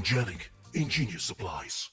Gamegenic, ingenious supplies.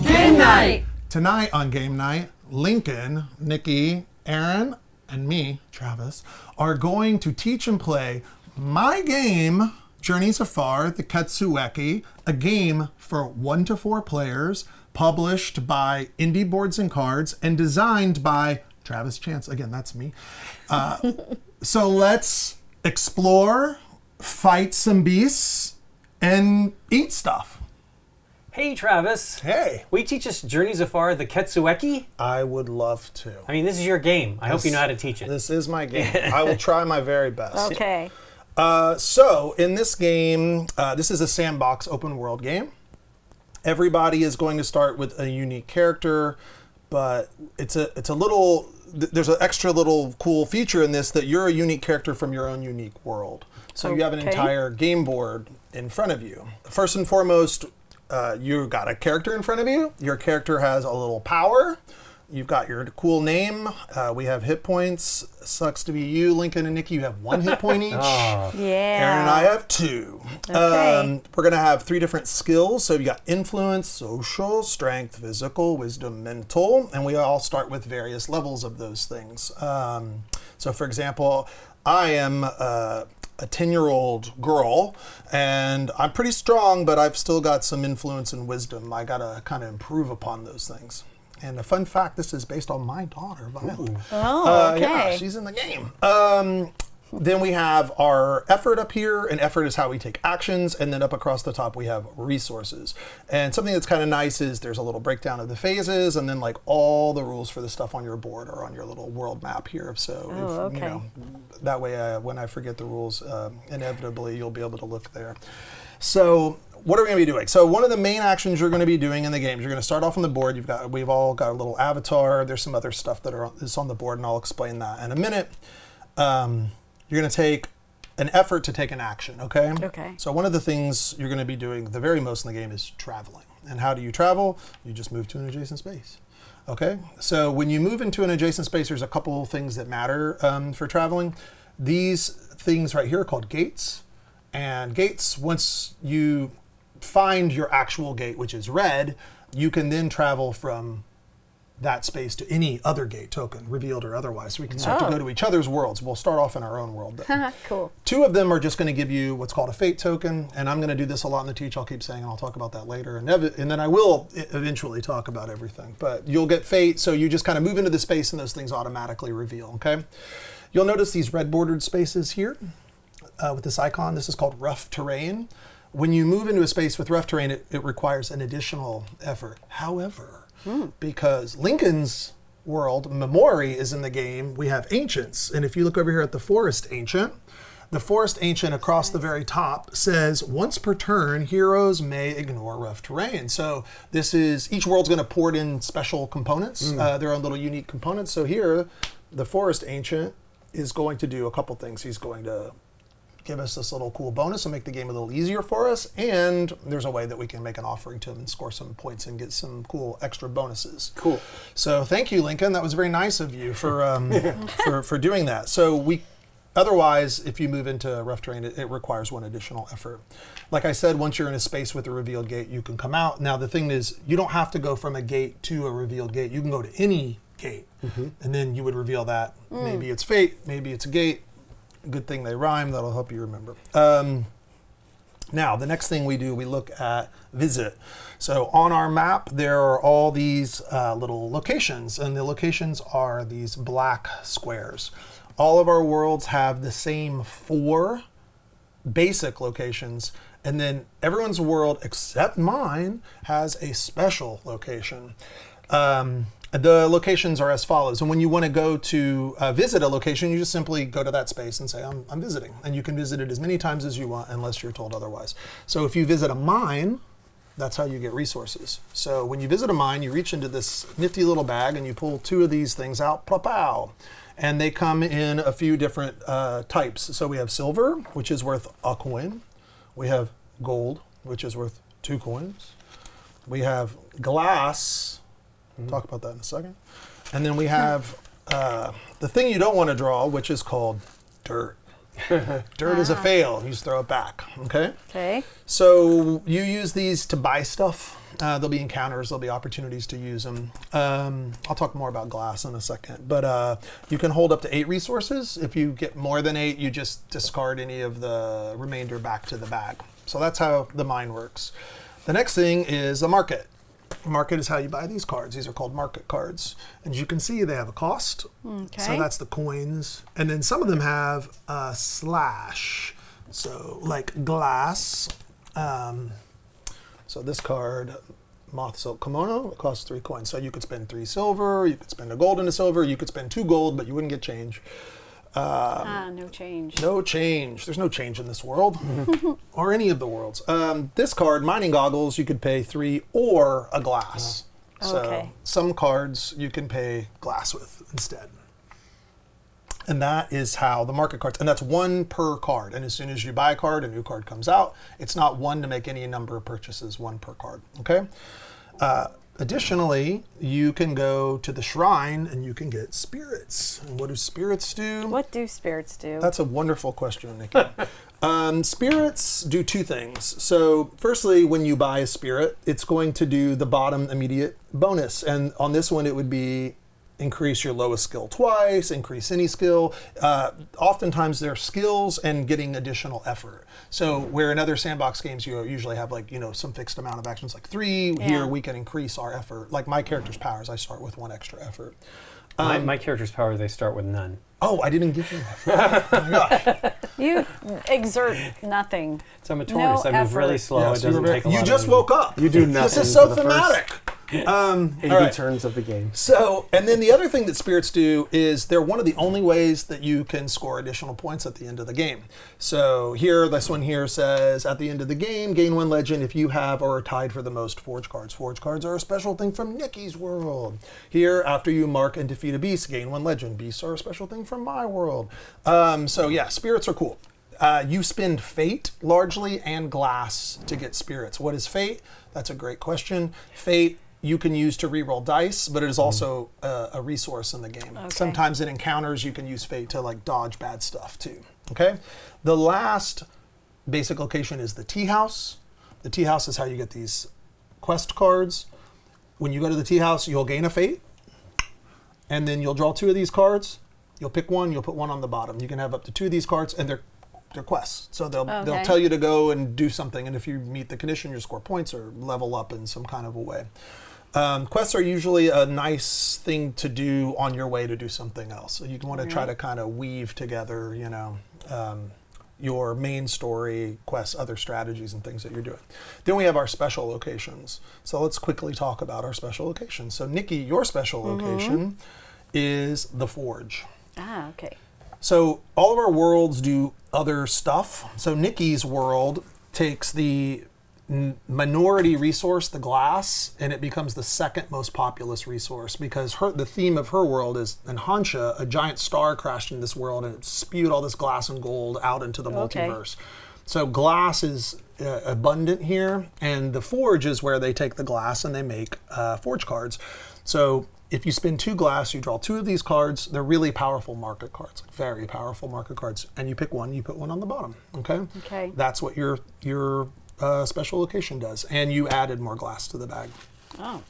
Game night! Tonight on Game Night, Lincoln, Nikki, Aaron, and me, Travis, are going to teach and play my game, Journeys Afar, the Ketsueki, a game for 1 to 4 players, published by Indie Boards and Cards, and designed by Travis Chance. Again, that's me. So let's explore, fight some beasts, and eat stuff. Hey, Travis. Hey. Will you teach us Journeys Afar, the Ketsueki? I would love to. I mean, this is your game. I hope you know how to teach it. This is my game. I will try my very best. Okay. So in this game, this is a sandbox open world game. Everybody is going to start with a unique character, but it's a little, there's an extra little cool feature in this that you're a unique character from your own unique world. So you have an entire game board in front of you. First and foremost, you got a character in front of you. Your character has a little power. You've got your cool name. We have hit points. Sucks to be you, Lincoln and Nikki. You have 1 hit point each. Yeah. Aaron and I have 2. Okay. We're going to have 3 different skills. So you got influence, social, strength, physical, wisdom, mental. And we all start with various levels of those things. So for example, I am a 10-year-old girl, and I'm pretty strong, but I've still got some influence and wisdom. I got to kind of improve upon those things. And a fun fact, this is based on my daughter, Violet. Oh, okay. Yeah, she's in the game. Then we have our effort up here, and effort is how we take actions, and then up across the top we have resources. And something that's kind of nice is there's a little breakdown of the phases, and then like all the rules for the stuff on your board are on your little world map here. So if, you know, that way when I forget the rules, inevitably you'll be able to look there. So what are we going to be doing? So one of the main actions you're going to be doing in the game is you're going to start off on the board. We've all got a little avatar. There's some other stuff that's on the board, and I'll explain that in a minute. You're going to take an effort to take an action, okay? Okay. So one of the things you're going to be doing the very most in the game is traveling. And how do you travel? You just move to an adjacent space. Okay? So when you move into an adjacent space, there's a couple of things that matter for traveling. These things right here are called gates. And gates, once you find your actual gate, which is red, you can then travel from that space to any other gate token, revealed or otherwise. So we can start to go to each other's worlds. We'll start off in our own world. Cool. 2 of them are just going to give you what's called a fate token, and I'm going to do this a lot in the teach. I'll keep saying, and I'll talk about that later. And then I will eventually talk about everything. But you'll get fate, so you just kind of move into the space, and those things automatically reveal, okay? You'll notice these red bordered spaces here with this icon. This is called rough terrain. When you move into a space with rough terrain, it requires an additional effort. However, because Lincoln's world, Memori, is in the game, we have ancients. And if you look over here at the forest ancient, across the very top says, once per turn, heroes may ignore rough terrain. So this is, each world's going to port in special components, their own little unique components. So here, the forest ancient is going to do a couple things. He's going to give us this little cool bonus and make the game a little easier for us. And there's a way that we can make an offering to him and score some points and get some cool extra bonuses. Cool. So thank you, Lincoln. That was very nice of you for for doing that. So otherwise, if you move into rough terrain, it requires 1 additional effort. Like I said, once you're in a space with a revealed gate, you can come out. Now the thing is, you don't have to go from a gate to a revealed gate. You can go to any gate, and then you would reveal that. Maybe it's fate, maybe it's a gate. Good thing they rhyme. That'll help you remember. Now, the next thing we do, we look at visit. So on our map, there are all these little locations, and the locations are these black squares. All of our worlds have the same 4 basic locations, and then everyone's world, except mine, has a special location. The locations are as follows. And when you want to go to visit a location, you just simply go to that space and say, I'm visiting. And you can visit it as many times as you want unless you're told otherwise. So if you visit a mine, That's how you get resources. So when you visit a mine, you reach into this nifty little bag and you pull 2 of these things out, pow, and they come in a few different types. So we have silver, which is worth a coin. We have gold, which is worth 2 coins. We have glass. We'll talk about that in a second. And then we have the thing you don't want to draw, which is called dirt. Dirt is a fail. You just throw it back. Okay? Okay. So you use these to buy stuff. There'll be encounters. There'll be opportunities to use them. I'll talk more about glass in a second. But you can hold up to 8 resources. If you get more than 8, you just discard any of the remainder back to the bag. So that's how the mine works. The next thing is a market. Market is how you buy these cards. These are called market cards. And as you can see, they have a cost. Okay. So that's the coins. And then some of them have a slash. So like glass. So this card, Moth Silk Kimono, it costs 3 coins. So you could spend 3 silver, you could spend a gold and a silver, you could spend 2 gold, but you wouldn't get change. No change. No change. There's no change in this world or any of the worlds. This card, Mining Goggles, you could pay 3 or a glass. So Okay. some cards you can pay glass with instead. And that is how the market cards, and that's 1 per card. And as soon as you buy a card, a new card comes out. It's not 1 to make any number of purchases, 1 per card. Okay? Additionally, you can go to the shrine and you can get spirits. And what do spirits do? What do spirits do? That's a wonderful question, Nikki. Spirits do 2 things. So firstly, when you buy a spirit, it's going to do the bottom immediate bonus. And on this one, it would be increase your lowest skill twice, increase any skill. Oftentimes they're skills and getting additional effort. So where in other sandbox games you usually have like, some fixed amount of actions like 3, here we can increase our effort. Like my character's powers, I start with 1 extra effort. My character's power, they start with none. Oh, I didn't give you that. Oh my gosh. You exert nothing. So I'm a tortoise. No I move really effort. slow. Yes, it doesn't take a lot you of just movement. woke up. You do nothing. This is so for the thematic. first 80 All right. turns of the game. So, and then the other thing that spirits do is they're one of the only ways that you can score additional points at the end of the game. So here, this one here says, at the end of the game, gain 1 legend if you have or are tied for the most forge cards. Forge cards are a special thing from Nikki's world. Here, after you mark and defeat a beast, gain 1 legend. Beasts are a special thing from my world. So yeah, spirits are cool. You spend fate largely and glass to get spirits. What is fate? That's a great question. Fate you can use to reroll dice, but it is also a resource in the game. Okay. Sometimes in encounters you can use fate to like dodge bad stuff too. Okay. The last basic location is the tea house. The tea house is how you get these quest cards. When you go to the tea house, you'll gain a fate, and then you'll draw 2 of these cards. You'll pick 1. You'll put 1 on the bottom. You can have up to 2 of these cards, and they're quests. So they'll tell you to go and do something, and if you meet the condition, you score points or level up in some kind of a way. Quests are usually a nice thing to do on your way to do something else. So you want to try to kind of weave together, your main story, quests, other strategies and things that you're doing. Then we have our special locations. So let's quickly talk about our special locations. So Nikki, your special location is the Forge. Ah, okay. So all of our worlds do other stuff. So Nikki's world takes the minority resource, the glass, and it becomes the 2nd most populous resource because the theme of her world is, in Hansha, a giant star crashed in this world and it spewed all this glass and gold out into the multiverse. So glass is abundant here, and the Forge is where they take the glass and they make forge cards. So if you spend 2 glass, you draw 2 of these cards. They're really powerful market cards, very powerful market cards. And you pick 1, you put 1 on the bottom. Okay. Okay. That's what your special location does. And you added more glass to the bag. Oh.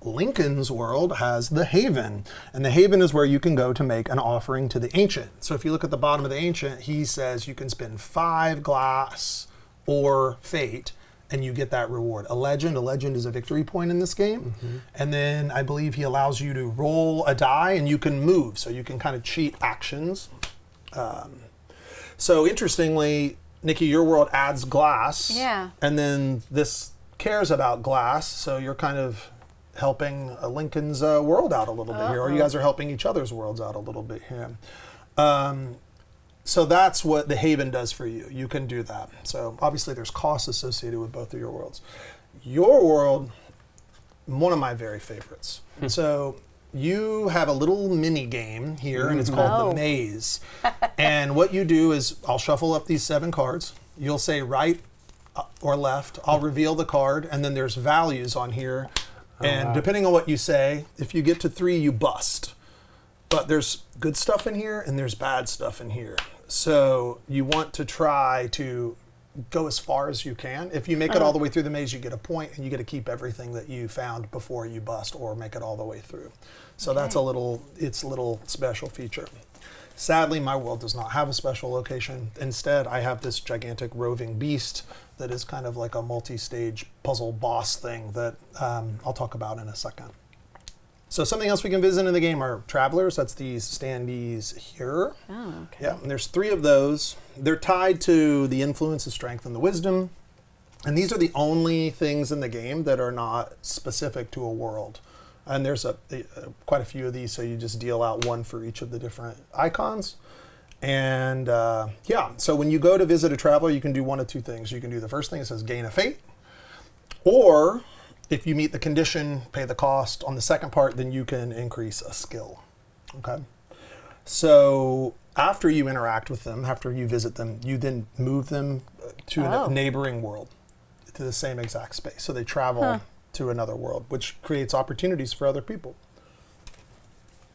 Lincoln's world has the Haven, and the Haven is where you can go to make an offering to the Ancient. So if you look at the bottom of the Ancient, he says you can spend 5 glass or fate, and you get that reward. A legend is a victory point in this game. And then I believe he allows you to roll a die and you can move. So you can kind of cheat actions. So interestingly, Nikki, your world adds glass. Yeah. And then this cares about glass. So you're kind of helping Lincoln's world out a little bit here. Or you guys are helping each other's worlds out a little bit here. So that's what the Haven does for you. You can do that. So obviously there's costs associated with both of your worlds. Your world, one of my very favorites. So you have a little mini game here, and it's called the Maze. And what you do is, I'll shuffle up these 7 cards. You'll say right or left. I'll reveal the card, and then there's values on here. And depending on what you say, if you get to 3, you bust. But there's good stuff in here, and there's bad stuff in here. So you want to try to go as far as you can. If you make it all the way through the maze, you get a point, and you get to keep everything that you found before you bust or make it all the way through. So that's it's a little special feature. Sadly, my world does not have a special location. Instead, I have this gigantic roving beast that is kind of like a multi-stage puzzle boss thing that I'll talk about in a second. So something else we can visit in the game are travelers. That's these standees here. Oh, okay. Yeah, and there's 3 of those. They're tied to the influence, the strength, and the wisdom. And these are the only things in the game that are not specific to a world. And there's quite a few of these, so you just deal out 1 for each of the different icons. And so when you go to visit a traveler, you can do 1 of 2 things. You can do the first thing, it says gain a fate, or if you meet the condition, pay the cost. On the second part, then you can increase a skill. Okay. So after you interact with them, after you visit them, you then move them to a neighboring world, to the same exact space. So they travel to another world, which creates opportunities for other people.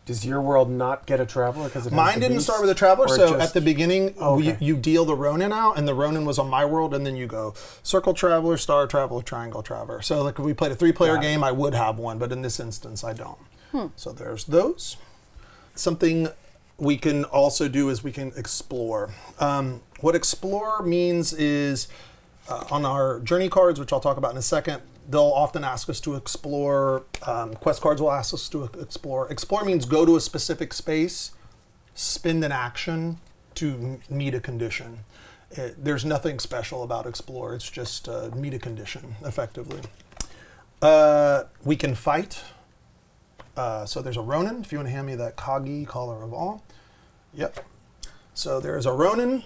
Does your world not get a traveler? Because Mine didn't start with a traveler, so at the beginning, you deal the Ronin out, and the Ronin was on my world, and then you go Circle Traveler, Star Traveler, Triangle Traveler. So like if we played a 3-player game, I would have one, but in this instance, I don't. So there's those. Something we can also do is we can explore. What explore means is on our journey cards, which I'll talk about in a second, they'll often ask us to explore. Quest cards will ask us to explore. Explore means go to a specific space, spend an action to meet a condition. There's nothing special about explore. It's just meet a condition, effectively. We can fight. So there's a Ronin. If you want to hand me that Kagi, Caller of All. Yep. So there's a Ronin.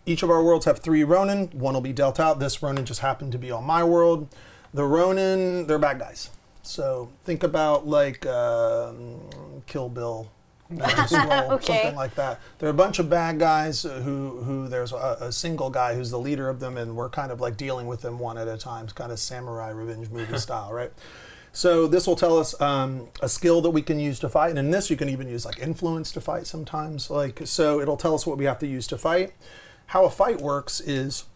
Each of our worlds have 3 Ronin. 1 will be dealt out. This Ronin just happened to be on my world. The Ronin, they're bad guys. So think about like Kill Bill, something like that. They're a bunch of bad guys who there's a single guy who's the leader of them, and we're kind of like dealing with them one at a time, kind of samurai revenge movie style, right? So this will tell us a skill that we can use to fight. And in this, you can even use like influence to fight sometimes. So it'll tell us what we have to use to fight. How a fight works is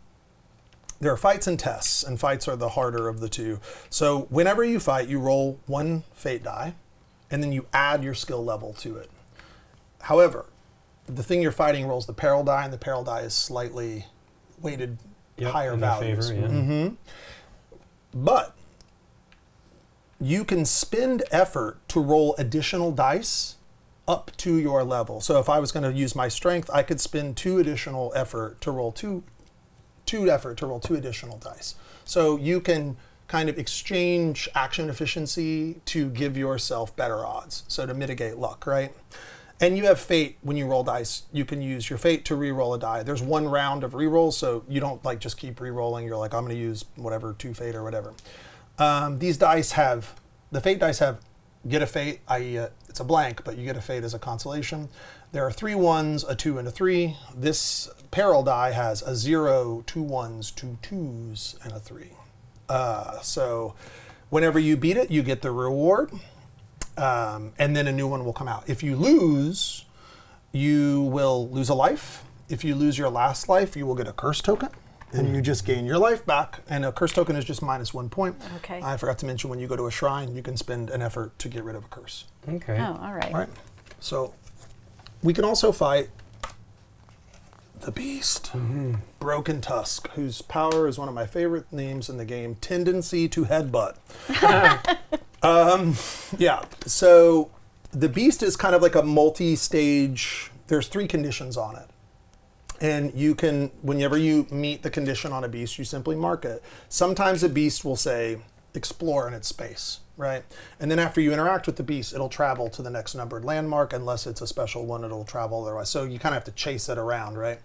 there are fights and tests, and fights are the harder of the 2. So whenever you fight, you roll 1 fate die, and then you add your skill level to it. However, the thing you're fighting rolls the peril die, and the peril die is slightly weighted higher values. Favor, But you can spend effort to roll additional dice up to your level. So if I was going to use my strength, I could spend 2 additional effort to roll 2 additional dice. So you can kind of exchange action efficiency to give yourself better odds. So to mitigate luck, right? And you have fate when you roll dice. You can use your fate to re-roll a die. There's 1 round of re-rolls, so you don't like just keep re-rolling. You're like, I'm going to use whatever 2 fate or whatever. These dice have, the fate dice have get a fate, i.e. it's a blank, but you get a fate as a consolation. There are 3 1s, a 2, and a 3. This peril die has a 0, 2 1s, 2 2s, and a 3. So whenever you beat it, you get the reward, and then a new one will come out. If you lose, you will lose a life. If you lose your last life, you will get a curse token. And you just gain your life back, and a curse token is just -1 point. Okay. I forgot to mention, when you go to a shrine, you can spend an effort to get rid of a curse. Okay. Oh, all right. All right. So we can also fight the Beast, Broken Tusk, whose power is one of my favorite names in the game, Tendency to Headbutt. Yeah. So the Beast is kind of like a multi-stage. There's 3 conditions on it. And you can, whenever you meet the condition on a beast, you simply mark it. Sometimes a beast will say, explore in its space, right? And then after you interact with the beast, it'll travel to the next numbered landmark. Unless it's a special one, it'll travel otherwise. So you kind of have to chase it around, right?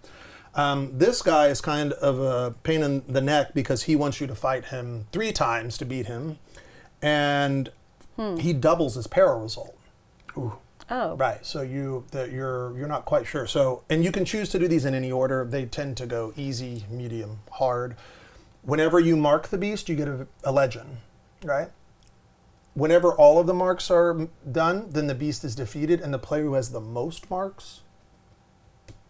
This guy is kind of a pain in the neck because he wants you to fight him 3 times to beat him, and he doubles his peril result. Oh. Right, so you're not quite sure. So, and you can choose to do these in any order. They tend to go easy, medium, hard. Whenever you mark the beast, you get a legend, right? Whenever all of the marks are done, then the beast is defeated, and the player who has the most marks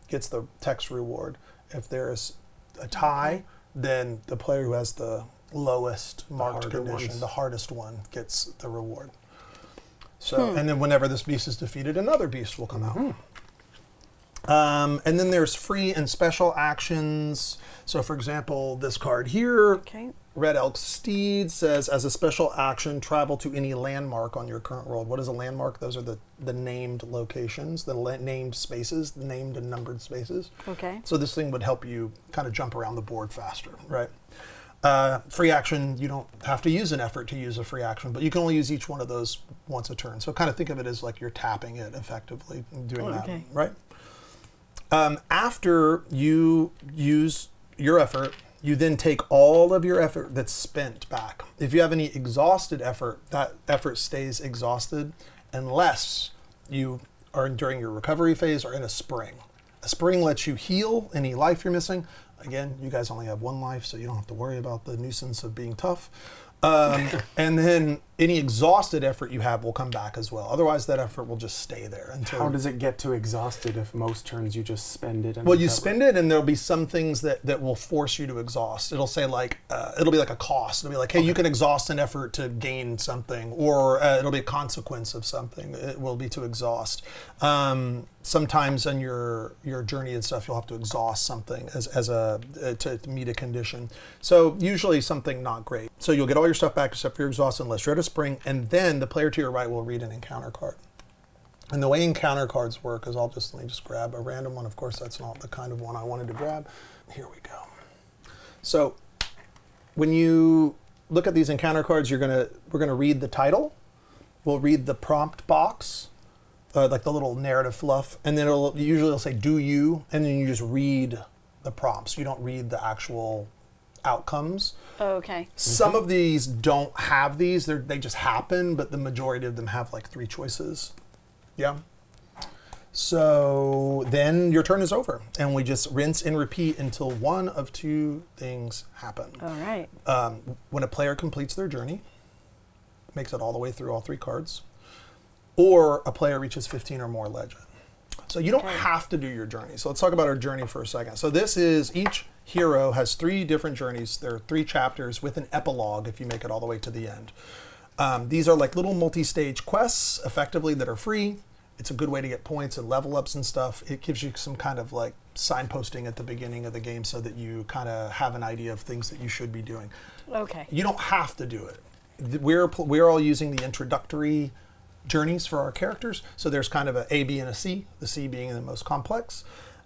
gets the text reward. If there's a tie, then the player who has the lowest marked condition, the hardest one, gets the reward. So, and then whenever this beast is defeated, another beast will come out. And then there's free and special actions. So, for example, this card here, Red Elk Steed, says, as a special action, travel to any landmark on your current world. What is a landmark? Those are the named locations, the named spaces, the named and numbered spaces. Okay. So this thing would help you kind of jump around the board faster, right? Free action, you don't have to use an effort to use a free action, but you can only use each one of those once a turn. So kind of think of it as like you're tapping it effectively, doing that, right? After you use your effort, you then take all of your effort that's spent back. If you have any exhausted effort, that effort stays exhausted unless you are during your recovery phase or in a spring. A spring lets you heal any life you're missing. Again, you guys only have 1 life, so you don't have to worry about the nuisance of being tough. And then any exhausted effort you have will come back as well. Otherwise, that effort will just stay there until. How does it get to exhausted if most turns you just spend it? And well, you spend it, and there'll be some things that will force you to exhaust. It'll say like, it'll be like a cost. It'll be like, hey, you can exhaust an effort to gain something, or it'll be a consequence of something. It will be to exhaust. Sometimes on your journey and stuff, you'll have to exhaust something to meet a condition. So usually something not great. So you'll get all your stuff back except for your exhaust unless you're at a spring, and then the player to your right will read an encounter card. And the way encounter cards work is let me just grab a random one. Of course, that's not the kind of one I wanted to grab. Here we go. So when you look at these encounter cards, we're gonna read the title. We'll read the prompt box. Like the little narrative fluff, and then usually it'll say "do you," and then you just read the prompts. You don't read the actual outcomes. Okay. Some of these don't have these; they just happen, but the majority of them have like 3 choices. Yeah. So then your turn is over, and we just rinse and repeat until one of 2 things happen. All right. When a player completes their journey, makes it all the way through all 3 cards, or a player reaches 15 or more legend. So you don't have to do your journey. So let's talk about our journey for a second. So this is, each hero has 3 different journeys. There are 3 chapters with an epilogue if you make it all the way to the end. These are like little multi-stage quests, effectively, that are free. It's a good way to get points and level ups and stuff. It gives you some kind of like signposting at the beginning of the game so that you kind of have an idea of things that you should be doing. Okay. You don't have to do it. We're all using the introductory journeys for our characters. So there's kind of a B and a C, the C being the most complex.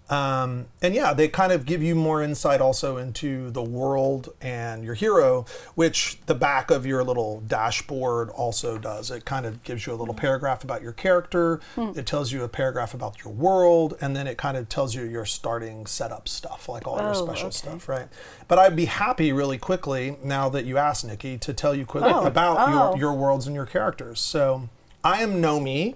And yeah, they kind of give you more insight also into the world and your hero, which the back of your little dashboard also does. It kind of gives you a little paragraph about your character. It tells you a paragraph about your world, and then it kind of tells you your starting setup stuff, like all your special stuff, right? But I'd be happy really quickly, now that you asked, Nikki, to tell you quickly about your worlds and your characters. So I am Nomi,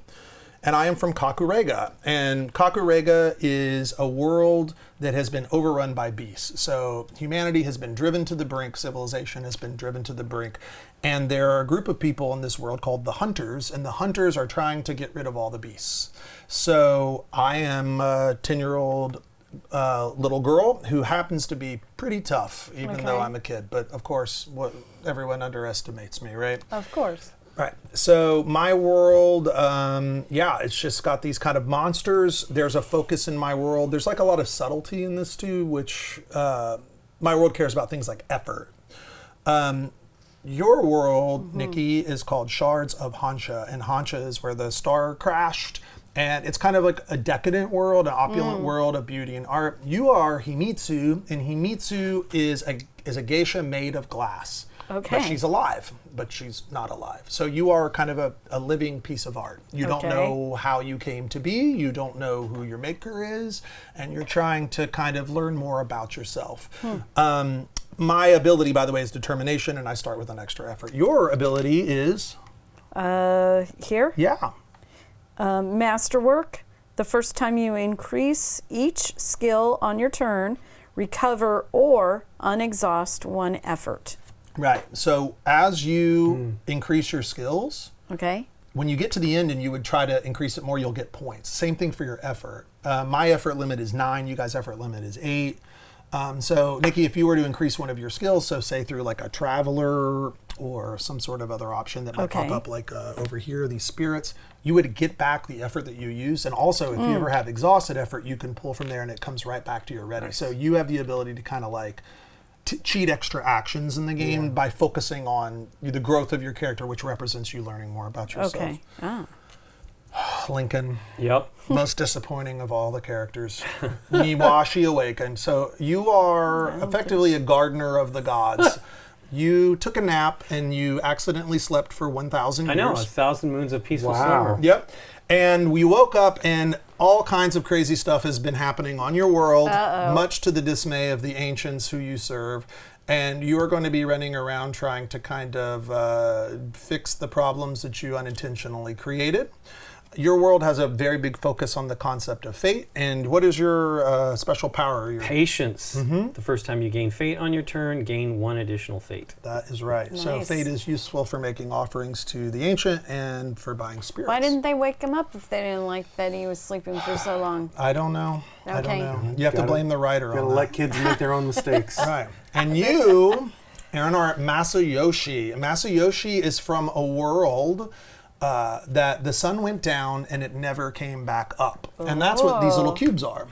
and I am from Kakurega. And Kakurega is a world that has been overrun by beasts. So humanity has been driven to the brink, civilization has been driven to the brink. And there are a group of people in this world called the Hunters, and the Hunters are trying to get rid of all the beasts. So I am a 10-year-old little girl who happens to be pretty tough, even though I'm a kid. But of course, everyone underestimates me, right? Of course. Right. So my world, it's just got these kind of monsters. There's a focus in my world. There's like a lot of subtlety in this too, which my world cares about things like effort. Your world, Nikki, is called Shards of Hansha, and Hansha is where the star crashed. And it's kind of like a decadent world, an opulent world of beauty and art. You are Himitsu, and Himitsu is a geisha made of glass. Okay. But she's alive, but she's not alive. So you are kind of a living piece of art. You don't Okay. know how you came to be, you don't know who your maker is, and you're trying to kind of learn more about yourself. My ability, by the way, is determination, and I start with an extra effort. Your ability is, Here, yeah. masterwork. The first time you increase each skill on your turn, recover or unexhaust one effort. Right. So as you increase your skills, Okay. when you get to the end and you would try to increase it more, you'll get points. Same thing for your effort. My effort limit is 9. You guys' effort limit is 8. So, Nikki, if you were to increase one of your skills, so say through like a traveler or some sort of other option that might pop Okay. up, like over here, these spirits, you would get back the effort that you use. And also, if you ever have exhausted effort, you can pull from there and it comes right back to your ready. So you have the ability to kind of like cheat extra actions in the game by focusing on the growth of your character, which represents you learning more about yourself. Okay. Ah. Lincoln, Yep. most disappointing of all the characters. Miwashi awakened. So you are effectively a gardener of the gods. You took a nap and you accidentally slept for 1,000 years. I know, 1,000 moons of peaceful Wow. slumber. Yep. And we woke up and all kinds of crazy stuff has been happening on your world, much to the dismay of the ancients who you serve. And you are going to be running around trying to kind of fix the problems that you unintentionally created. Your world has a very big focus on the concept of fate. And what is your special power? Patience. The first time you gain fate on your turn, gain 1 additional fate. That is right. So Nice. fate is useful for making offerings to the ancient and for buying spirits. Why didn't they wake him up if they didn't like that he was sleeping for so long? I don't know. I don't Okay. know. You have to Gotta- blame the writer Gotta on that. let kids make their own mistakes. Right. And you, Aaron, are Masayoshi. Masayoshi is from a world that the sun went down and it never came back up. And that's what these little cubes are.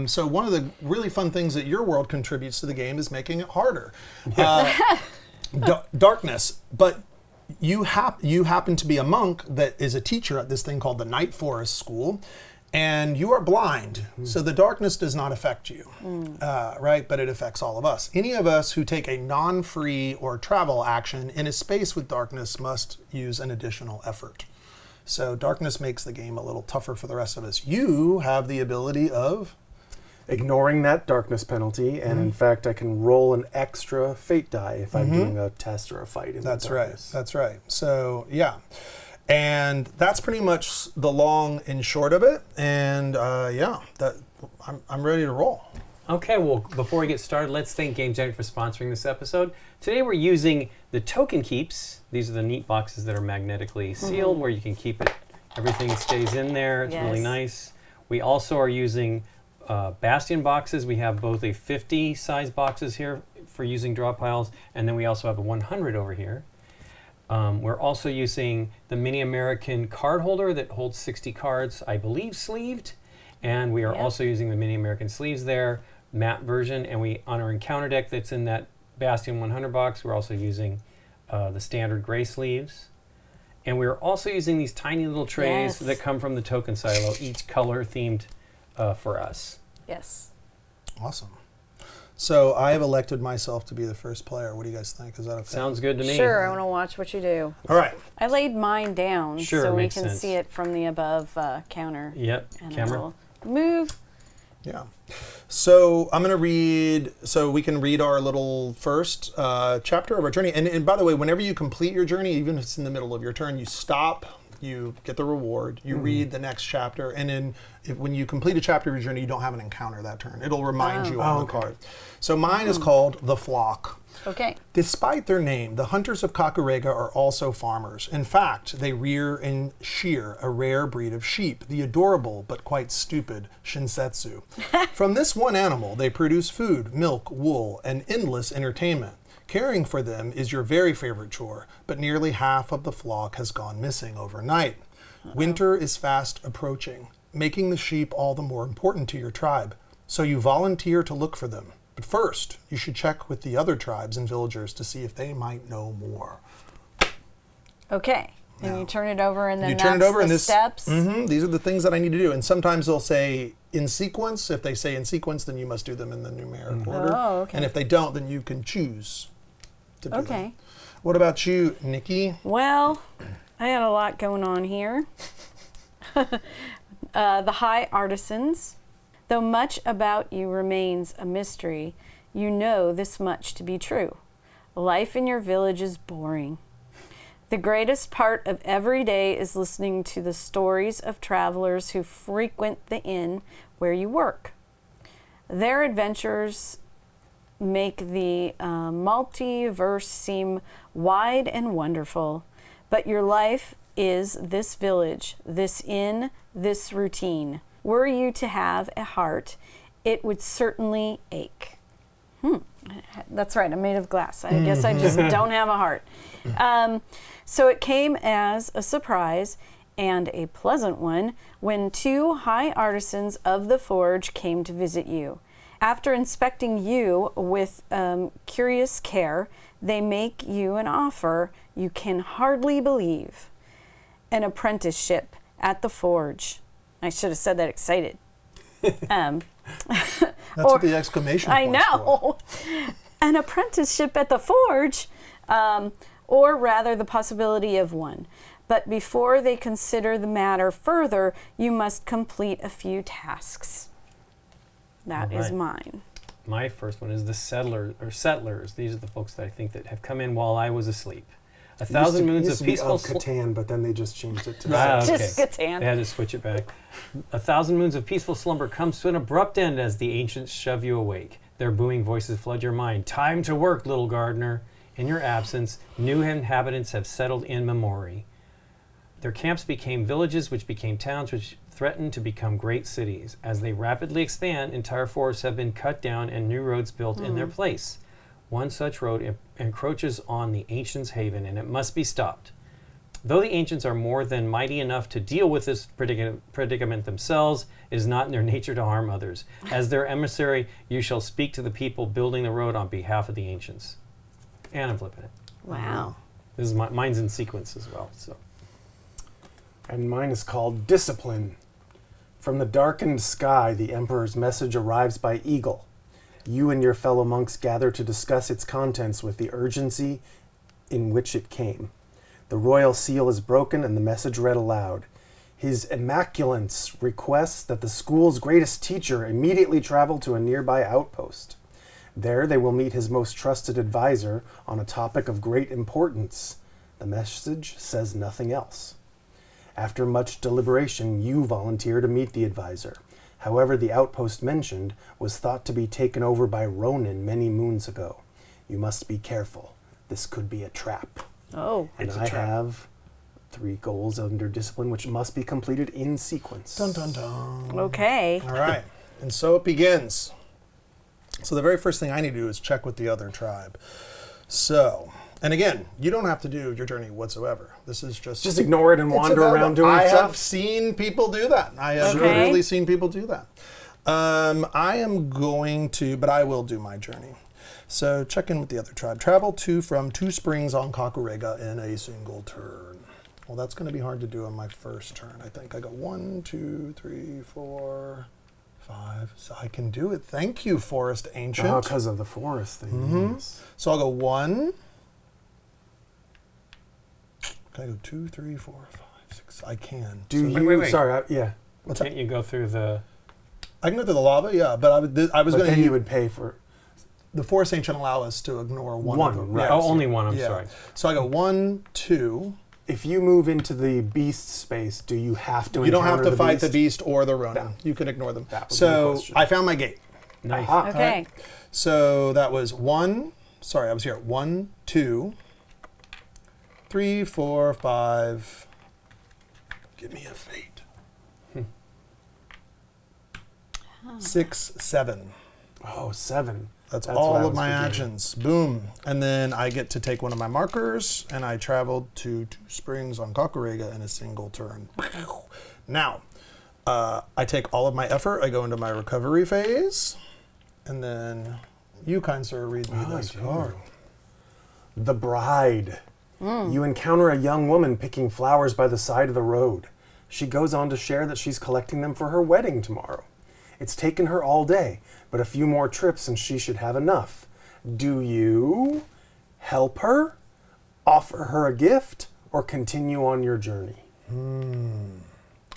So one of the really fun things that your world contributes to the game is making it harder. Darkness. But you happen to be a monk that is a teacher at this thing called the Night Forest School. And you are blind, so the darkness does not affect you, right? But it affects all of us. Any of us who take a non-free or travel action in a space with darkness must use an additional effort. So darkness makes the game a little tougher for the rest of us. You have the ability of... Ignoring that darkness penalty, and in fact, I can roll an extra fate die if I'm doing a test or a fight in That's the right, darkness. that's right. So, yeah. And that's pretty much the long and short of it. And I'm ready to roll. Okay, well, before we get started, let's thank Gamegenic for sponsoring this episode. Today we're using the token keeps. These are the neat boxes that are magnetically sealed where you can keep it. Everything stays in there. It's really Yes. nice. We also are using Bastion boxes. We have both a 50 size boxes here for using draw piles, and then we also have a 100 over here. We're also using the Mini American card holder that holds 60 cards, I believe sleeved. And we are Yep. also using the Mini American sleeves there, matte version. And we on our encounter deck that's in that Bastion 100 box, we're also using the standard gray sleeves. And we're also using these tiny little trays Yes. that come from the token silo, each color themed for us. Yes. Awesome. So I have elected myself to be the first player. What do you guys think? Is that okay? Sounds good to me. Sure, I want to watch what you do. All right. I laid mine down Sure, so we makes can sense. see it from the above counter. Yep, And camera. I'll move. Yeah. So I'm going to read, so we can read our little first chapter of our journey. And by the way, whenever you complete your journey, even if it's in the middle of your turn, you stop, you get the reward, you read the next chapter, and then when you complete a chapter of your journey, you don't have an encounter that turn. It'll remind you on the card. So mine is called The Flock. Okay. Despite their name, the hunters of Kakurega are also farmers. In fact, they rear and shear a rare breed of sheep, the adorable but quite stupid Shinsetsu. From this one animal, they produce food, milk, wool, and endless entertainment. Caring for them is your very favorite chore, but nearly half of the flock has gone missing overnight. Winter is fast approaching, making the sheep all the more important to your tribe, so you volunteer to look for them. But first, you should check with the other tribes and villagers to see if they might know more. Okay. And you turn it over, and then You that's turn it over, the and this steps. these are the things that I need to do. And sometimes they'll say in sequence. If they say in sequence, then you must do them in the numeric order. Oh, okay. And if they don't, then you can choose to do them. Okay. What about you, Nikki? Well, I had a lot going on here. The high artisans. Though much about you remains a mystery, you know this much to be true. Life in your village is boring. The greatest part of every day is listening to the stories of travelers who frequent the inn where you work. Their adventures make the multiverse seem wide and wonderful, but your life is this village, this inn, this routine. Were you to have a heart, it would certainly ache. That's right, I'm made of glass. I guess I just don't have a heart. So it came as a surprise, and a pleasant one, when 2 high artisans of the forge came to visit you. After inspecting you with curious care, they make you an offer you can hardly believe. An apprenticeship at the forge. I should have said that excited. That's what the exclamation I point's know. An apprenticeship at the forge, or rather the possibility of one. But before they consider the matter further, you must complete a few tasks. That is Alright. mine. My first one is the settlers. These are the folks that I think that have come in while I was asleep. A thousand moons of peaceful Catan, but then they just changed it to Just Catan. They had to switch it back. A thousand moons of peaceful slumber comes to an abrupt end as the ancients shove you awake. Their booming voices flood your mind. Time to work, little gardener. In your absence, new inhabitants have settled in memory. Their camps became villages, which became towns, which threatened to become great cities. As they rapidly expand, entire forests have been cut down and new roads built in their place. One such road encroaches on the ancients' haven, and it must be stopped. Though the ancients are more than mighty enough to deal with this predicament themselves, it is not in their nature to harm others. As their emissary, you shall speak to the people building the road on behalf of the ancients. And I'm flipping it. Wow. This is mine's in sequence as well. So, And mine is called Discipline. From the darkened sky, the Emperor's message arrives by eagle. You and your fellow monks gather to discuss its contents with the urgency in which it came. The royal seal is broken and the message read aloud. His Immaculance requests that the school's greatest teacher immediately travel to a nearby outpost. There they will meet his most trusted advisor on a topic of great importance. The message says nothing else. After much deliberation, you volunteer to meet the advisor. However, the outpost mentioned was thought to be taken over by Ronin many moons ago. You must be careful. This could be a trap. Oh. And I have 3 goals under discipline, which must be completed in sequence. Dun dun dun. Okay. All right. And so it begins. So the very first thing I need to do is check with the other tribe. So, and again, you don't have to do your journey whatsoever. This is just ignore it and it's wander about- around doing I stuff. have seen people do that. I have Okay. really seen people do that. I am going to, but I will do my journey. So check in with the other tribe. Travel from 2 springs on Kakurega in a single turn. Well, that's going to be hard to do on my first turn. I think I go 1, 2, 3, 4, 5. So I can do it. Thank you, Forest Ancient. Because of the forest thing. Yes. So I'll go 1. Can I go 2, 3, 4, 5, 6? I can. Do So- you? wait. Sorry, yeah. What's that? can't you go through the... I can go through the lava, yeah, but I was But going then to. you would pay for. The Forest Ancient allow us to ignore one. One, of them. right. Yes. Oh, only one, I'm Yeah. sorry. So I go 1, 2. If you move into the beast space, do you have to? You don't have encounter to fight the beast? beast or the Ronin. No. You can ignore them. That was my So question. I found my gate. Nice. Aha. Okay. So that was 1. Sorry, I was here. 1, 2, 3, 4, 5. Give me a fate. 6, 7. Oh, 7. That's That's what I all of was my forgetting. actions. Boom. And then I get to take one of my markers, and I traveled to 2 springs on Kakurega in a single turn. Now, I take all of my effort. I go into my recovery phase, and then you, kind sir, read me this card. The bride. You encounter a young woman picking flowers by the side of the road. She goes on to share that she's collecting them for her wedding tomorrow. It's taken her all day, but a few more trips and she should have enough. Do you help her offer her a gift, or continue on your journey?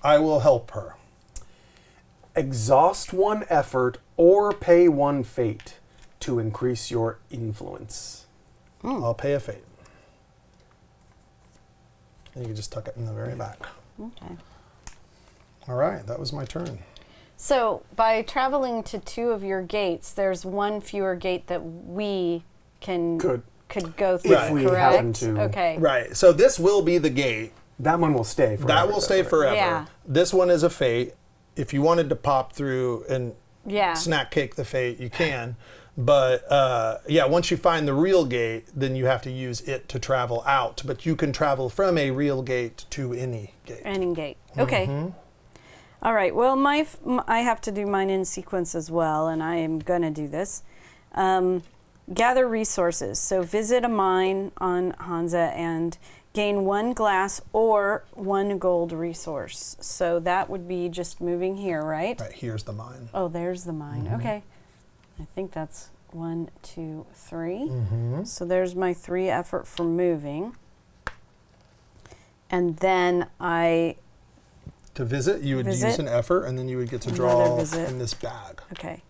I will help her. Exhaust one effort or pay one fate to increase your influence. I'll pay a fate. And you can just tuck it in the very back. Okay. All right, that was my turn. So by traveling to 2 of your gates, there's one fewer gate that we could go through. If we correct? happen to. Okay. Right, so this will be the gate. That one will stay forever. That will stay forever. Yeah. This one is a fate. If you wanted to pop through and Yeah. snack cake the fate, you can. But once you find the real gate, then you have to use it to travel out. But you can travel from a real gate to any gate. Ending gate. Okay. All right. Well, I have to do mine in sequence as well, and I am going to do this. Gather resources. So visit a mine on Hansa and gain 1 glass or 1 gold resource. So that would be just moving here, right? Right, here's the mine. Oh, there's the mine. Okay. I think that's 1, 2, 3. So there's my 3 effort for moving. And then To visit, you would use Visit. an effort, and then you would get to Another draw visit. from this bag. okay.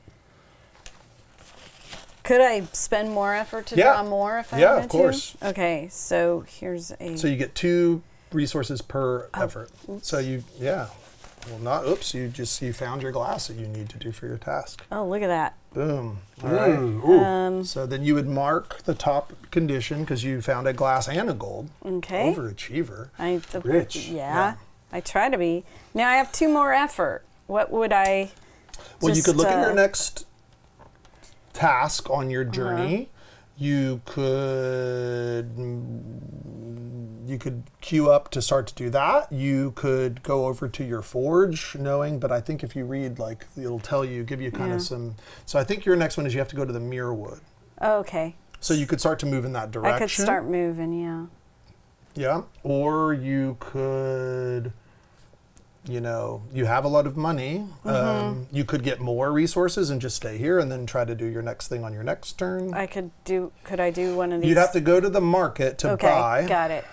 Could I spend more effort to Yeah. draw more if I Yeah, wanted of course. to? Okay, so here's a... So you get 2 resources per effort. oops. So you found your glass that you need to do for your task. Oh, look at that. Boom. All right. So then you would mark the top condition because you found a glass and a gold. Okay. Overachiever. Rich. Yeah, I try to be. Now I have 2 more effort. What would I... Well, you could look at your just, next task on your journey. You could queue up to start to do that. You could go over to your forge, but I think if you read, it'll tell you, give you kind of some. So I think your next one is you have to go to the Muirwood. Okay. So you could start to move in that direction. I could start moving, yeah. Yeah. Or you could, you have a lot of money. You could get more resources and just stay here and then try to do your next thing on your next turn. Could I do one of these? You'd have to go to the market to buy. Okay, got it.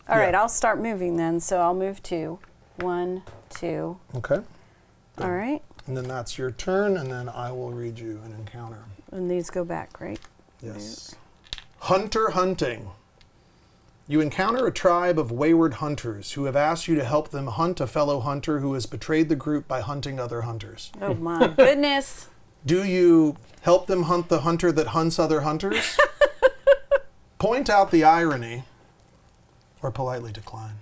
All Yeah. right, I'll start moving then. So I'll move 2. 1, 2. Okay. All right. And then that's your turn, and then I will read you an encounter. And these go back, right? Yes. Hunter hunting. You encounter a tribe of wayward hunters who have asked you to help them hunt a fellow hunter who has betrayed the group by hunting other hunters. Oh my goodness. Do you help them hunt the hunter that hunts other hunters? Point out the irony, or politely decline.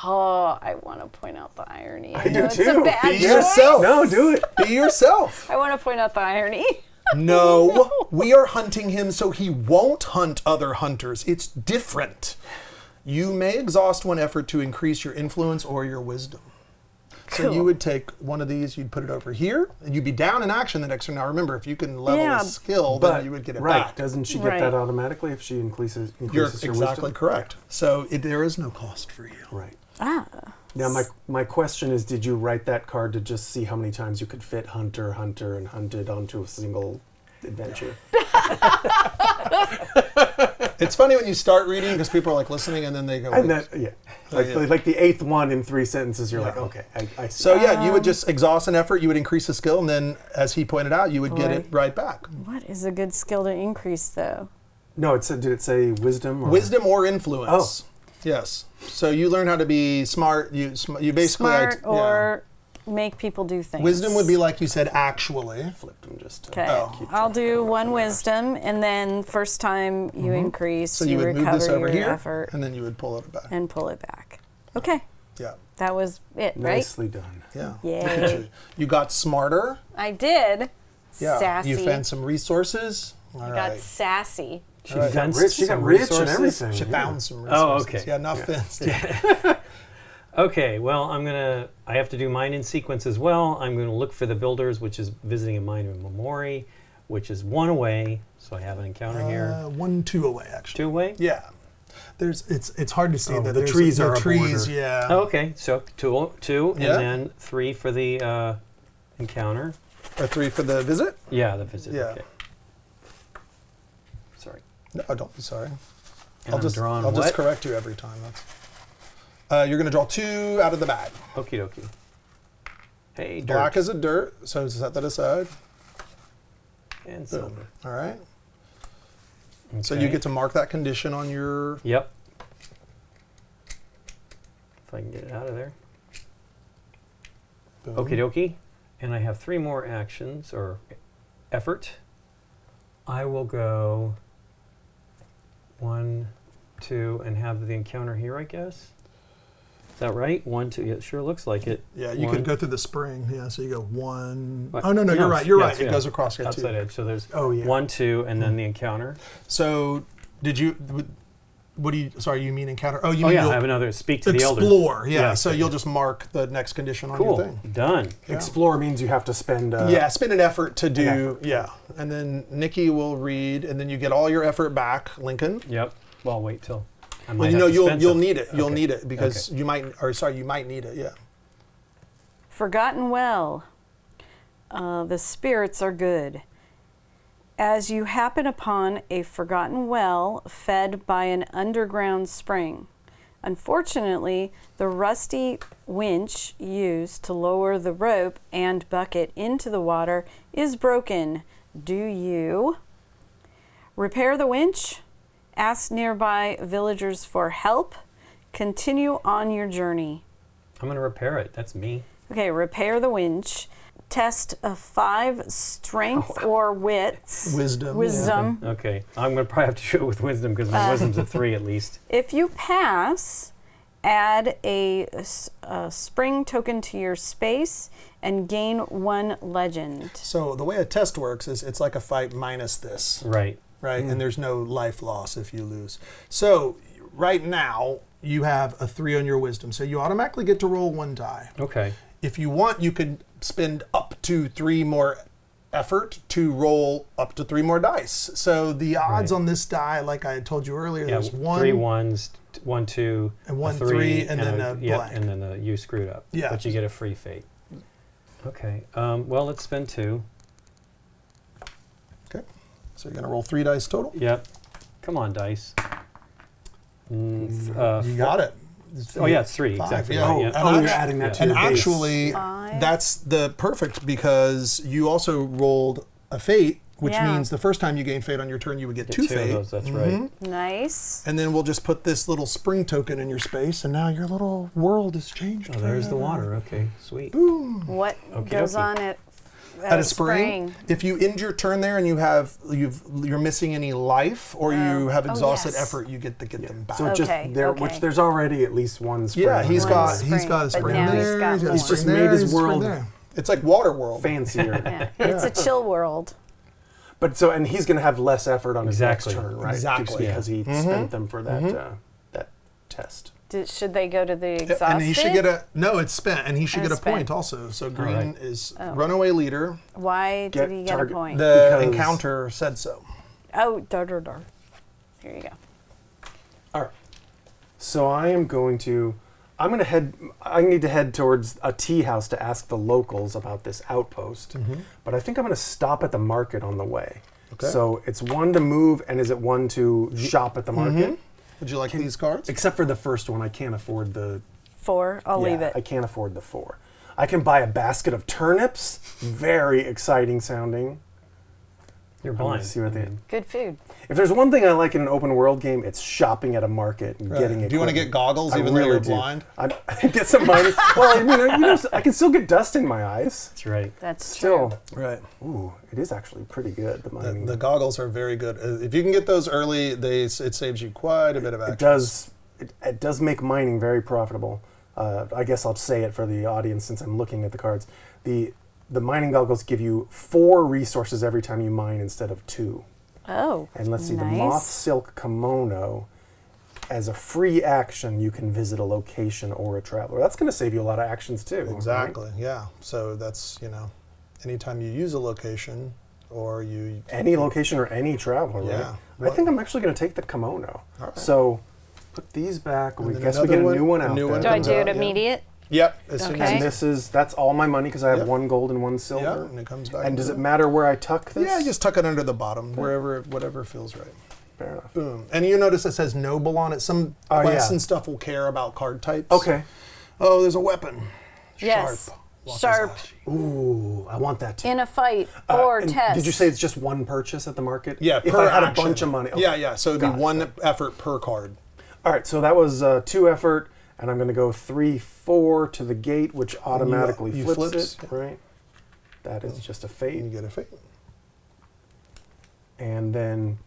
Oh, I want to point out the irony. I do know it's too. a bad Be choice. yourself. No, do it. Be yourself. I want to point out the irony. No, we are hunting him so he won't hunt other hunters. It's different. You may exhaust one effort to increase your influence or your wisdom. So you Cool. would take one of these, you'd put it over here, and you'd be down in action the next turn. Now remember, if you can level Yeah, a skill, But then you would get it right, back. doesn't she get Right. that automatically if she increases You're her exactly wisdom? correct. So there is no cost for you. Right. Ah. Now my question is, did you write that card to just see how many times you could fit hunter, and hunted onto a single adventure? It's funny when you start reading because people are listening and then they go. And "Wait." that, yeah. Yeah. Like the 8th one in 3 sentences, you're like, Yeah. okay, I see. So yeah, you would just exhaust an effort, you would increase the skill, and then as he pointed out, you would get Boy. it right back. What is a good skill to increase, though? No, it said, did it say wisdom? Or? Wisdom or influence. Yes. So you learn how to be smart. You basically Smart or make people do things. Wisdom would be like you said, actually. Flipped them just to Okay, keep I'll track do of 1 it. wisdom, and then first time you increase, So you would recover move this over your here, effort and then you would pull it back. and pull it back. Okay, Yeah. that was it, right? Nicely done. Yeah. Yay. You got smarter. I did. Yeah. Sassy. You found some resources. All I right. got sassy. She Right. fenced Rich, she got some rich resources. and everything. She yeah. found some resources. Oh, okay. Yeah, not fenced. Yeah. Okay, well, I have to do mine in sequence as well. I'm gonna look for the builders, which is visiting a mine in Memori, which is 1 away. So I have an encounter here. 1, 2 away, actually. 2 away? Yeah. It's hard to see Oh, that the there's trees the are a trees. border. Yeah. Oh, okay, so two, Yeah. and then 3 for the encounter. Or 3 for the visit. Yeah, the visit. Yeah. Okay. Sorry. No, don't be sorry. And I'm drawing I'll what? just correct you every time. You're going to draw 2 out of the bag. Okie dokie. Hey, dirt. Black is a dirt, so set that aside. And Boom. silver. All right. So Okay. you get to mark that condition on your... Yep. If I can get it out of there. Boom. Okie dokie. And I have 3 more actions, or effort. I will go 1, 2, and have the encounter here, I guess. Is that right? 1, 2. Yeah, it sure looks like it. Yeah, you 1. could go through the spring. Yeah, so you go 1. What? Oh, no, you're right. You're right. yeah. It goes across. Yeah, outside 2. edge. So there's Oh, yeah. 1, 2, and then the encounter. So did you... What do you... Sorry, you mean encounter? Oh, you Oh mean yeah, you'll I have another speak to the elders. explore. Yeah, Yeah, so okay. you'll just mark the next condition on Cool. your thing. Done. Yeah. Explore means you have to spend. Yeah, spend an effort to do... effort. Yeah, and then Nikki will read, and then you get all your effort back, Lincoln. Yep. Well, I'll wait till. I Well, might you have know, to you'll spend you'll some. need it. You'll Okay. need it because Okay. you might... Or sorry, you might need it, yeah. Forgotten well. The spirits are good. As you happen upon a forgotten well fed by an underground spring. Unfortunately, the rusty winch used to lower the rope and bucket into the water is broken. Do you repair the winch? Ask nearby villagers for help? Continue on your journey. I'm gonna repair it. That's me. Okay, repair the winch. Test a 5 strength or wits. Wisdom. Wisdom. Okay. I'm gonna probably have to show it with wisdom because my wisdom's a 3 at least. If you pass, add a spring token to your space and gain 1 legend. So the way a test works is it's like a fight minus this, Right. right? And there's no life loss if you lose. So right now you have a 3 on your wisdom, so you automatically get to roll 1 die. Okay. If you want, you could spend up to 3 more effort to roll up to 3 more dice. So the odds Right. on this die, like I had told you earlier, Yeah. there's 3 1s, 1 2, And a 1 3, and then a yep, blank. and then you screwed up. Yeah. But you get a free fate. Okay. Well, let's spend 2. Okay. So you're going to roll 3 dice total. Yep. Come on, dice. You got it. Oh yeah, it's 3 5, exactly. yeah. Right, yeah. And Oh, you're actu- adding that to And your base. actually, 5. that's the perfect because you also rolled a fate, which Yeah. means the first time you gain fate on your turn, you would get Get 2 2 of fate. those, that's right. Nice. And then we'll just put this little spring token in your space, and now your little world has changed. Oh, there's the forever. water. Okay, sweet. What Okie goes dokie. on at At a spring, if you end your turn there and you're missing any life or you have exhausted yes. effort, you get to get them back. So it Okay, just there, okay. which there's already at least 1 spring. yeah, he's One got spring, he's got a but spring now he's there. got got a more. spring He's just made there, his he's a spring world there. It's like water world. fancier. Yeah. It's a chill world. But so, and he's going to have less effort on his Exactly. next turn, right? Exactly. Just because he spent them for that that test. Should they go to the exhausted? And he should get it's spent, and he should And get a spent. point also. So green right. is runaway leader. Why Get did he get a target- point? The Because- encounter said so. Oh, dar. Here you go. All right. So I'm going to need to head towards a tea house to ask the locals about this outpost. But I think I'm going to stop at the market on the way. Okay. So it's 1 to move, and is it 1 to shop at the market? Would you like these cards? Except for the first one, I can't afford the 4. I'll leave Yeah, it. I can't afford the 4. I can buy a basket of turnips. Very exciting sounding. You're I'm gonna blind. see what they- Good food. If there's one thing I like in an open world game, it's shopping at a market and getting it. Do you want to get goggles I even though really you're do. blind? I get some money. Well, I can still get dust in my eyes. That's right. That's Still, true. Right. ooh, it is actually pretty good. The mining. The goggles are very good. If you can get those early, it saves you quite a bit of action. It does make mining very profitable. I guess I'll say it for the audience since I'm looking at the cards. The mining goggles give you 4 resources every time you mine instead of 2. Oh, And let's see, nice. the moth silk kimono, as a free action, you can visit a location or a traveler. That's going to save you a lot of actions too. right? Exactly. Yeah. So that's anytime you use a location or you Any location or any traveler, Yeah. right? I think I'm actually going to take the kimono. All right. So put these back. And We then guess we another get a one- new one a out new there. one Do I comes do out, it yeah. immediate? Yep. As soon Okay. as And that's all my money because I have Yep. 1 gold and 1 yeah, silver. and it comes back. And does it matter where I tuck this? Yeah, just tuck it under the bottom, whatever feels right. Fair enough. Boom. And you notice it says noble on it. Some Oh, quests yeah. and stuff will care about card types. Okay. Oh, there's a weapon. Yes. Sharp. Sharp. Ooh, I want that too. In a fight or And test. Did you say it's just one purchase at the market? Yeah, If per I had action. a bunch of money. Okay. Yeah. So it'd Got be it. one effort per card. All right, so that was 2 effort, and I'm going to go 3-4 to the gate, which automatically you flips flips, it. Right. That is just a fate. And you get a fate. And then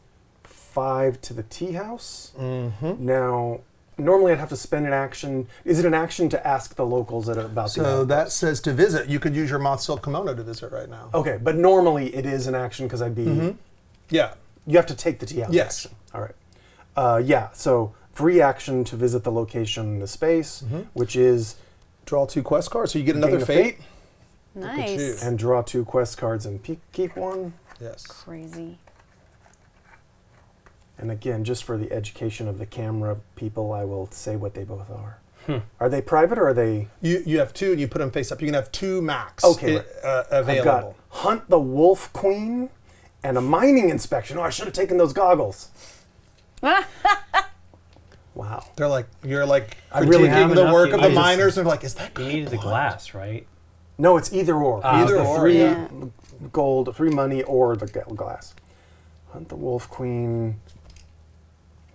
5 to the tea house. Mm-hmm. Now, normally I'd have to spend an action. Is it an action to ask the locals about the So outpost? that says to visit. You could use your moth silk kimono to visit right now. Okay, but normally it is an action because I'd be. Yeah. You have to take the tea house Yes. action. All right. Yeah, so free action to visit the location in the space, which is Draw 2 quest cards, so you get another gain a fate. Nice. Look at you. and draw 2 quest cards and keep one. Yes. Crazy. And again, just for the education of the camera people, I will say what they both are. Are they private or are they? You have 2 and you put them face up. You can have 2 max Okay, available. I've got Hunt the Wolf Queen and a mining inspection. Oh, I should have taken those goggles. Wow. They're like, you're like I really critiquing have the enough. work of I the just- miners. And they're like, is that You needed the glass, right? No, it's either or. Either The or, 3 yeah. gold, 3 money, or the glass. Hunt the Wolf Queen.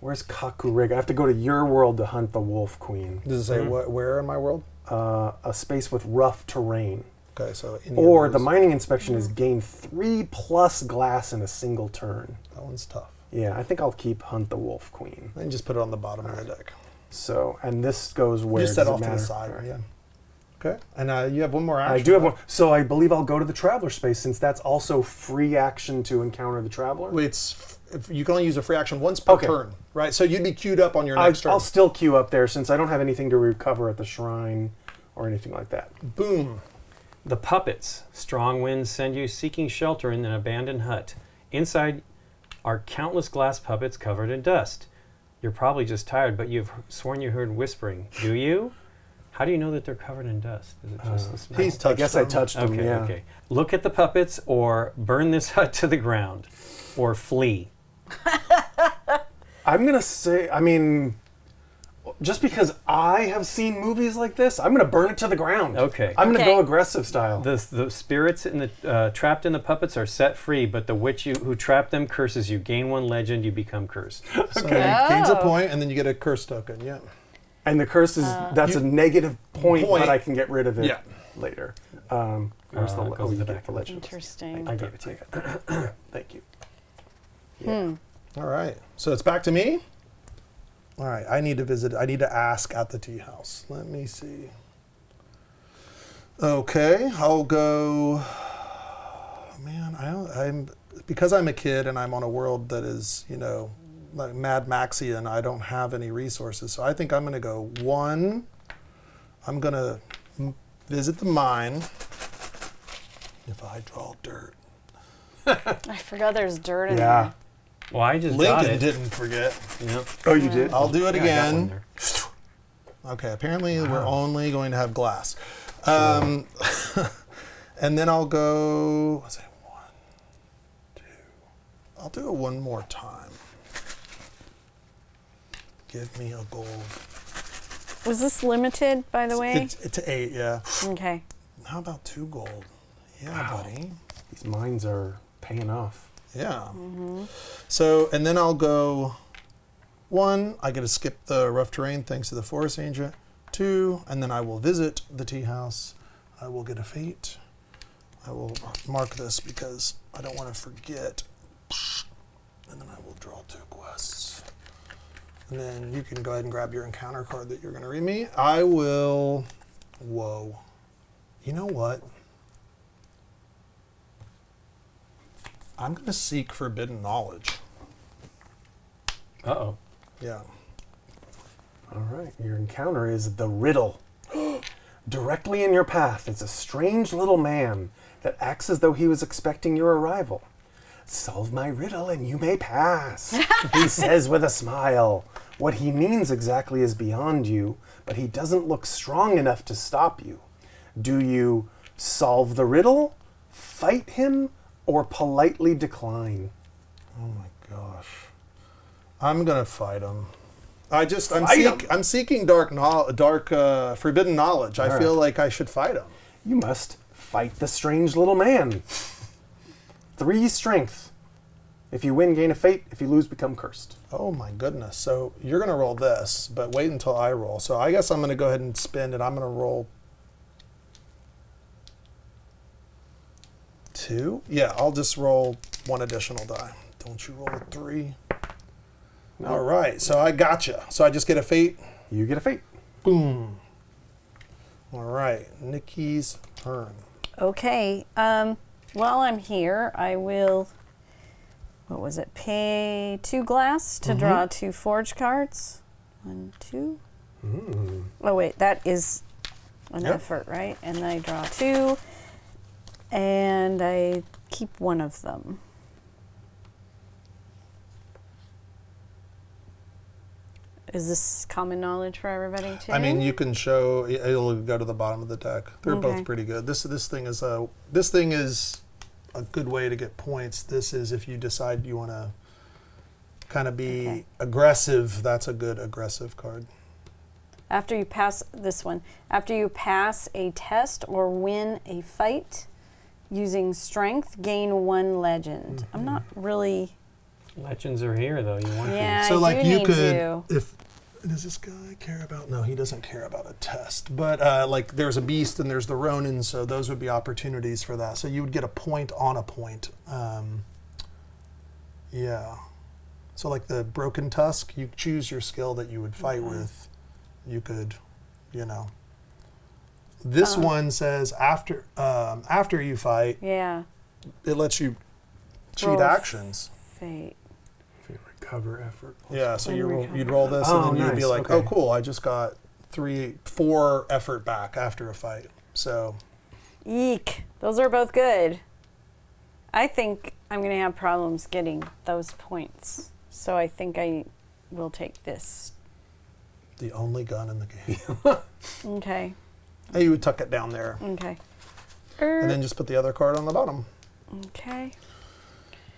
Where's Kakurig? I have to go to your world to hunt the Wolf Queen. Does it say where in my world? A space with rough terrain. Okay, so any Or of the those. mining inspection is gain 3+ glass in a single turn. That one's tough. Yeah, I think I'll keep Hunt the Wolf Queen. Then just put it on the bottom of the deck. So, and this goes where? Just set Does it off to the matter? side. All right. Yeah. Okay. And you have one more action. I do have one. So I believe I'll go to the Traveler space since that's also free action to encounter the Traveler. You can only use a free action once per Okay. turn, right? So you'd be queued up on your next turn. I'll still queue up there since I don't have anything to recover at the shrine or anything like that. Boom. The puppets. Strong winds send you seeking shelter in an abandoned hut. Inside are countless glass puppets covered in dust. You're probably just tired, but you've sworn you heard whispering. Do you? How do you know that they're covered in dust? Is it just the smell? He's I touched guess I them. touched them, Okay, yeah. okay. Look at the puppets or burn this hut to the ground or flee. I'm going to say, I mean, just because I have seen movies like this, I'm going to burn it to the ground. Okay. I'm going to Okay. go aggressive style. The spirits in the trapped in the puppets are set free, but the witch who trapped them curses you. Gain 1 legend, you become cursed. So gains a Oh. point, and then you get a curse token. Yeah. And the curse is, that's a negative point, Point. but I can get rid of it Yeah. later. Where's the, It goes you to the get back. the legend. Interesting. I gave it to you. Thank you. All right. So it's back to me. All right. I need to visit. I need to ask at the tea house. Let me see. Okay. I'll go. Man, I'm because I'm a kid and I'm on a world that is, like Mad Maxian. I don't have any resources, so I think I'm going to go 1. I'm going to visit the mine. If I draw dirt. I forgot there's dirt in Yeah. there. Well, I just got Lincoln it. didn't forget. Yep. Oh, you did? I'll do it Yeah, I got one again. there. Okay, apparently we're only going to have glass. And then I'll go, what's it, 1, 2. I'll do it one more time. Give me a gold. Was this limited, by the way? It's 8, yeah. Okay. How about 2 gold? Yeah, buddy. These mines are paying off. Yeah. So, and then I'll go 1, I get to skip the rough terrain thanks to the forest agent. 2, and then I will visit the tea house. I will get a fate. I will mark this because I don't want to forget. And then I will draw 2 quests. And then you can go ahead and grab your encounter card that you're going to read me. I will, whoa. You know what? I'm going to seek forbidden knowledge. Uh-oh. Yeah. All right, your encounter is the riddle. Directly in your path is a strange little man that acts as though he was expecting your arrival. Solve my riddle and you may pass, he says with a smile. What he means exactly is beyond you, but he doesn't look strong enough to stop you. Do you solve the riddle, fight him, or politely decline? Oh my gosh. I'm gonna fight him. I'm Fight 'em. seeking forbidden knowledge. I feel like I should fight him. You must fight the strange little man. 3 strength. If you win, gain a fate. If you lose, become cursed. Oh my goodness. So you're gonna roll this, but wait until I roll. So I guess I'm gonna go ahead and spin and I'm gonna roll 2. Yeah, I'll just roll 1 additional die. Don't you roll a 3. No. All right, so I gotcha. So I just get a fate. You get a fate. Boom. All right, Nikki's turn. Okay. While I'm here, I will. What was it? Pay 2 glass to draw 2 forge cards. 1, 2. Oh wait, that is an effort, right? And I draw 2, and I keep 1 of them. Is this common knowledge for everybody too? I mean, you can show. It'll go to the bottom of the deck. They're both pretty good. This thing is a good way to get points. This is if you decide you want to kind of be aggressive. That's a good aggressive card. After you pass this one, after you pass a test or win a fight using strength, gain 1 legend. I'm not really. Legends are here, though. You want Yeah, So I like do you need could, to. if does this guy care about? No, he doesn't care about a test. But like there's a beast and there's the Ronin, so those would be opportunities for that. So you would get a point on a point. Yeah. So like the broken tusk, you choose your skill that you would fight with. You could, you know. This one says after you fight, Yeah. it lets you cheat Roll actions. Fate. Recover effort. Yeah, so And you'd roll this, Oh, and then you'd be nice, like, okay. "Oh, cool! I just got 4 effort back after a fight." So Eek. Those are both good. I think I'm going to have problems getting those points. So I think I will take this. the only gun in the game. Okay. And you would tuck it down there, Okay. and then just put the other card on the bottom. Okay.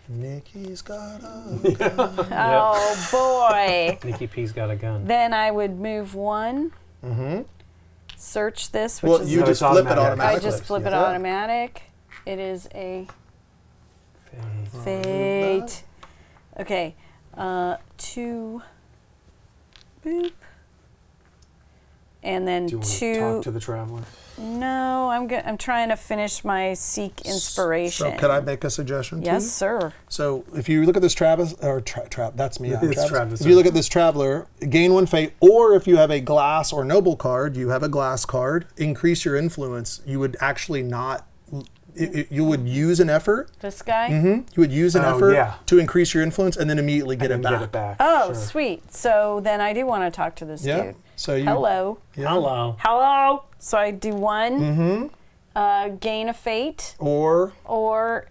Nikki's got a gun. Oh, boy. Nikki P's got a gun. Then I would move 1. Search this, which is. You No, just it's flip it automatic. I automatically. just flip it Yeah. automatic. It is a fate. Okay. 2. Boop. And then Do you want to 2. talk to the traveler? No, I'm trying to finish my seek inspiration. So could I make a suggestion? to Yes, you? sir. So if you look at this Travis, or that's me. I'm It's Travis. If you look at this traveler, gain 1 fate, or if you have a glass or noble card, you have a glass card, increase your influence. You would actually not. You would use an effort. This guy? You would use an Oh, effort yeah. to increase your influence and then immediately get, And it, then back. get it back. Oh, Sure. sweet. So then I do want to talk to this Yeah. dude. So you. Hello. Yeah. Hello. Hello. So I do 1. Gain a fate, Or or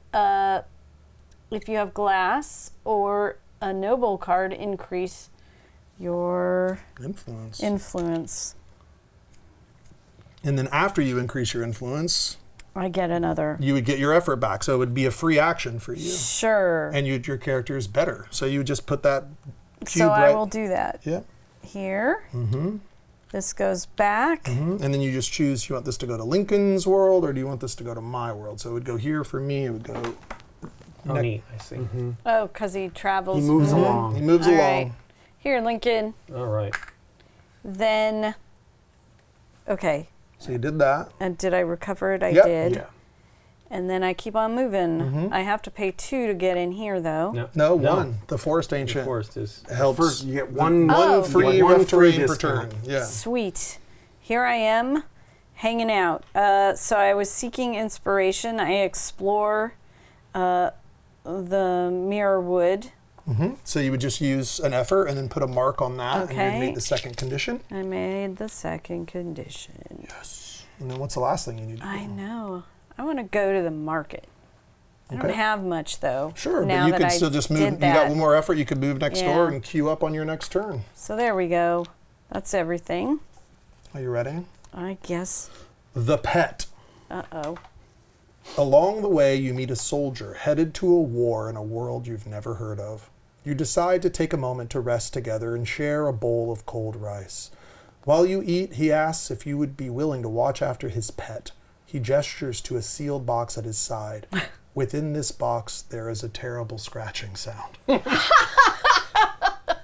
if you have glass or a noble card, increase your influence. influence. And then after you increase your influence, I get another. you would get your effort back. So it would be a free action for you. Sure. And your character is better. So you would just put that cube So right. I will do that Yeah. here. This goes back. And then you just choose, you want this to go to Lincoln's world or do you want this to go to my world? So it would go here for me, it would go, Oh, neat. I see. Oh, because he travels. He moves he along. moves All along. right. Here, Lincoln. All right. Then, okay. So you did that. And did I recover it? I Yep. did. Yeah. And then I keep on moving. I have to pay 2 to get in here, though. No, 1. The Forest The Ancient forest is. helps. First, you get one, Oh. One free one rough free terrain per discount. turn. Yeah. Sweet. Here I am, hanging out. So I was seeking inspiration. I explore the mirror wood. So you would just use an effort and then put a mark on that and Okay. you'd make the second condition. I made the second condition. And then what's the last thing you need to do? I know. I want to go to the market. I don't Okay. have much, though. Sure, now but you that could I still just move. did You that. got one more effort. You could move next door Yeah. and queue up on your next turn. So there we go. That's everything. Are you ready? I guess. The Pet. Uh-oh. Along the way, you meet a soldier headed to a war in a world you've never heard of. You decide to take a moment to rest together and share a bowl of cold rice. While you eat, he asks if you would be willing to watch after his pet. He gestures to a sealed box at his side. Within this box, there is a terrible scratching sound.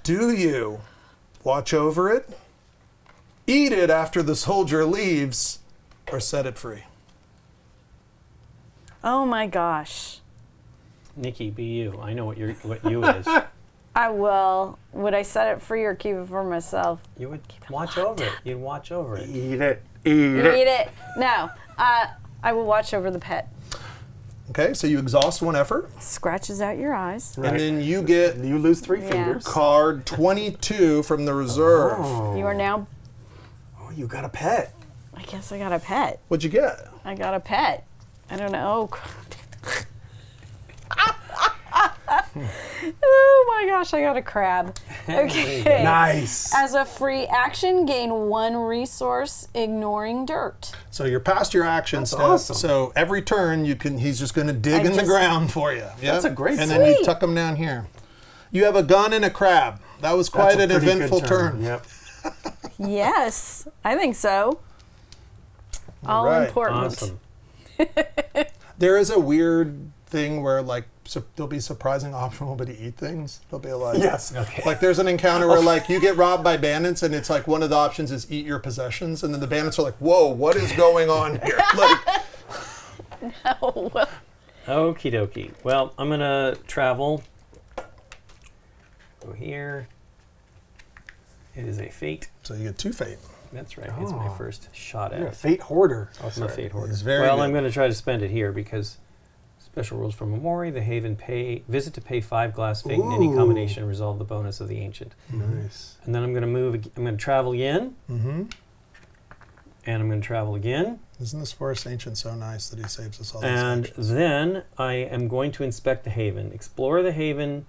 Do you watch over it, eat it after the soldier leaves, or set it free? Oh my gosh. Nikki, be you. I know what you is. I will. Would I set it free or keep it for myself? You would watch over it. You'd watch over it. Eat it. Eat it. No. I will watch over the pet. Okay, so you exhaust one effort, Scratches out your eyes. and then you get You lose 3 Yeah. fingers. card 22 from the reserve. You are now. Oh, you got a pet. I guess I got a pet. What'd you get? I got a pet. I don't know. Oh my gosh, I got a crab. Okay. Nice. As a free action, gain 1 resource, ignoring dirt. So you're past your action step. awesome. So every turn he's just going to dig in the just- ground for you. Yeah? That's a great And then you Sweet. tuck them down here. You have a gun and a crab. That was quite That's an a pretty eventful good turn. Yep. Yes, I think so. All right. important. Awesome. There is a weird thing where there'll be surprising optional, but eat things. They'll be like, Yes. like there's an encounter where you get robbed by bandits, and it's like one of the options is eat your possessions, and then the bandits are like, "Whoa, what is going on here?" Oh, Okie dokie. Well, I'm going to travel. Go here. It is a fate. So you get 2 fate. That's right. It's my first shot at You're a it. fate hoarder. I'm a fate hoarder. It's very Well, good. I'm going to try to spend it here because special rules for Memori, the Haven visit to pay 5 glass fate in any Ooh. combination, resolve the bonus of the ancient. Nice. And then I'm going to I'm going to travel again. Mm-hmm. And I'm going to travel again. Isn't this forest ancient so nice that he saves us all these And actions? then I am going to inspect the Haven, explore the Haven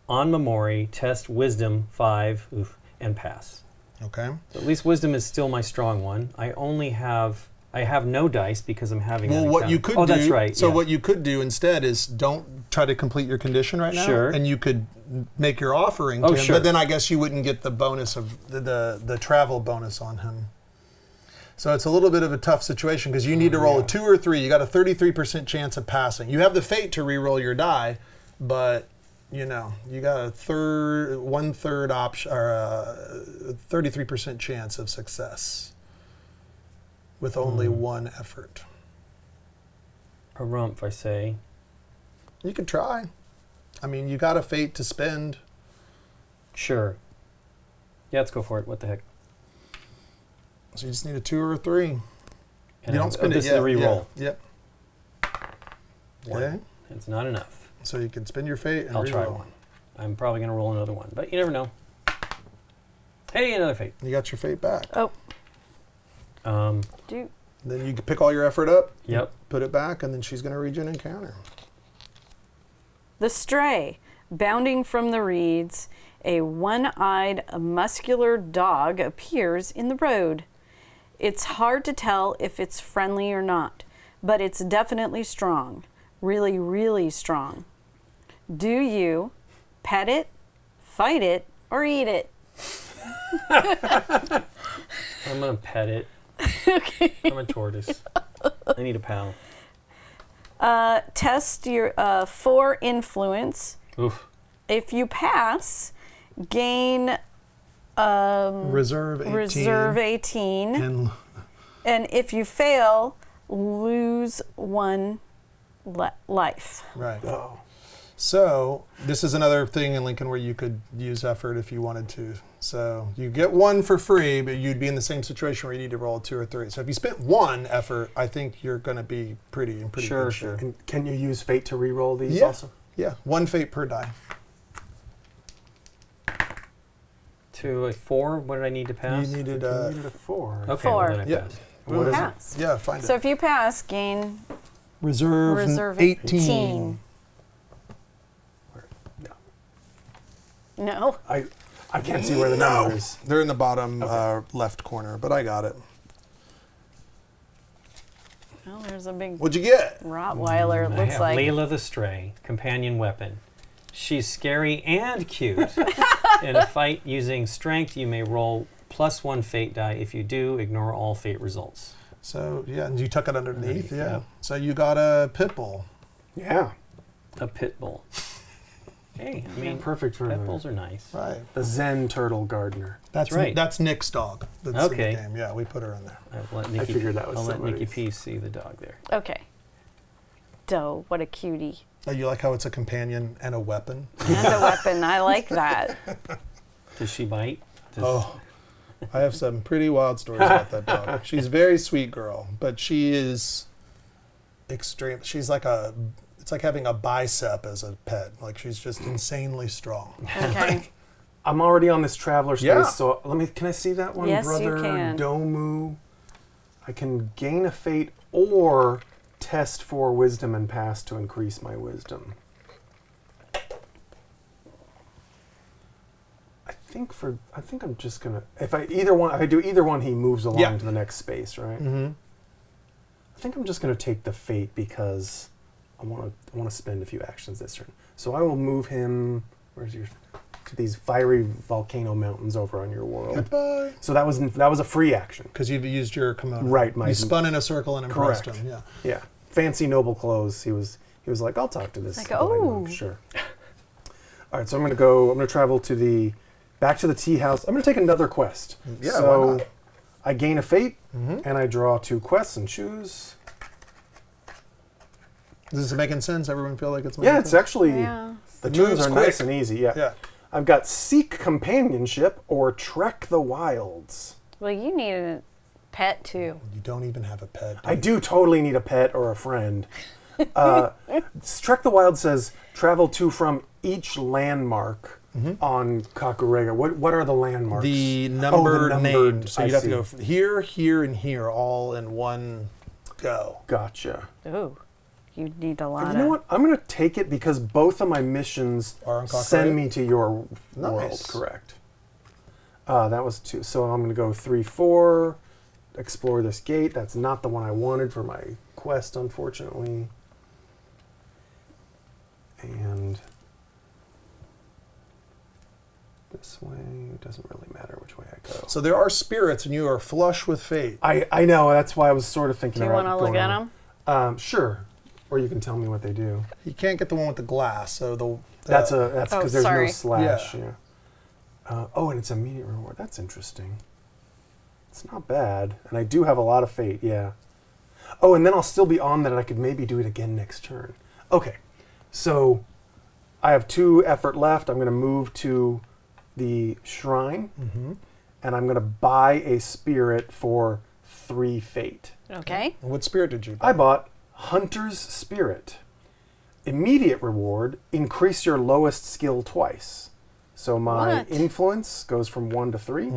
on Memori, test Wisdom 5, and pass. Okay. So at least Wisdom is still my strong one. I have no dice because I'm having Well, an what you encounter. could do. That's right. So yeah. what you could do instead is don't try to complete your condition right now. Sure. And you could make your offering to Oh, him, sure. but then I guess you wouldn't get the bonus of the travel bonus on him. So it's a little bit of a tough situation because you need to roll a 2 or 3. You got a 33% chance of passing. You have the fate to re-roll your die, but you got a 1/3 option or a 33% chance of success with only 1 effort. A rumph, I say. You could try. I mean, you got a fate to spend. Sure. Yeah, let's go for it. What the heck? So you just need a 2 or a 3. And You don't spend this it is yet. a re-roll. Yeah. Yep. One. Okay. It's not enough. So you can spend your fate and I'll re-roll. try one. I'm probably going to roll another one, but you never know. Hey, another fate. You got your fate back. oh, Um, do Then you can pick all your effort up, yep. put it back, and then she's going to read you an encounter. the stray, bounding from the reeds, a one-eyed, muscular dog appears in the road. It's hard to tell if it's friendly or not, but it's definitely strong. Really, really strong. Do you pet it, fight it, or eat it? I'm going to pet it. Okay. I'm a tortoise. I need a pal. Test your for influence. Oof. If you pass, gain Reserve 18. reserve 18. And And if you fail, lose 1 life. right. Oh. So this is another thing in Lincoln where you could use effort if you wanted to. So you get 1 for free, but you'd be in the same situation where you need to roll a 2 or 3. So if you spent 1 effort, I think you're going to be pretty Sure, good sure. shape. And can you use fate to re-roll these Yeah. also? Yeah, 1 fate per die. To a 4, what did I need to pass? You needed You needed a 4. Okay, 4. well, then I Yeah. passed. What is it? Pass. Yeah, find So it. if you pass, gain Reserve 18. No. I can't see where the number is. They're in the bottom left corner, but I got it. Well, there's a big What'd you get? Rottweiler, it I looks have like. Layla the Stray, companion weapon. She's scary and cute. In a fight using strength, you may roll +1 fate die. If you do, ignore all fate results. So, yeah, and you tuck it underneath, yeah. yeah. So you got a pit bull. Yeah. A pit bull. Hey, I mean, Perfect for pit bulls are nice. Right. the Zen turtle gardener. That's right. That's Nick's dog. That's Okay. in the game. Yeah, we put her in there. I'll let Nikki, figured that was I'll let Nikki somebody's. P see the dog there. Okay. Doe, what a cutie. Oh, you like how it's a companion and a weapon? And a weapon. I like that. Does she bite? Does, Oh, I have some pretty wild stories about that dog. She's a very sweet girl, but she is extreme. She's like it's like having a bicep as a pet. Like she's just insanely strong. Okay. I'm already on this traveler space, Yeah. so can I see that one, Yes, you Brother can. Domu? I can gain a fate or test for wisdom and pass to increase my wisdom. I think I'm just gonna, if I do either one, he moves along Yeah. to the next space, right? Mm-hmm. I think I'm just gonna take the fate because I want to spend a few actions this turn. So I will move him. To these fiery volcano mountains over on your world. Goodbye. So that was a free action. Because you've used your kimono. Right, You spun in a circle and impressed him. Yeah. Yeah, fancy noble clothes. He was like, I'll talk to this. Like, boy." oh. Sure. All right, so I'm gonna travel back to the tea house. I'm gonna take another quest. Yeah, So why not? I gain a fate, Mm-hmm. and I draw 2 quests and choose. Is this making sense? Everyone feel like it's making Yeah, it's sense? actually Yeah. the It tunes moves are quick. nice and easy. Yeah. Yeah. I've got seek companionship or trek the wilds. Well, you need a pet too. You don't even have a pet. I do totally need a pet or a friend. Trek the Wild says travel to from each landmark on Kakurega. What are the landmarks? The number numbered, named. So I you'd have to see. go here, here, and here all in one go. Gotcha. Ooh. You need a lot You know of. what? I'm going to take it because both of my missions Are on Kakurega? send me to your world. Nice. Correct. That was 2. So I'm going to go 3, 4, explore this gate. That's not the one I wanted for my quest, unfortunately. And this way, it doesn't really matter which way I go. So there are spirits, and you are flush with fate. I know, that's why I was sort of thinking Do you about want to look going at on. them? Sure. Or you can tell me what they do. You can't get the one with the glass. So That's Oh, because there's sorry. no slash. Yeah. Yeah. And it's immediate reward. That's interesting. It's not bad, and I do have a lot of fate. Yeah. Oh, and then I'll still be on that, and I could maybe do it again next turn. Okay. So I have 2 effort left. I'm going to move to the shrine, and I'm going to buy a spirit for 3 fate. Okay. What spirit did you buy? I bought Hunter's Spirit. Immediate reward, increase your lowest skill twice. So my What? influence goes from 1 to 3.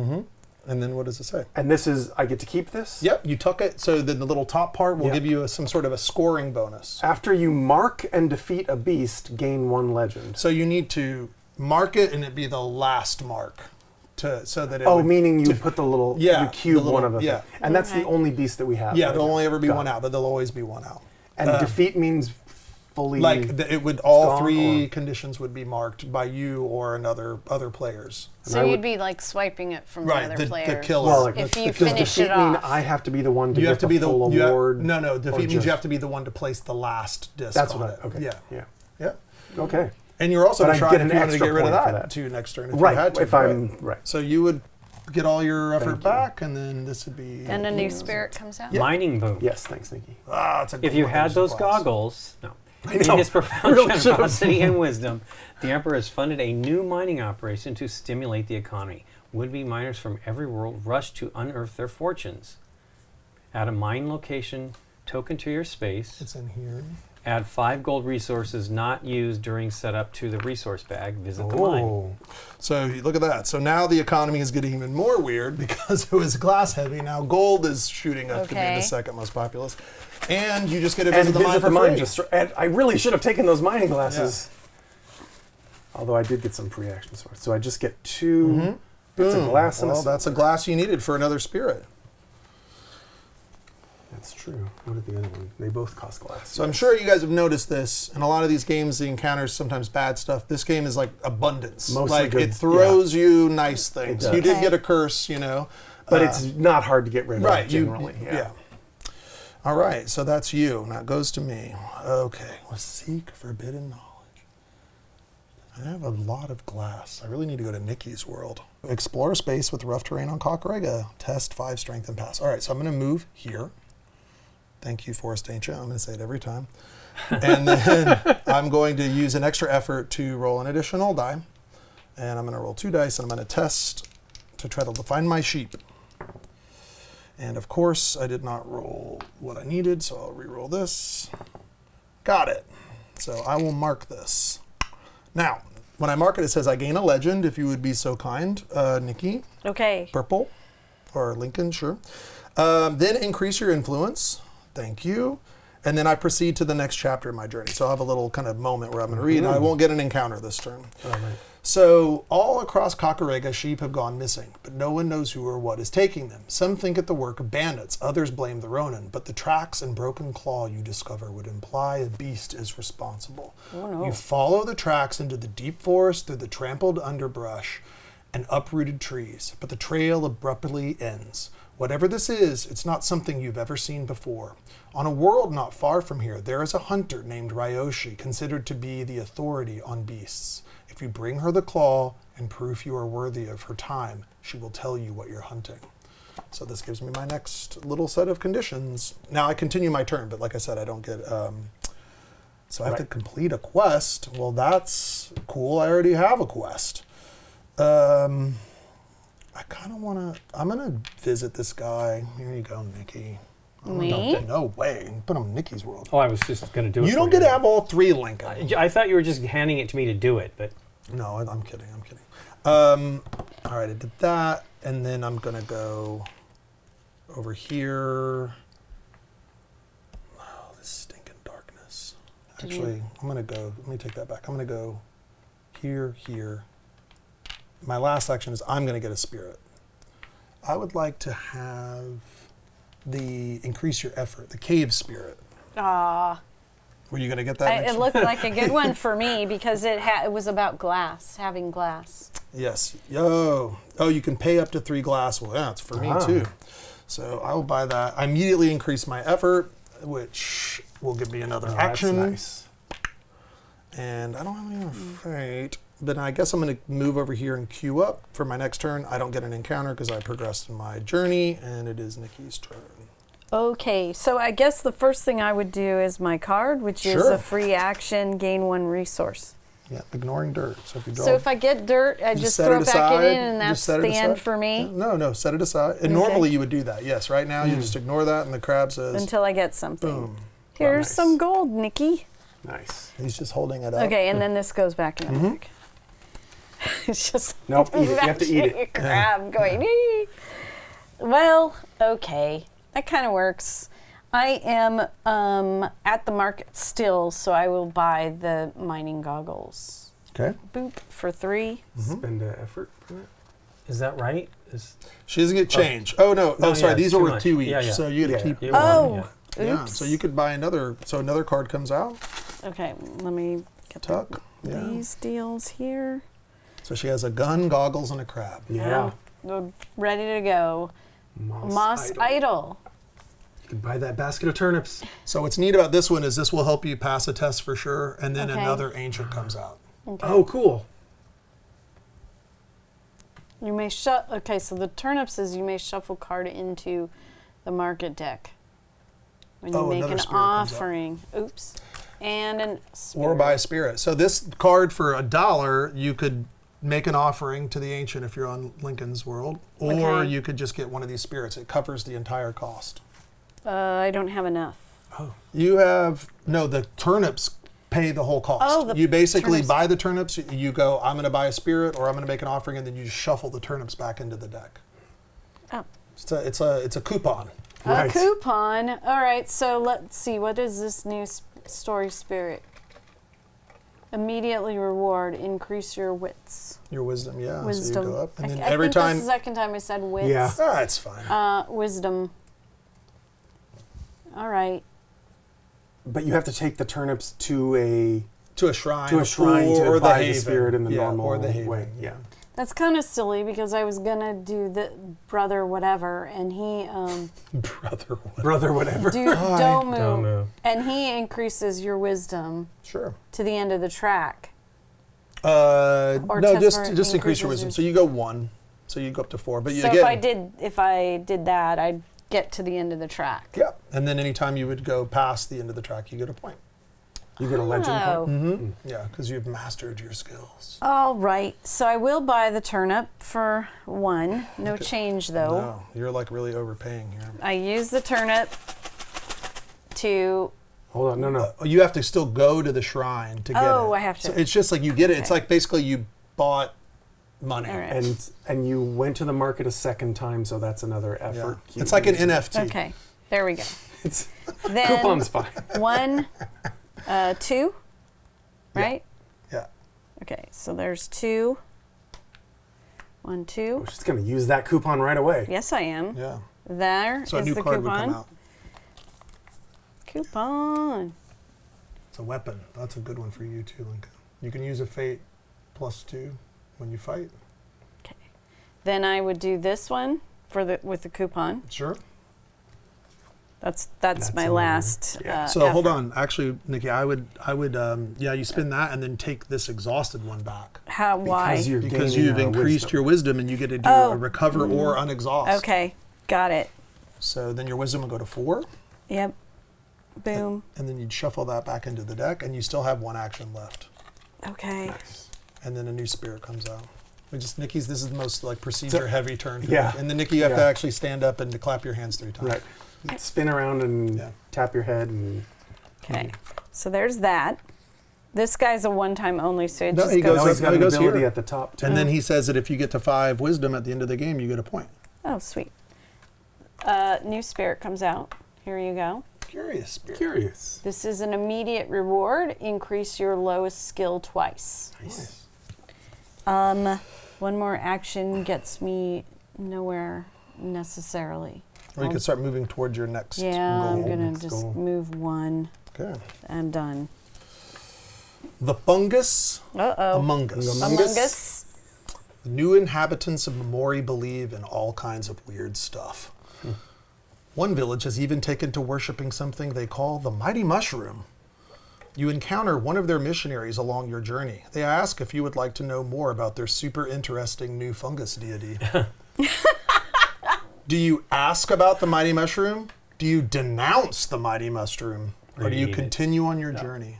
And then what does it say? And this is, I get to keep this? Yep, you tuck it. So then the little top part will Yeah. give you some sort of a scoring bonus. After you mark and defeat a beast, gain 1 legend. So you need to mark it, and it'd be the last mark, so that it. Oh, would, meaning you put the little, Yeah, you cube the little- one of the yeah. thing. And that's the Okay. only beast that we have. Yeah, right there'll now. only ever be Got one it. out, but there'll always be one out. And defeat means fully... It would all gone, 3 or- conditions would be marked by you or other players. So I you'd would- be like swiping it from Right, the other the players. killer. Well, like, If you does finish defeat it mean off. I have to be the one to You get have to be the full award? no. or Defeat means just- you have to be the one to place the last disc. That's on what it. I... Okay. Yeah. Yeah. Yeah. Okay. And you're also But trying I'd get if an you wanted to extra get rid of point for that that. too next turn if Right. you had to. If I'm... Right. So you would get all your effort Thank you. back, and then this would be. And a new spirit comes out. Mining boom. Yes, thanks, Nikki. It's a If good you one. had There's those a glass. goggles, no. know. In his profound Really should've. generosity and wisdom, the Emperor has funded a new mining operation to stimulate the economy. Would-be miners from every world rush to unearth their fortunes. Add a mine location token to your space. It's in here. Add 5 gold resources not used during setup to the resource bag. Visit the mine. Oh. So you look at that. So now the economy is getting even more weird because it was glass heavy. Now gold is shooting up to be Okay. the second most populous, and you just get to And visit the mine for free. and I really should have taken those mining glasses. Although I did get some pre-action swords. So I just get 2. It's a Boom. glass and Well, a that's a glass you needed for another spirit. That's true. What are the other ones? They both cost glass. So I'm sure you guys have noticed this. In a lot of these games, the encounters sometimes bad stuff. This game is like abundance. Mostly like good, it throws you nice things. does. You did Okay. get a curse, you know. But it's not hard to get rid of, Right, generally. yeah. All right, so that's you. Now it goes to me. Okay, let's seek forbidden knowledge. I have a lot of glass. I really need to go to Nikki's world. Explore space with rough terrain on Kakarega. Test 5 strength and pass. All right, so I'm going to move here. Thank you, Forest Ancient. I'm going to say it every time. And then I'm going to use an extra effort to roll an additional die. And I'm going to roll 2 dice, and I'm going to test to try to find my sheep. And of course, I did not roll what I needed, so I'll re-roll this. Got it. So I will mark this. Now, when I mark it, it says I gain a legend, if you would be so kind, Nikki. Okay. Purple, or Lincoln, sure. Then increase your influence. Thank you. And then I proceed to the next chapter in my journey. So I'll have a little kind of moment where I'm going to read. I won't get an encounter this turn. All right. So all across Kakarega, sheep have gone missing, but no one knows who or what is taking them. Some think it the work of bandits, others blame the Ronin, but the tracks and broken claw you discover would imply a beast is responsible. Oh, no. You follow the tracks into the deep forest through the trampled underbrush and uprooted trees, but the trail abruptly ends. Whatever this is, it's not something you've ever seen before. On a world not far from here, there is a hunter named Ryoshi, considered to be the authority on beasts. If you bring her the claw and proof you are worthy of her time, she will tell you what you're hunting. So this gives me my next little set of conditions. Now I continue my turn, but like I said, I don't get... so I have to complete a quest. Well, that's cool. I already have a quest. I kind of want to... I'm going to visit this guy. Here you go, Nikki. Me? No way. Put him in Nikki's world. Oh, I was just going to do it. You don't for get to have all 3, Lincoln. I thought you were just handing it to me to do it, but No, I'm kidding. All right, I did that, and then I'm gonna go over here. Oh, this stinking darkness. Actually, I'm gonna go. Let me take that back. I'm gonna go here. My last action is I'm gonna get a spirit. I would like to have the increase your effort, the cave spirit. Ah. Were you gonna get that? It looked like a good one for me because it was about glass, having glass. Yes. Oh, you can pay up to 3 glass. Well, yeah, it's for me too. So I will buy that. I immediately increase my effort, which will give me another action. That's nice. And I don't have any more fate. But I guess I'm going to move over here and queue up for my next turn. I don't get an encounter because I progressed in my journey, and it is Nikki's turn. Okay, so I guess the first thing I would do is my card, which is Sure. a free action, gain 1 resource. Yeah, ignoring dirt. So if you draw, So if I get dirt, I just set throw it it back aside, in and just that's set it the end aside. for me No, set it aside. And normally you would do that. Yes, right now you just ignore that, and the crab says, until I get something. boom. Here's nice. some gold, Nikki. Nice. He's just holding it up. Okay, and then this goes back in the bag. It's just Nope, eat it. You have to eat it. crab going. "Ee." Well, okay, that kind of works. I am at the market still, so I will buy the mining goggles. Okay. Boop for 3. Spend an effort for that. is that right? She doesn't get change. Oh, no. No, sorry. yeah, These it's are too worth much. 2 each. Yeah, yeah. So you got to Yeah. keep You one. Oh, yeah. oops. Yeah, so you could buy another. So another card comes out. Okay, let me get Tuck. Yeah. these deals here. So she has a gun, goggles, and a crab. Yeah. We're ready to go. Moss Idol. You can buy that basket of turnips. So what's neat about this one is this will help you pass a test for sure, and then Okay. another ancient comes out. Okay. Oh, cool. You may okay, so the turnips is you may shuffle card into the market deck when you Oh, make another an spirit comes up. offering. Oops. And an spirit. Or buy a spirit. So this card for $1, you could make an offering to the ancient if you're on Lincoln's world, or Okay. you could just get one of these spirits. It covers the entire cost. I don't have enough. You have the turnips pay the whole cost. Oh, the you basically turnips. buy the turnips. You go, I'm going to buy a spirit, or I'm going to make an offering, and then you just shuffle the turnips back into the deck. Oh. It's a coupon. A coupon. All right, so let's see. What is this new story spirit? Immediately reward. Increase your wits. Your wisdom, yeah. Wisdom. So you go up, and then I every think time. this is the second time I said wits. Yeah. It's fine. Wisdom. All right. But you have to take the turnips to a shrine, to or buy the haven. spirit in the normal or the haven. way. Yeah. That's kind of silly because I was gonna do the brother whatever, and he Brother, whatever. do Domu, Domu. and he increases your wisdom sure. to the end of the track. No, Tesmer just increase your increases wisdom. your- So you go 1, so you go up to 4. But So again, if I did that, I'd get to the end of the track. yeah, and then anytime you would go past the end of the track, you get a point. You get a legend point. Oh. Mm-hmm. Yeah, because you've mastered your skills. All right. So I will buy the turnip for 1. No change though. No, you're like really overpaying here. I use the turnip to. Hold on, no. You have to still go to the shrine to get it. Oh, I have to. So it's just like you get it. It's Okay. like basically you bought money. All right. And you went to the market a second time, so that's another Yeah. effort. It's like an NFT. Okay. There we go. It's Then coupon's fine. 1, 2, right? Yeah. Okay. So there's 2. 1, 2. She's gonna use that coupon right away. Yes, I am. Yeah. There is So a new the card would come coupon. out. Coupon. It's a weapon. That's a good one for you too, Lincoln. You can use a fate +2 when you fight. Okay. Then I would do this one with the coupon. Sure. That's my another- last. yeah. So hold effort. on. Actually, Nikki, I would you spin that and then take this exhausted one back. How? Why? Because you're Because gaining, you've increased wisdom. your wisdom and you get to do Oh. a recover or unexhaust. Okay. Got it. So then your wisdom will go to 4, Yep. Boom. and then you'd shuffle that back into the deck, and you still have 1 action left. Okay. And then a new spirit comes out. Nikki's, this is the most like procedure heavy turn. for Yeah. Nikki. And then Nikki, you have to Yeah. actually stand up and to clap your hands 3 times. Right. Spin around and Yeah. tap your head and Okay. So there's that. This guy's a one-time only, so it No, just he goes. goes now he's got he an goes ability here. at the top too. And then he says that if you get to 5 wisdom at the end of the game, you get a point. Oh, sweet. New spirit comes out. Here you go. Curious spirit. Curious. This is an immediate reward. Increase your lowest skill twice. Nice. One more action gets me nowhere necessarily. Or you can start moving towards your next Yeah, I'm goal. gonna next just goal. move 1. Okay. I'm done. The fungus Uh-oh. among us. Among Us. The new inhabitants of Memori believe in all kinds of weird stuff. One village has even taken to worshiping something they call the mighty mushroom. You encounter one of their missionaries along your journey. They ask if you would like to know more about their super interesting new fungus deity. Do you ask about the mighty mushroom? Do you denounce the mighty mushroom? Or do you Eat it. continue on your journey?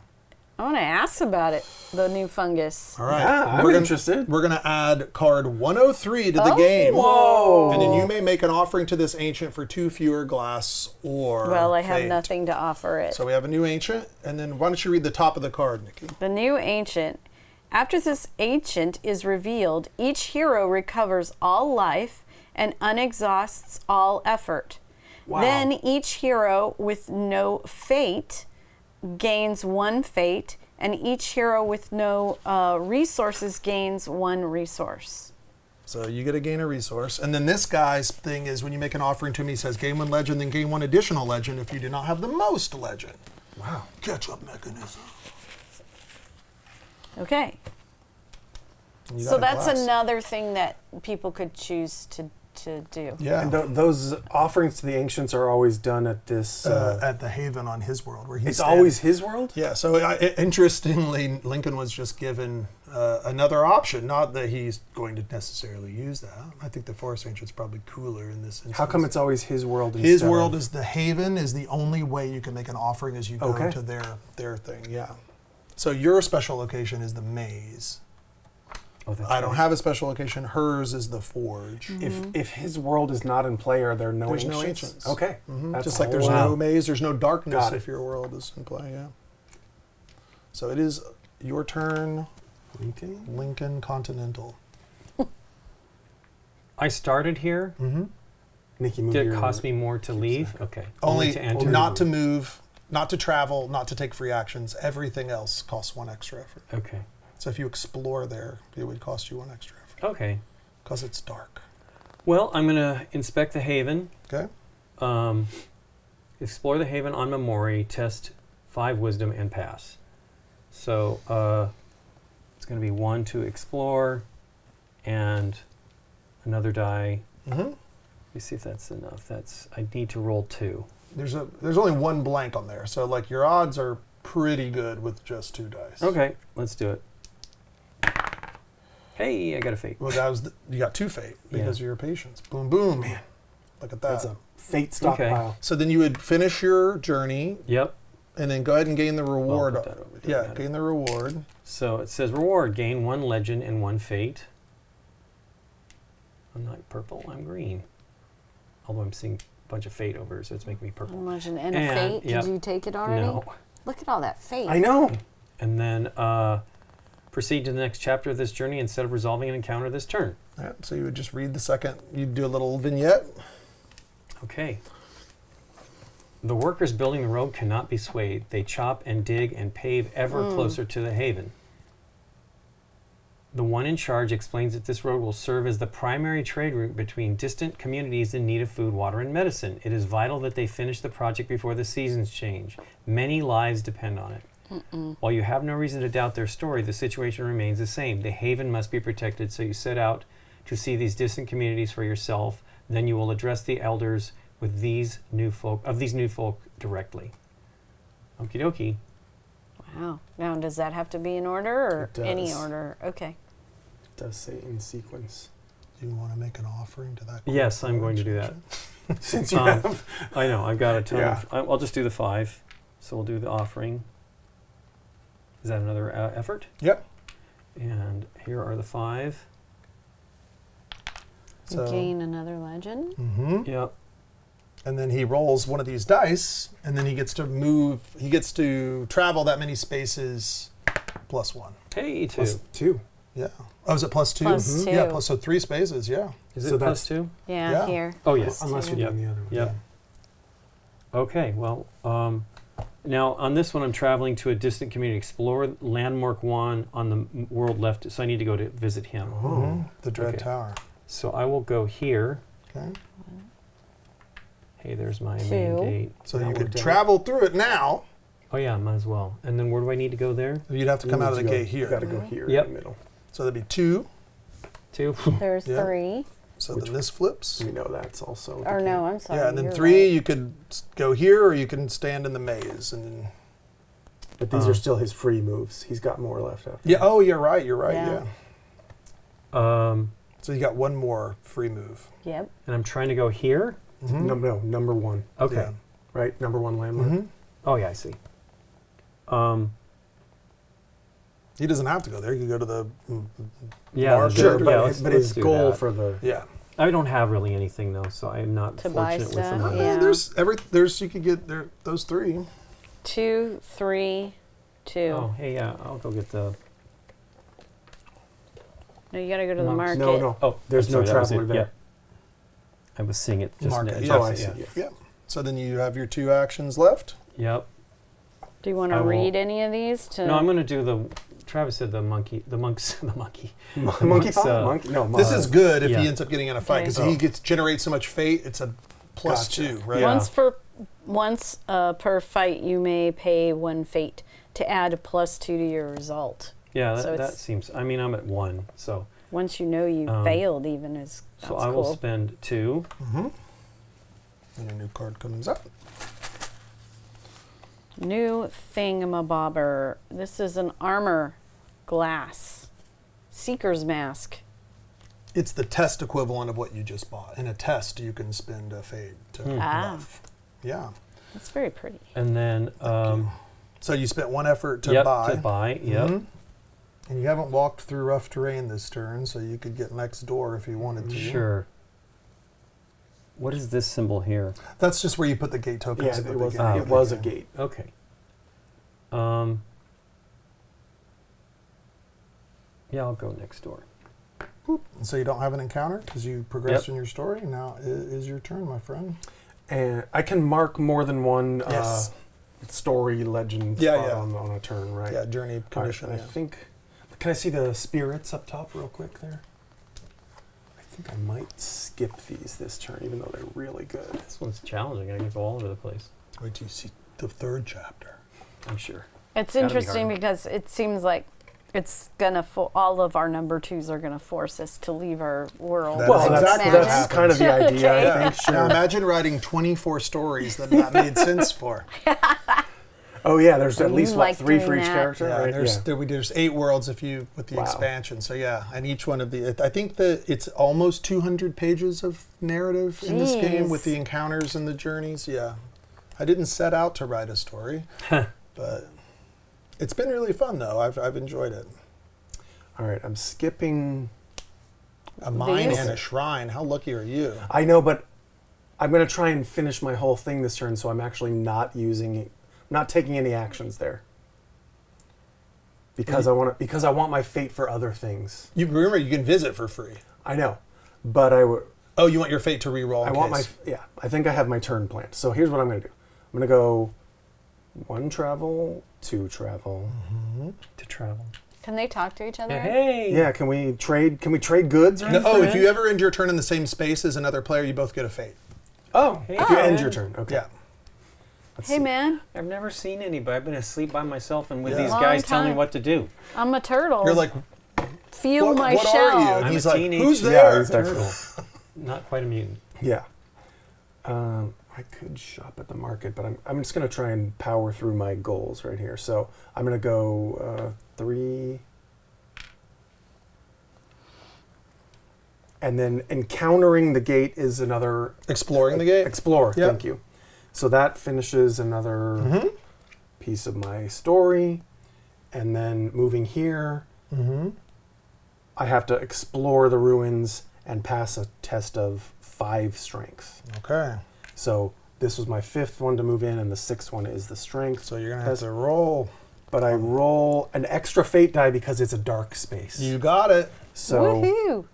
I want to ask about it, the new fungus. All right. Yeah, I'm We're gonna- interested. We're going to add card 103 to the Oh. game. Whoa. And then you may make an offering to this ancient for 2 fewer glass or Well, I have fate. nothing to offer it. So we have a new ancient, and then why don't you read the top of the card, Nikki? The new ancient. After this ancient is revealed, each hero recovers all life and unexhausts all effort. Wow. Then each hero with no fate gains 1 fate, and each hero with no resources gains 1 resource. So you get to gain a resource. And then this guy's thing is when you make an offering to him, he says gain 1 legend, then gain 1 additional legend if you do not have the most legend. Wow. Catch-up mechanism. Okay. And you So got a that's glass. another thing that people could choose to do. Yeah. And those offerings to the ancients are always done at this. At the Haven on his world, where he's it's standing. always his world. Yeah, so interestingly, Lincoln was just given another option. Not that he's going to necessarily use that. I think the Forest Ancient's probably cooler in this instance. How come it's always his world? His instead world of- is the Haven is the only way you can make an offering as you go Okay. to their thing. Yeah. So your special location is the maze. Oh, that's I don't right. have a special location. Hers is the forge. If his world is not in play, are there no There's ancients? no ancients. Okay. Mhm. That's Just like there's wow. no maze, there's no darkness Got it. if your world is in play. Yeah. So it is your turn, Lincoln. Lincoln Continental. I started here. Nikki, move Did it your- cost me more to leave? Okay. Only to enter. not to move, not to travel, not to take free actions. Everything else costs 1 extra effort. Okay. So if you explore there, it would cost you 1 extra effort Okay. because it's dark. Well, I'm going to inspect the haven. Okay. Explore the haven on Memori, test 5 wisdom, and pass. So it's going to be 1 to explore, and another die. Mm-hmm. Let me see if that's enough. I need to roll 2. There's only one blank on there, so like your odds are pretty good with just 2 dice. Okay, let's do it. Hey, I got a fate. Well, you got 2 fate because Yeah. of your patience. Boom, boom. Man, look at that. That's a fate stockpile. So then you would finish your journey Yep. and then go ahead and gain the reward. put that over there. Yeah, gain the reward. So it says reward, gain 1 legend and 1 fate. I'm not purple, I'm green. Although I'm seeing a bunch of fate over, so it's making me purple. Imagine and a And, fate. yep. Did you take it already? No. Look at all that fate. I know. And then proceed to the next chapter of this journey instead of resolving an encounter this turn. Yeah, so you would just read the second. You'd do a little vignette. Okay. The workers building the road cannot be swayed. They chop and dig and pave ever closer to the haven. The one in charge explains that this road will serve as the primary trade route between distant communities in need of food, water, and medicine. It is vital that they finish the project before the seasons change. Many lives depend on it. While you have no reason to doubt their story, the situation remains the same. The haven must be protected, so you set out to see these distant communities for yourself. Then you will address the elders with these new folk directly. Okie dokie. Wow. Now, does that have to be in order or It does. any order? Okay. It does say in sequence. Do you want to make an offering to that? Yes, I'm going to do that. Since you Um, have. I know, I've got a ton Yeah. I'll just do the 5. So we'll do the offering. Is that another effort? Yep. And here are the 5. So, Gain another legend. hmm Yep. And then he rolls one of these dice, and then he gets to move. He gets to travel that many spaces +1. Hey, 2. Plus 2. Yeah. Oh, is it +2? Plus two. Yeah, so 3 spaces. Yeah. Is it so plus that's- 2? Yeah, Yeah. here. Oh, yes. Unless you're Yep. doing the other one. Yep. Okay, well, now on this one, I'm traveling to a distant community. Explore landmark 1 on the world left, so I need to go to visit him. Oh. Mhm. The Dread Okay. Tower. So I will go here. Okay. Hey, there's my main 2. gate. So Now you we're could down. travel through it now. Oh yeah, might as well. And then where do I need to go there? You'd have to come out of the gate You here. got to go here Yep. in the middle. So that'd be 2. 2. There's Yeah. 3. So Which- then this flips. We know that's also. the Or key. no, I'm sorry. Yeah, and then you're 3, right. you could go here, or you can stand in the maze, and then. But these are still his free moves. He's got more left after. Yeah. Oh, you're right. You're right. Yeah. Yeah. So you got 1 more free move. Yep. And I'm trying to go here. Mhm. No, number 1. Okay. Yeah. Right? Number 1 landmark. Mhm. Oh yeah, I see. He doesn't have to go there. He could go to the. Yeah, Mark Sure, it. but, yeah, let's his do goal that. for the. Yeah. I don't have really anything though, so I'm not To buy fortunate with the stuff, money. yeah. There's you could get there those 3. 2, 3, 2. Oh, hey, yeah, I'll go get the. No, you got to go to the Monks. market. No. Oh, There's I'm no sorry, that was traveler it, there. yeah. I was seeing it just Market. now. Oh, I see. Yeah. Yeah. Yeah. So then you have your 2 actions left. Yep. Do you want I to will- read any of these? To No, I'm going to do the. Travis said the monkey. The monks. The monkey. Monkey Monks, pot? Monkey? No, This is good if yeah. he ends up getting in a fight because Okay. he gets generate so much fate. It's a +2, right? Yeah. Once per fight, you may pay 1 fate to add a +2 to your result. Yeah, So that it's- seems. I mean, I'm at 1, so Once you know you failed, even is that's I will cool. spend 2. Mm-hmm. And a new card comes up. New thingamabobber. This is an armor glass seeker's mask. It's the test equivalent of what you just bought. In a test, you can spend a fate to Ah. buff. Yeah. It's very pretty. And then. So you spent 1 effort to yep, buy. to buy. Yep. Mhm. And you haven't walked through rough terrain this turn, so you could get next door if you wanted to. Sure. What is this symbol here? That's just where you put the gate tokens. Yeah, at the it was, beginning. it was a gate. Okay. Yeah, I'll go next door. And so you don't have an encounter because you progressed Yep. in your story. Now is your turn, my friend. And I can mark more than one Yes. story legend Yeah, spot yeah. on a turn, right? Yeah, journey All right, condition. and I yeah. think. Can I see the spirits up top real quick there? I think I might skip these this turn, even though they're really good. This one's challenging. I can go all over the place. Wait till you see the third chapter. I'm sure. It's Gotta be interesting hard. because it seems like it's gonna all of our number 2s are gonna force us to leave our world. That Well, is that's, exactly what that's happens. kind of the idea, I Okay. think. Sure. Now imagine writing 24 stories that made sense for. Oh yeah, there's at You least like 3 for doing each that? character, Yeah, right? and there's 8 worlds if you with the Wow. expansion. So yeah, and each one of the I think that it's almost 200 pages of narrative in this game with Jeez. the encounters and the journeys. Yeah, I didn't set out to write a story, but it's been really fun though. I've enjoyed it. All right, I'm skipping. A mine These? and a shrine. How lucky are you? I know, but I'm going to try and finish my whole thing this turn, so I'm actually not taking any actions there. Because I want my fate for other things. You remember you can visit for free. I know, but Oh, you want your fate to re-roll? I think I have my turn planned. So here's what I'm going to do. I'm going to go 1 travel, 2 travel. To travel. Can they talk to each other? Hey. Yeah, can we trade goods or No, anything? oh, if you ever end your turn in the same space as another player, you both get a fate. Oh, Hey, if you end man. your turn. Okay. Yeah. Let's Hey see. man, I've never seen anybody. I've been asleep by myself and with Yeah. these Long guys telling me time. what to do. I'm a turtle. You're like, feel what, my what shell. are you? And I'm he's a like, teenage who's yeah, there? exactly. Not quite a mutant. Yeah. I could shop at the market, but I'm just going to try and power through my goals right here. So I'm going to go 3. And then encountering the gate is another... Exploring the gate? Explore, Yep. thank you. So that finishes another Mm-hmm. piece of my story. And then moving here, Mm-hmm. I have to explore the ruins and pass a test of 5 strength. Okay. So this was my 5th one to move in, and the 6th one is the strength. So you're going to have to roll. But I roll an extra fate die because it's a dark space. You got it. So Woohoo!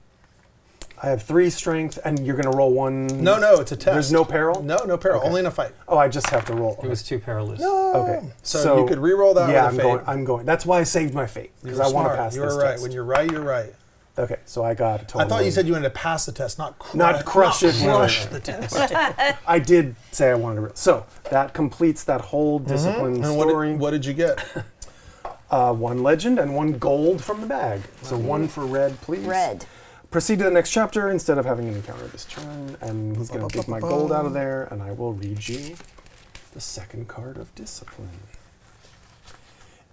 I have 3 strength, and you're going to roll 1. No, it's a test. There's no peril? No peril. Okay. Only in a fight. Oh, I just have to roll. It was too perilous. Okay. So you could re-roll that yeah, with a fate. I'm going. That's why I saved my fate, because You're I want to smart. pass You're this right. test. When you're right, you're right. Okay, so I got a total. I thought you of- said you wanted to pass the test, not crush it. Crush the test. I did say I wanted to. So that completes that whole discipline And story. what did you get? 1 legend and 1 gold from the bag. So 1 for red, please. Red. Proceed to the next chapter instead of having an encounter this turn. And he's going to take my gold out of there, and I will read you the second card of discipline.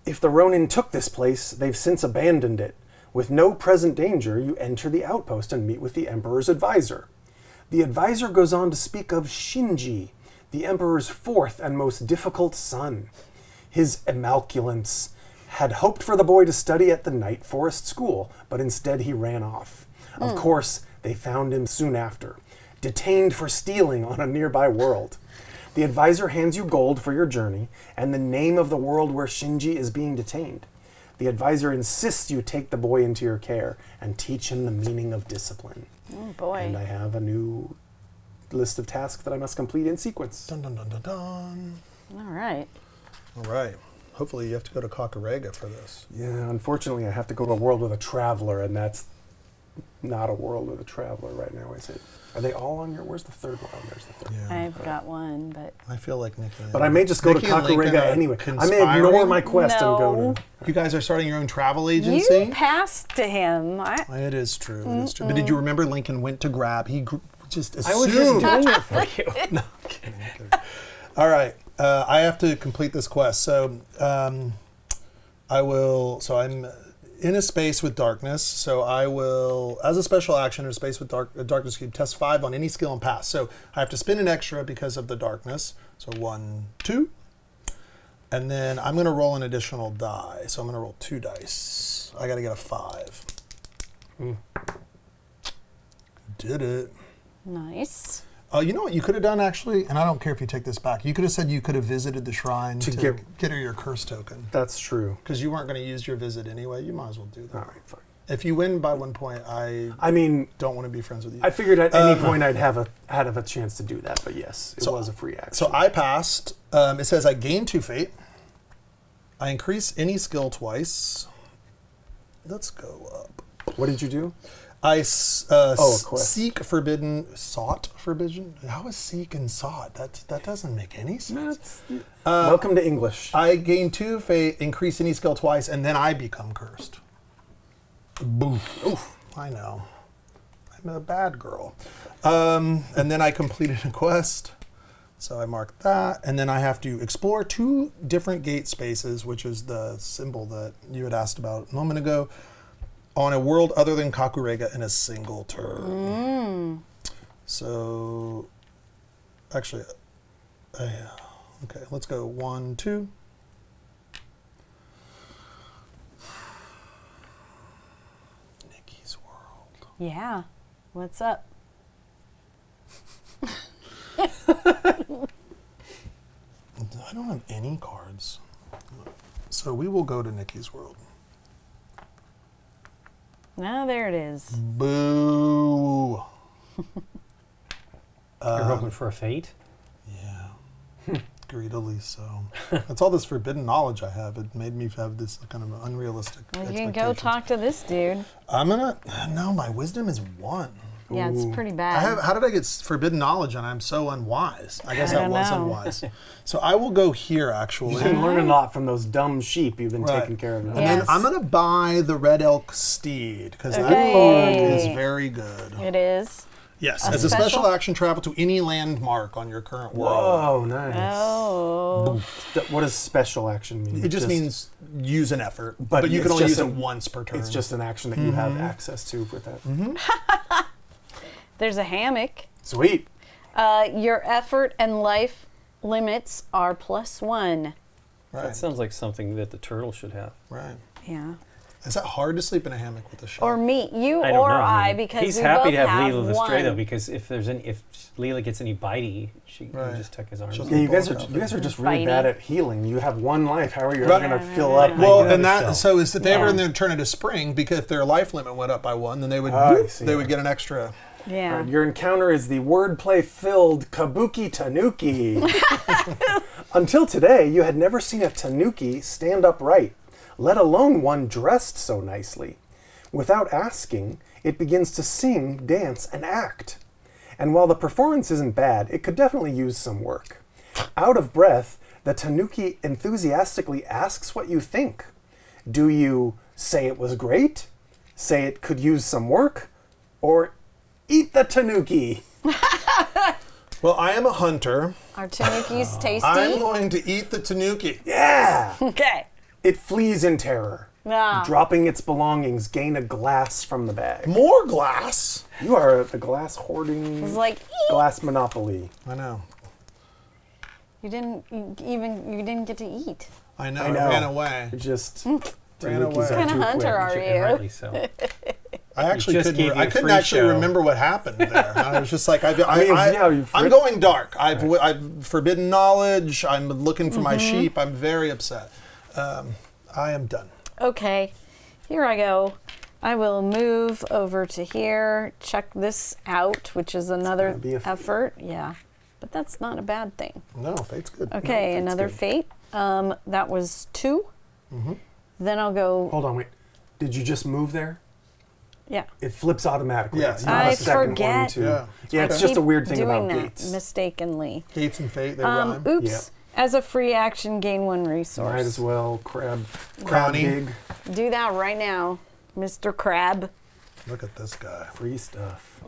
If the Ronin took this place, they've since abandoned it. With no present danger, you enter the outpost and meet with the Emperor's advisor. The advisor goes on to speak of Shinji, the Emperor's 4th and most difficult son. His Immaculance had hoped for the boy to study at the Night Forest School, but instead he ran off. Of course, they found him soon after, detained for stealing on a nearby world. The advisor hands you gold for your journey and the name of the world where Shinji is being detained. The advisor insists you take the boy into your care and teach him the meaning of discipline. Oh boy. And I have a new list of tasks that I must complete in sequence. Dun, dun, dun, dun, dun. All right. All right. Hopefully you have to go to Kakarega for this. Yeah, unfortunately, I have to go to a world with a traveler, and that's not a world with a traveler right now, is it? Are they all on your... Where's the third one? Oh, there's the third. Yeah. I've got one, but I feel like Nikki. But I may just go to Nikki and Lincoln Kakarega are anyway. I may conspiring. ignore my quest and go No. to... You guys are starting your own travel agency? you passed to him. It is true. It is true. But did you remember Lincoln went to grab? He just assumed. I was just doing it for you. No, I'm kidding. All right. I have to complete this quest. So I will. So I'm in a space with darkness. So I will, as a special action, in a space with darkness cube, test 5 on any skill and pass. So I have to spin an extra because of the darkness. So 1, 2. And then I'm going to roll an additional die. So I'm going to roll 2 dice. I got to get a 5. Did it. Nice. You know what you could have done, actually? And I don't care if you take this back. You could have said you could have visited the shrine to get her your curse token. That's true. Because you weren't going to use your visit anyway. You might as well do that. All right, fine. If you win by 1 point, I mean, don't want to be friends with you. I figured at any point I'd have a chance to do that, but yes, it was a free action. So I passed. It says I gain 2 fate. I increase any skill twice. Let's go up. What did you do? quest. Sought forbidden. How is seek and sought? That doesn't make any sense. Welcome to English. I gain 2 fate, increase any skill twice, and then I become cursed. Boof. Oof. I know. I'm a bad girl. And then I completed a quest. So I marked that. And then I have to explore 2 different gate spaces, which is the symbol that you had asked about a moment ago, on a world other than Kakurega in a single turn. So, actually, yeah. Okay, let's go 1, 2. Nikki's world. Yeah. What's up? I don't have any cards. So we will go to Nikki's world. Now there it is. Boo. You're hoping for a fate? Yeah. Greedily so. That's all this forbidden knowledge I have. It made me have this kind of unrealistic Well, you can go expectations. talk to this dude. No, my wisdom is 1. Yeah, it's pretty bad. How did I get forbidden knowledge and I'm so unwise? I guess I don't was know. unwise. So I will go here, actually. You've been learning a lot from those dumb sheep you've been Right. taking care of. And Yes. then I'm going to buy the Red Elk Steed, because that Okay. card is very good. It is. Yes, A as a special special- action, travel to any landmark on your current world. Whoa, nice. Oh. What does special action mean? It just means use an effort, But but you can it's only just use it a- once per turn. It's just an action that you have access to with that. There's a hammock. Sweet. Your effort and life limits are +1. right. That sounds like something that the turtle should have. Right. Yeah. Is that hard to sleep in a hammock with a shell? Or me, you I don't or know. I, mean, because he's we happy both to have have Leela the one. stray though, because if Leela gets any bitey, she Right. can just tuck his arms. She'll in. Yeah, you guys Both are just really Bitey. bad at healing. You have 1 life. How are you Right. ever going to fill up? Well, Another and that shell. so is that they ever Yeah. in their turn into spring, because if their life limit went up by 1, then they would I see. they would get an extra. Yeah. Your encounter is the wordplay-filled Kabuki Tanuki. Until today, you had never seen a tanuki stand upright, let alone one dressed so nicely. Without asking, it begins to sing, dance, and act. And while the performance isn't bad, it could definitely use some work. Out of breath, the tanuki enthusiastically asks what you think. Do you say it was great? Say it could use some work? Or eat the tanuki? Well, I am a hunter. Are tanukis tasty? I'm going to eat the tanuki. Yeah! Okay. It flees in terror. Ah. Dropping its belongings, gain a glass from the bag. More glass. You are the glass hoarding, It's like, glass monopoly. I know. you didn't get to eat. I know. I know. I ran away. You're just Ran tanukis away. are Kind of too hunter quick. are And you? rightly so. I actually just couldn't. gave you I a couldn't free actually show. remember what happened there. I was just like, mean, yeah, you've I'm writ- going dark. I've forbidden knowledge. I'm looking for my sheep. I'm very upset. I am done. Okay. Here I go. I will move over to here, check this out, which is another gonna be a- effort. Yeah. But that's not a bad thing. No, fate's good. Okay, that's another good. fate. That was 2. Then I'll go. Hold on, wait. Did you just move there? Yeah. It flips automatically. Yeah. It's not I a second one, forget. too. Yeah. Yeah, it's Okay. just a Keep weird thing doing about that gates. mistakenly. Gates and fate, they rhyme. Oops. Yeah. As a free action, gain 1 resource. Might as well crab Connie. gig. Do that right now, Mr. Crab. Look at this guy. Free stuff.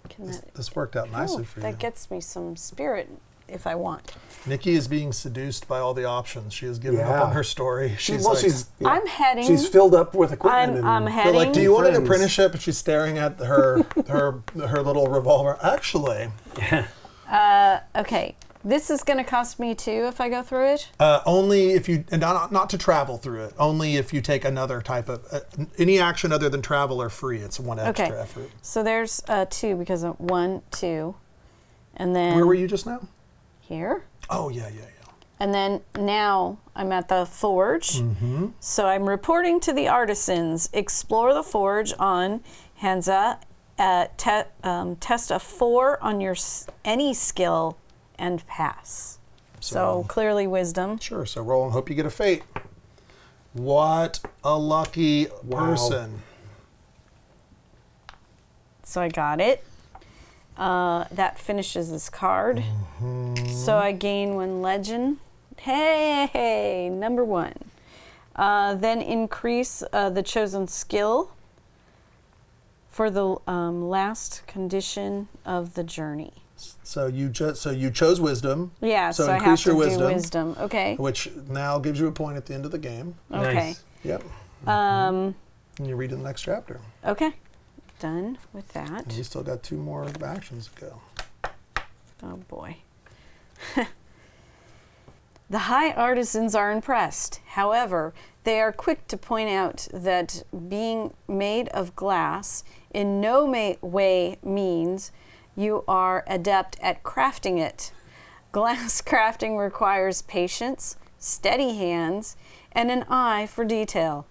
Can that, This worked out nicely for you. that gets me some spirit if I want. Nikki is being seduced by all the options. She has given Yeah. up on her story. She's like, yeah. I'm heading. She's filled up with equipment. I'm and they're heading. like, do you want an friends. apprenticeship? And she's staring at her little revolver. Actually, Okay. This is going to cost me 2 if I go through it. only if you, and not to travel through it, only if you take another type of, any action other than travel are free. It's 1 extra Okay. effort. So there's 2 because of 1, 2. And then Where were you just now? here. Oh, yeah. And then now I'm at the forge. So I'm reporting to the artisans. Explore the forge on Hansa. Test a 4 on your any skill and pass. So clearly wisdom. Sure, so roll and hope you get a fate. What a lucky person. So I got it. That finishes this card. So I gain 1 legend. Hey, number 1. Then increase the chosen skill for the last condition of the journey. So you chose wisdom. Yeah, so I have increase to your do wisdom. Okay. which now gives you a point at the end of the game. Okay. Nice. Yep. Um, And you read in the next chapter. okay. Done with And that. you still got 2 more actions to go. Oh boy. The high artisans are impressed. However, they are quick to point out that being made of glass in no way means you are adept at crafting it. Glass crafting requires patience, steady hands, and an eye for detail.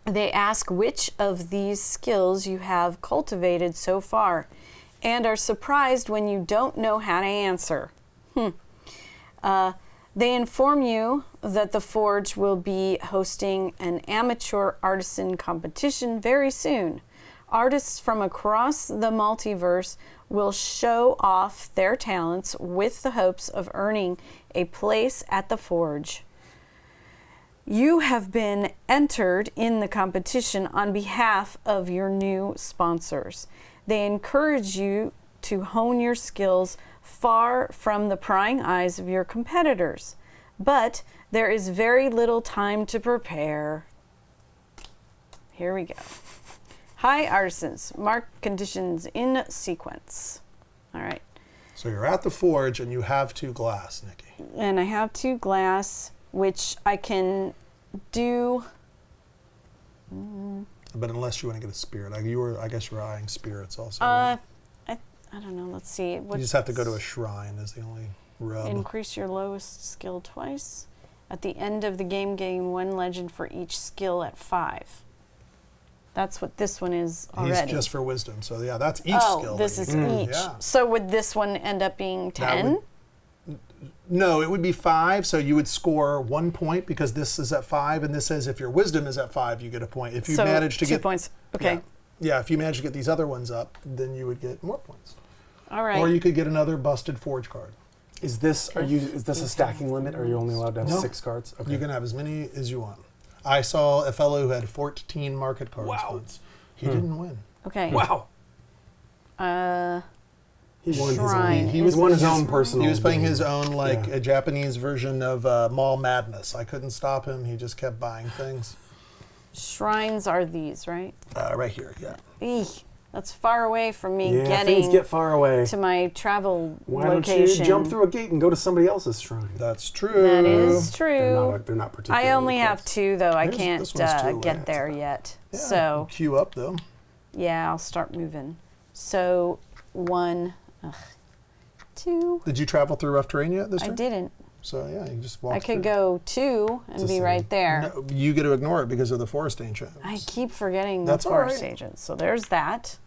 They ask which of these skills you have cultivated so far, and are surprised when you don't know how to answer. They inform you that the Forge will be hosting an amateur artisan competition very soon. Artists from across the multiverse will show off their talents with the hopes of earning a place at the Forge. You have been entered in the competition on behalf of your new sponsors. They encourage you to hone your skills far from the prying eyes of your competitors. But there is very little time to prepare. Here we go. Hi, artisans. Mark conditions in sequence. All right. So you're at the forge and you have 2 glass, Nikki. And I have 2 glass, which I can do. But unless you want to get a spirit. I guess you're eyeing spirits also. Right? I don't know. Let's see. You just have to go to a shrine is the only rub. Increase your lowest skill twice. At the end of the game, gain 1 legend for each skill at 5. That's what this one is already. He's just for wisdom. So yeah, that's each oh, skill. this that is you can- each. Yeah. So would this one end up being 10? No, it would be 5. So you would score 1 point because this is at 5, and this says if your wisdom is at 5, you get a point. If you So manage to 2 get points. Okay. Yeah, if you manage to get these other ones up, then you would get more points. All right. Or you could get another busted forge card. Is this a stacking limit, or are you only allowed to have No. 6 cards? Okay. You can have as many as you want. I saw a fellow who had 14 market cards Wow. once. He didn't win. Okay. Wow. He won Shrine. his own. He won his own personal. He was playing game. his own, like, Yeah. a Japanese version of Mall Madness. I couldn't stop him. He just kept buying things. Shrines are these, right? Right here, yeah. Eek. That's far away from me Yeah, getting things get far away. to my travel Why location. don't you jump through a gate and go to somebody else's shrine? That's true. That is true. They're not particularly I only have close. 2, though. I Here's- can't this one's 2, get yeah. there yet. Yeah, So, queue up, though. yeah, I'll start moving. So, 1, 2. Did you travel through rough terrain yet this I turn? didn't. So, yeah, you just walk I could through. go 2 and It's the be same. right there. No, you get to ignore it because of the forest ancients. I keep forgetting the That's all forest right. agents. So there's that.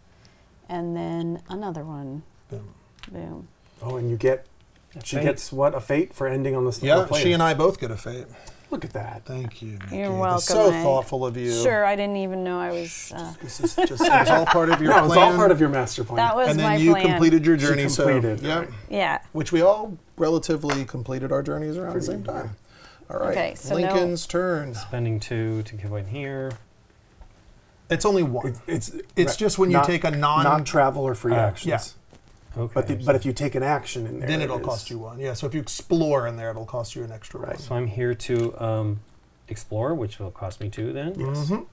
And then another one. Boom. Boom. Oh, and you get. She Fate. gets what, a fate for ending on this. Yeah, she and I both get a fate. Look at that. Thank you, Nikki. You're That's welcome. so I- thoughtful of you. Sure, I didn't even know I was. This is just, it's all part of your No, plan. it's all part of your master plan. That was and then my you plan. completed your She journey. completed, so, yeah. right. Yeah. Which we all relatively completed our journeys around the same time. All right. Okay, so no- Lincoln's turn. Spending 2 to give in here. It's only 1. It's It's just when you take a non-travel or free Ah, actions. Okay. But if you take an action in there, then it'll it cost is- you 1. Yeah, so if you explore in there, it'll cost you an extra Right. 1. So I'm here to explore, which will cost me 2 then. Yes. Mhm.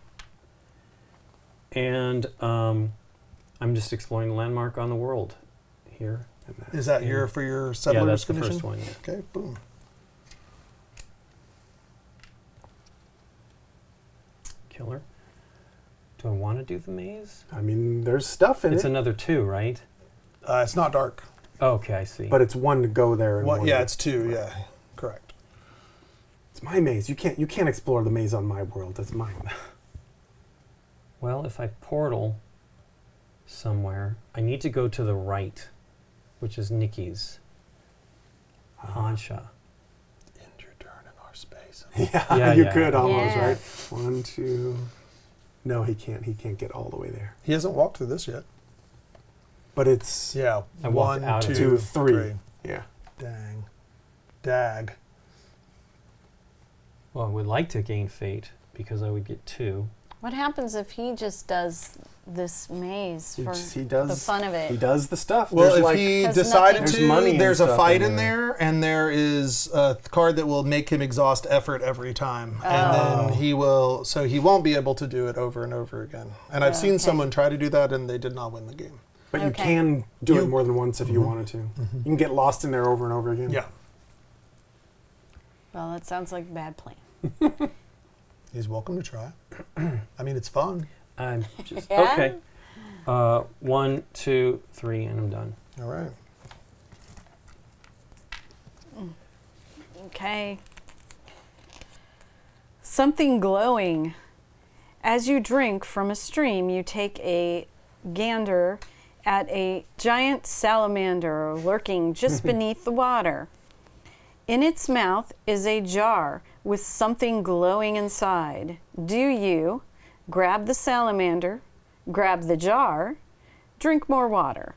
And I'm just exploring the landmark on the world here. And that- Is that Yeah. for your Yeah, settlers that's the condition? first one. Yeah. Okay, boom. Killer. Do I want to do the maze? I mean, there's stuff in It's it, another 2, right? It's not dark. Oh, okay, I see. but it's 1 to go there. And Well, 1 yeah, to- it's 2. Yeah, correct. It's my maze. You can't explore the maze on my world. That's mine. Well, if I portal somewhere, I need to go to the right, which is Nikki's. Hansha. End your turn in our space. Yeah, Yeah, you yeah. could almost, Yeah. right? 1, 2. No, he can't. He can't get all the way there. He hasn't walked through this yet. But it's Yeah. I walked 1, out of 2, it. 3. Yeah. Dang. Dag. Well, I would like to gain fate because I would get 2. What happens if he just does this maze for He does the fun of He it? does the stuff. Well, There's if like, he There's decided nothing- There's money to, and there's a stuff fight in in there. there, and there is a card that will make him exhaust effort every time. And then he will, so he won't be able to do it over and over again. And I've seen Okay. someone try to do that, and they did not win the game. but you Okay. can do You- it more than once if you wanted to. You can get lost in there over and over again. Yeah. Well, that sounds like a bad plan. He's welcome to try. I mean, it's fun. I'm just Yeah? okay. 1, 2, 3, and I'm done. All right. Okay. Something glowing. As you drink from a stream, you take a gander at a giant salamander lurking just beneath the water. In its mouth is a jar with something glowing inside. Do you grab the salamander, grab the jar, drink more water?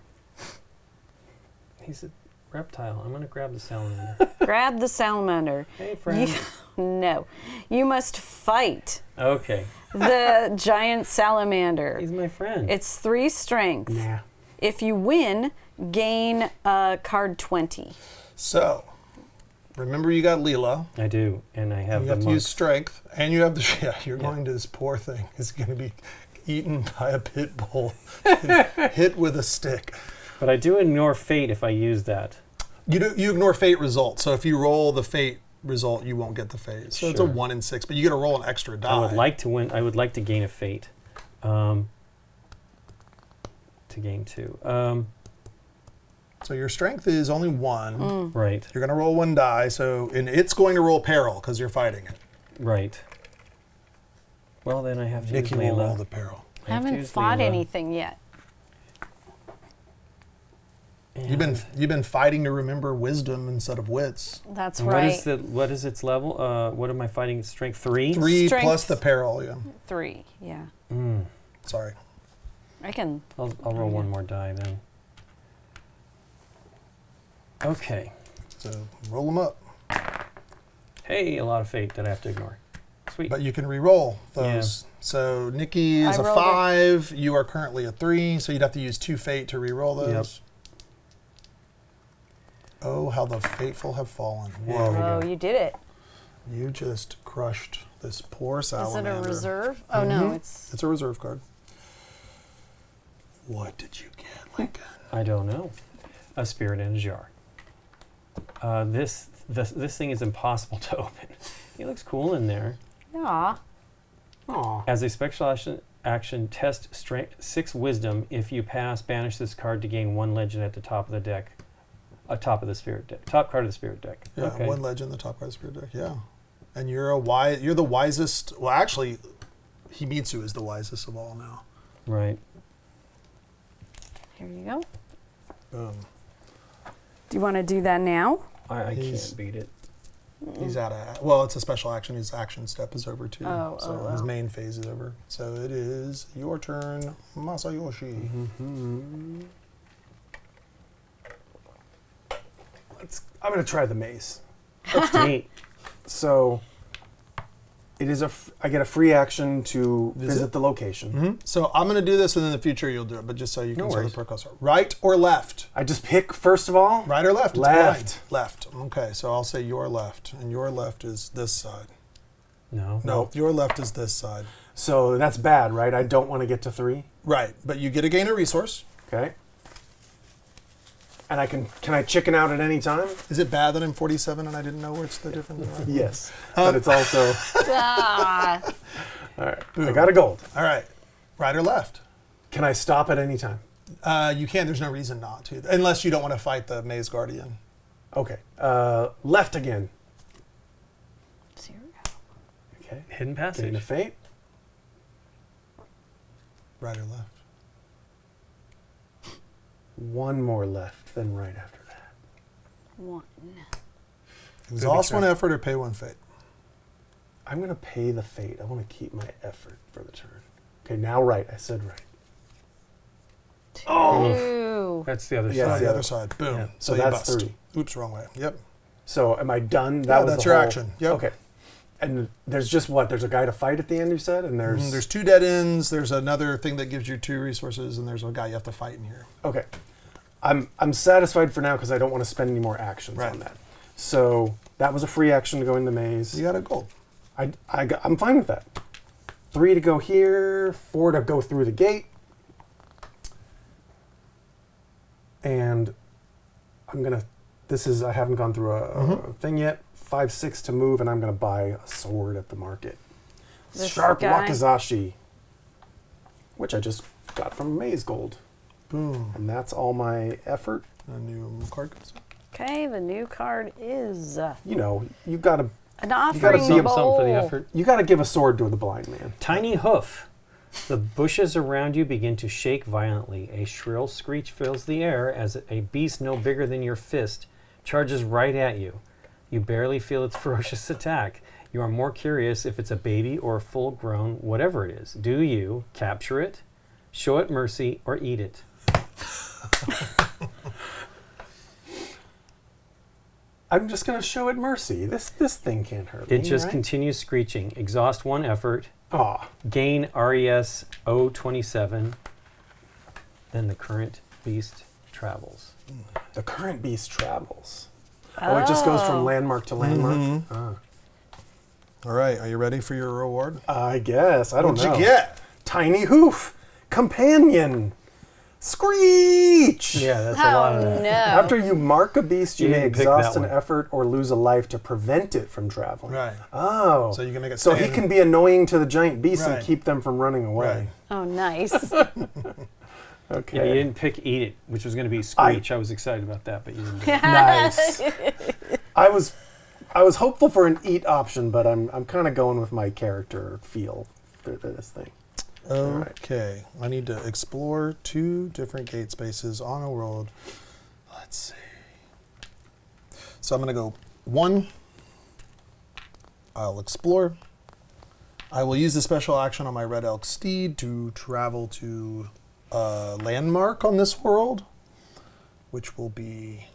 He's a reptile. I'm going to grab the salamander. Grab the salamander. Hey, friend. No. You must fight Okay. the giant salamander. He's my friend. It's 3 strength. Nah. If you win, gain card 20. So, remember you got Leela. I do, and I have You the have to monk. use strength, and you have the. Yeah, you're going to this poor thing. Is going to be eaten by a pit bull, and hit with a stick. But I do ignore fate if I use that. You ignore fate results. So if you roll the fate result, you won't get the fate. So it's a Sure. 1 in 6, but you got to roll an extra die. I would like to win. I would like to gain a fate. To gain 2. So your strength is only 1. Right. You're going to roll 1 die. So and it's going to roll peril because you're fighting it. Right. Well, then I have to Nikki use will roll Layla. the peril. I haven't use fought Leela. anything yet. You've been fighting to remember wisdom instead of wits. That's And right. what is its level? What am I fighting? Strength 3? 3 Strength. plus the peril. Yeah. 3, yeah. Sorry. I can. I'll roll 1 more die then. Okay. So roll them up, Hey, a lot of fate that I have to ignore. Sweet. but you can re-roll those. So Nikki is I a rolled it. 5. You are currently a 3. So you'd have to use 2 fate to re-roll those. Oh, how the fateful have fallen! Whoa. Oh, you did it. You just crushed this poor salamander. Is it a reserve? Oh, no, Mm-hmm. it's. It's a reserve card. What did you get, Lincoln? I don't know. A spirit in a jar. This thing is impossible to open. It looks cool in there. Yeah. Aw. As a special action, test strength 6 wisdom. If you pass, banish this card to gain 1 legend at the top of the deck. Top of the spirit deck. Top card of the spirit deck. Yeah, Okay. 1 legend, the top card of the spirit deck. Yeah, and you're you're the wisest. Well, actually, Himitsu is the wisest of all now. Right. Here you go. Boom. Do you want to do that now? I He's- can't beat it. He's out of. Well, it's a special action. His action step is over too. Oh, so oh, his oh. main phase is over. So it is your turn, Masayoshi. I'm going to try the maze. That's neat. So it is I get a free action to Visit? visit the location. So I'm going to do this, and in the future you'll do it. But just so you No can see the worries. percussion. Right or left? I just pick first of all. Right or left? It's Left. blind. Left. Okay, so I'll say your left, and your left is this side. No. No, your left is this side. So that's bad, right? I don't want to get to 3. Right, but you get a gain a resource. Okay. And can I chicken out at any time? Is it bad that I'm 47 and I didn't know what's the difference? Yes. But it's also Ah. all right. I got a gold. All right, right or left? Can I stop at any time? You can. There's no reason not to, unless you don't want to fight the Maze Guardian. Okay. Left again. 0. Okay. Hidden Gain passage. a fate. Right or left? 1 more left, then right after that. 1. Exhaust sure. 1 effort or pay 1 fate. I'm going to pay the fate. I want to keep my effort for the turn. Okay, now right. I said right. Ooh. That's the other Yeah, Oh, side. the other side. Boom. Yeah. So So you that's bust. 3. Oops, wrong way. Yep. So am I done? Yeah, was that's the your whole- action. Yep. Okay. And there's just what? There's a guy to fight at the end, you said? And There's 2 dead ends. There's another thing that gives you 2 resources, and there's a guy you have to fight in here. Okay. I'm satisfied for now because I don't want to spend any more actions Right. on that. So that was a free action to go in the maze. You got a gold. I'm fine with that. 3 to go here, 4 to go through the gate. And I'm going to, I haven't gone through a thing yet. 5, 6 to move, and I'm going to buy a sword at the market. This Sharp guy? Wakizashi, which I just got from Maze Gold. Boom. And that's all my effort. A new card comes up. Okay, the new card is You know, you gotta an gotta offering be Something bowl. for the effort. give a sword to the blind man. Tiny hoof. The bushes around you begin to shake violently. A shrill screech fills the air as a beast no bigger than your fist charges right at you. You barely feel its ferocious attack. You are more curious if it's a baby or a full-grown whatever it is. Do you capture it, show it mercy, or eat it? I'm just gonna show it mercy. This thing can't hurt me. It just right? continues screeching. Exhaust 1 effort. Aw. Gain RES 027. Then the current beast travels. The current beast travels. Oh, it just goes from landmark to landmark. Mm-hmm. Ah. All right, are you ready for your reward? I guess. I don't What'd know. you get? Tiny hoof, companion, screech. Yeah, that's a lot of Oh that. no! After you mark a beast, you You may didn't pick exhaust that an one. effort or lose a life to prevent it from traveling. Right. Oh. So you can make it So he stand- can be annoying to the giant beasts Right. and keep them from running away. Right. Oh, nice. Okay. Yeah, you didn't pick Eat It, which was going to be Screech. I was excited about that, but you didn't do it. Nice. I was hopeful for an eat option, but I'm kind of going with my character feel for this thing. Okay, I need to explore 2 different gate spaces on a world. Let's see. So I'm going to go 1. I'll explore. I will use the special action on my Red Elk Steed to travel to a landmark on this world, which will be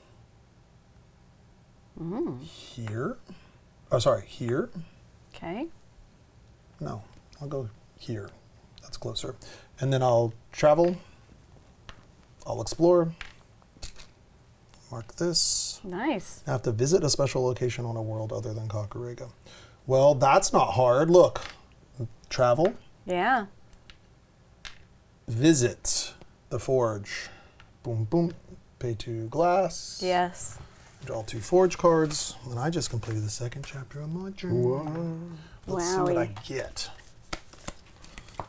here. Oh, sorry, here. Okay. No, I'll go here. That's closer. And then I'll travel. I'll explore. Mark this. Nice. I have to visit a special location on a world other than Kakarega. Well, that's not hard. Look. Travel. Yeah. Visit the forge. Boom, boom. Pay 2 glass. Yes. Draw 2 forge cards. And I just completed the 2nd chapter of my journey. Let's see what I Wowie. get.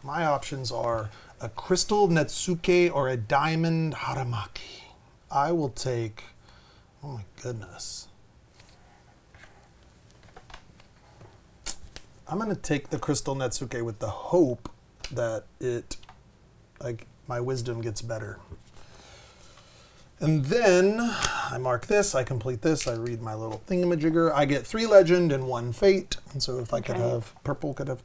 My options are a crystal Netsuke or a diamond Haramaki. I will take, oh my goodness. I'm going to take the crystal Netsuke with the hope that my wisdom gets better. And then I mark this, I complete this, I read my little thingamajigger. I get 3 legend and 1 fate. And so if I could Okay. have purple, could have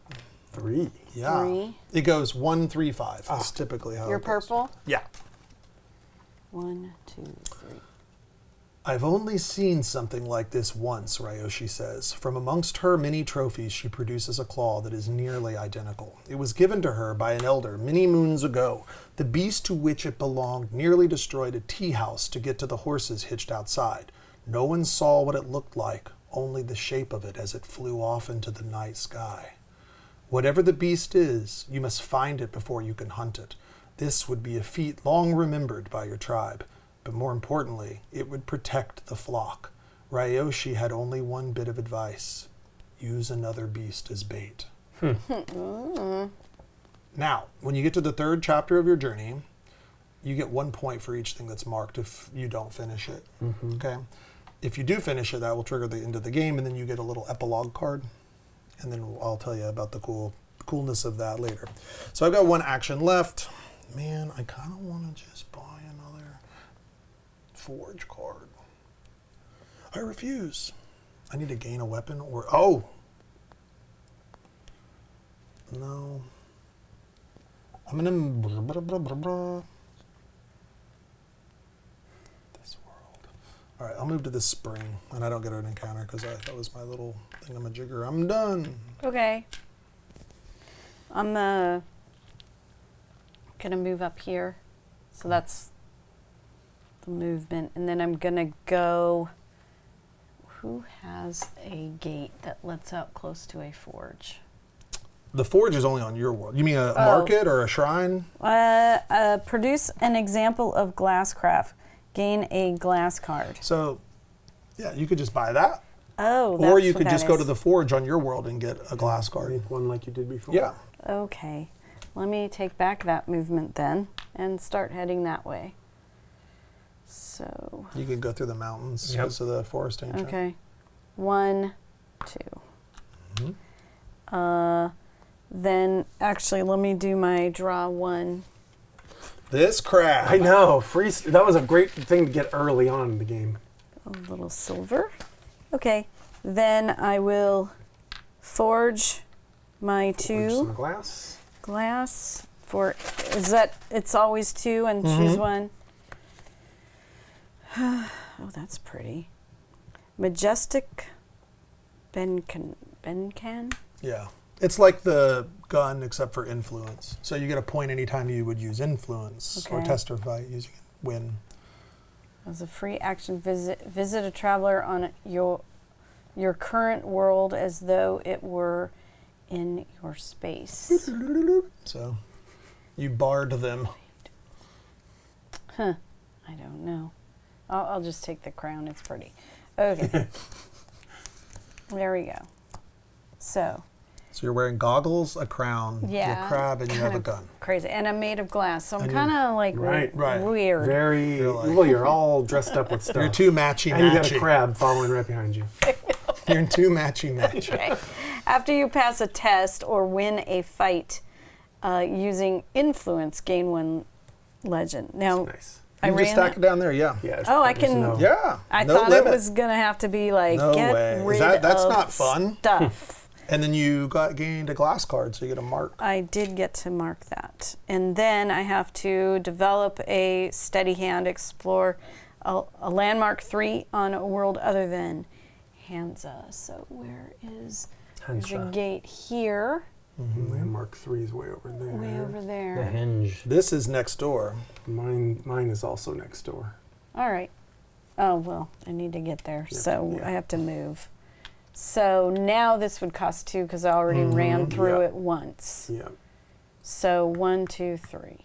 3. yeah. 3. It goes 1, 3, 5. That's typically how You're it goes. purple. Yeah. 1, 2, 3. I've only seen something like this once, Ryoshi says. From amongst her many trophies, she produces a claw that is nearly identical. It was given to her by an elder many moons ago. The beast to which it belonged nearly destroyed a tea house to get to the horses hitched outside. No one saw what it looked like, only the shape of it as it flew off into the night sky. Whatever the beast is, you must find it before you can hunt it. This would be a feat long remembered by your tribe. But more importantly, it would protect the flock. Ryoshi had only one bit of advice. Use another beast as bait. Now, when you get to the 3rd chapter of your journey, you get 1 point for each thing that's marked if you don't finish it. Okay? If you do finish it, that will trigger the end of the game, and then you get a little epilogue card. And then I'll tell you about the coolness of that later. So I've got 1 action left. Man, I kind of want to just buy another forge card. I refuse. I need to gain a weapon or... Oh! No. I'm going to... All right, I'll move to this spring, and I don't get an encounter because that was my little thingamajigger. I'm done. Okay. I'm gonna move up here. So that's the movement. And then I'm gonna go. Who has a gate that lets out close to a forge? The forge is only on your world. You mean a market or a shrine? Produce an example of glasscraft. Gain a glass card. So, yeah, you could just buy that. Oh, Or you what could that just go is. to the forge on your world and get a glass card. Make one like you did before. Yeah. Okay. Let me take back that movement then and start heading that way. So, You could go through the mountains Yep. because of the forest ancient. okay. 1, 2. Then, actually, let me do my draw 1. This crab. I know. That was a great thing to get early on in the game. A little silver. Okay. Then I will forge my Just 2 some glass. glass for. Is that? It's always 2 and choose 1. Oh, that's pretty. Majestic Bencan. Yeah. It's like the gun except for influence. So you get a point anytime you would use influence or Okay. testify using it. Win. As a free action, visit a traveler on your current world as though it were in your space. So you barred them. Huh. I don't know. I'll just take the crown. It's pretty. Okay. There we go. So, So you're wearing goggles, a crown, yeah. you're a crab, and you have a kinda gun. Crazy. And I'm made of glass. So I'm And kind of like Right, right. weird. Very You're like- well. You're all dressed up with stuff. You're too matchy. and you got a crab following right behind you. You're too matchy. Okay. After you pass a test or win a fight using influence, gain 1 legend. Now, Nice. I You just ran stack it down there, yeah. Yeah. Oh, I there's can- no- Yeah. I no thought limit. it was going to have to be like, No get way. Is rid that's of not fun? stuff. And then you gained a glass card, so you get a mark. I did get to mark that. And then I have to develop a steady hand, explore a landmark 3 on a world other than Hansa. So where is there's a Hansa. gate here, Landmark 3 is way over there. way over The there. hinge. This is next door. Mine is also next door. All right. Oh, well, I need to get there. So yeah. I have to move. So now this would cost 2 because I already ran through yeah. it once. Yeah. So 1, 2, 3.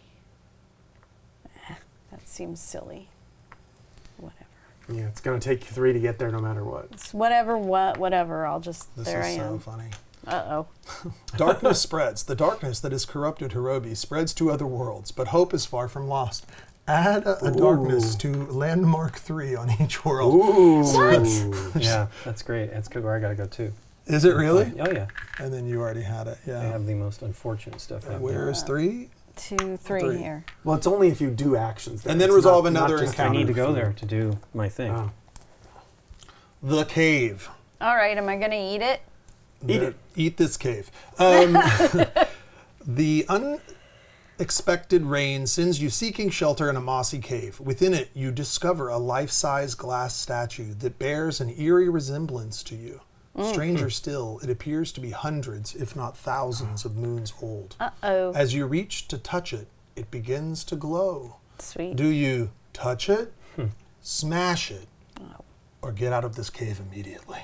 That seems silly. Whatever. Yeah. It's gonna take you 3 to get there, no matter what. It's whatever. I'll just, This there is I so am. funny. Uh-oh. Darkness spreads. The darkness that has corrupted Hirobi spreads to other worlds, but hope is far from lost. Add a darkness to landmark 3 on each world. Ooh. Yeah, that's great. That's good where I gotta go too. Is it really? Oh yeah. And then you already had it. I Yeah. have the most unfortunate stuff And out where there. is 3? 2, 3 3. here. Well, it's only if you do actions. There. And then It's resolve not another just encounter. I need to go food. there to do my thing. Oh. The cave. All right, am I going to eat it? Eat it. Eat this cave. The unexpected rain sends you seeking shelter in a mossy cave. Within it, you discover a life-size glass statue that bears an eerie resemblance to you. Stranger still, it appears to be hundreds, if not thousands, of moons old. Uh-oh. As you reach to touch it, it begins to glow. Sweet. Do you touch it, smash it, or get out of this cave immediately?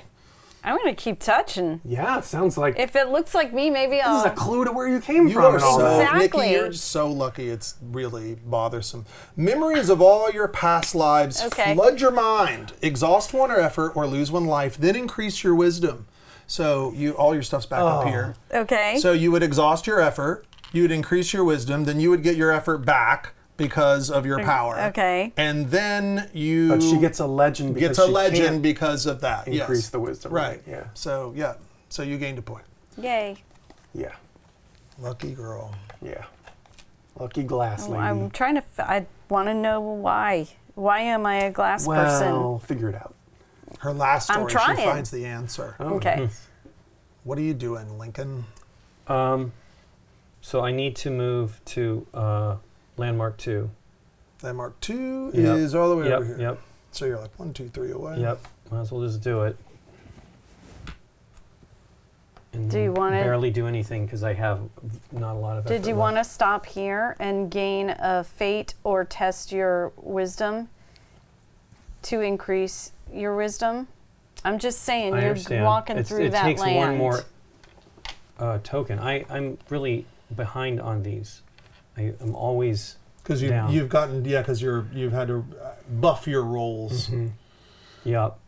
I'm going to keep touching. Yeah, it sounds like If it looks like me, maybe this I'll... is a clue to where you came You from. are and all so, that. Exactly. Nikki, you're so lucky. It's really bothersome. Memories of all your past lives Okay. flood your mind. Exhaust 1 effort or lose 1 life, then increase your wisdom. So all your stuff's back up here. Okay. So you would exhaust your effort, you would increase your wisdom, then you would get your effort back because of your power. Okay. And then you But she gets a legend because gets a she legend can't because of that. increase yes. the wisdom. Right. Yeah. So So you gained a point. Yay. Yeah. Lucky girl. Yeah. Lucky glass lady. I'm trying to... I want to know why. Why am I a glass person? Well, figure it out. Her last I'm story, she trying. finds the answer. Oh, Okay. nice. What are you doing, Lincoln? So I need to move to landmark 2. Landmark 2 Yep. is all the way Yep, over here. yep. So you're like 1, 2, 3 away. Yep. Might as well just do it. And Do you want to? barely do anything because I have not a lot of. Did effort you left. want to stop here and gain a fate or test your wisdom to increase your wisdom? I'm just saying, I you're understand. walking through it that takes land. one more token. I'm really behind on these. I'm always Because down. you've gotten, because you've had to buff your rolls. Yep.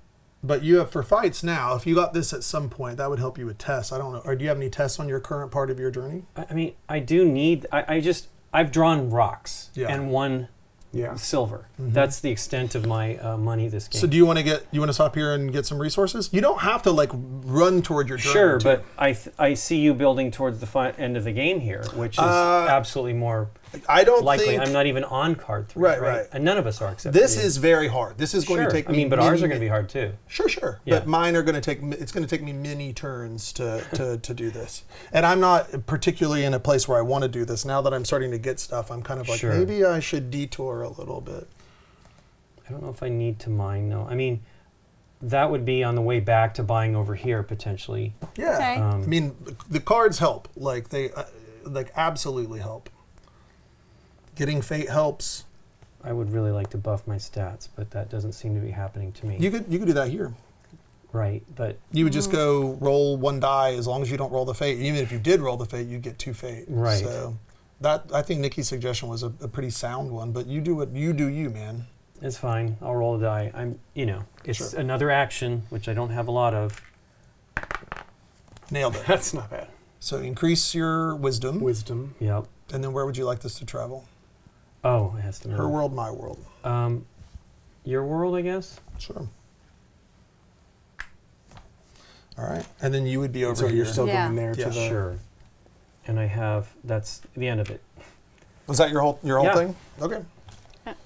But you have for fights now. If you got this at some point, that would help you with tests. I don't know. Or do you have any tests on your current part of your journey? I mean, I do need. I've drawn rocks Yeah. and one Yeah. silver. That's the extent of my money this game. So do you want to stop here and get some resources? You don't have to like run toward your journey. Sure, too. but I see you building towards the end of the game here, which is absolutely more I don't likely. think I'm not even on card 3, Right. And none of us are except this for you. is very hard. This is going Sure. to take I me. mean, but ours many- are going to be hard too. Sure. Yeah. But mine are going to take. It's going to take me many turns to do this, and I'm not particularly in a place where I want to do this. Now that I'm starting to get stuff, I'm kind of like Sure. maybe I should detour a little bit. I don't know if I need to mine though. I mean, that would be on the way back to buying over here potentially. Yeah, Okay. I mean the cards help. Like they, like absolutely help. Getting fate helps. I would really like to buff my stats, but that doesn't seem to be happening to me. You could do that here. Right, but You would just go roll 1 die as long as you don't roll the fate. Even if you did roll the fate, you'd get 2 fate. Right. So that I think Nikki's suggestion was a pretty sound one. But you do what you do, you man. it's fine. I'll roll a die. It's Sure. another action, which I don't have a lot of. Nailed it. That's not bad. So increase your wisdom, Wisdom. Yep. and then where would you like this to travel? Oh, it has to move. Her world, my world. Your world, I guess? Sure. All right, and then you would be over So here. you're still Yeah. going there Yeah. to the. Sure. And that's the end of it. Was that your whole Yeah. thing? Okay.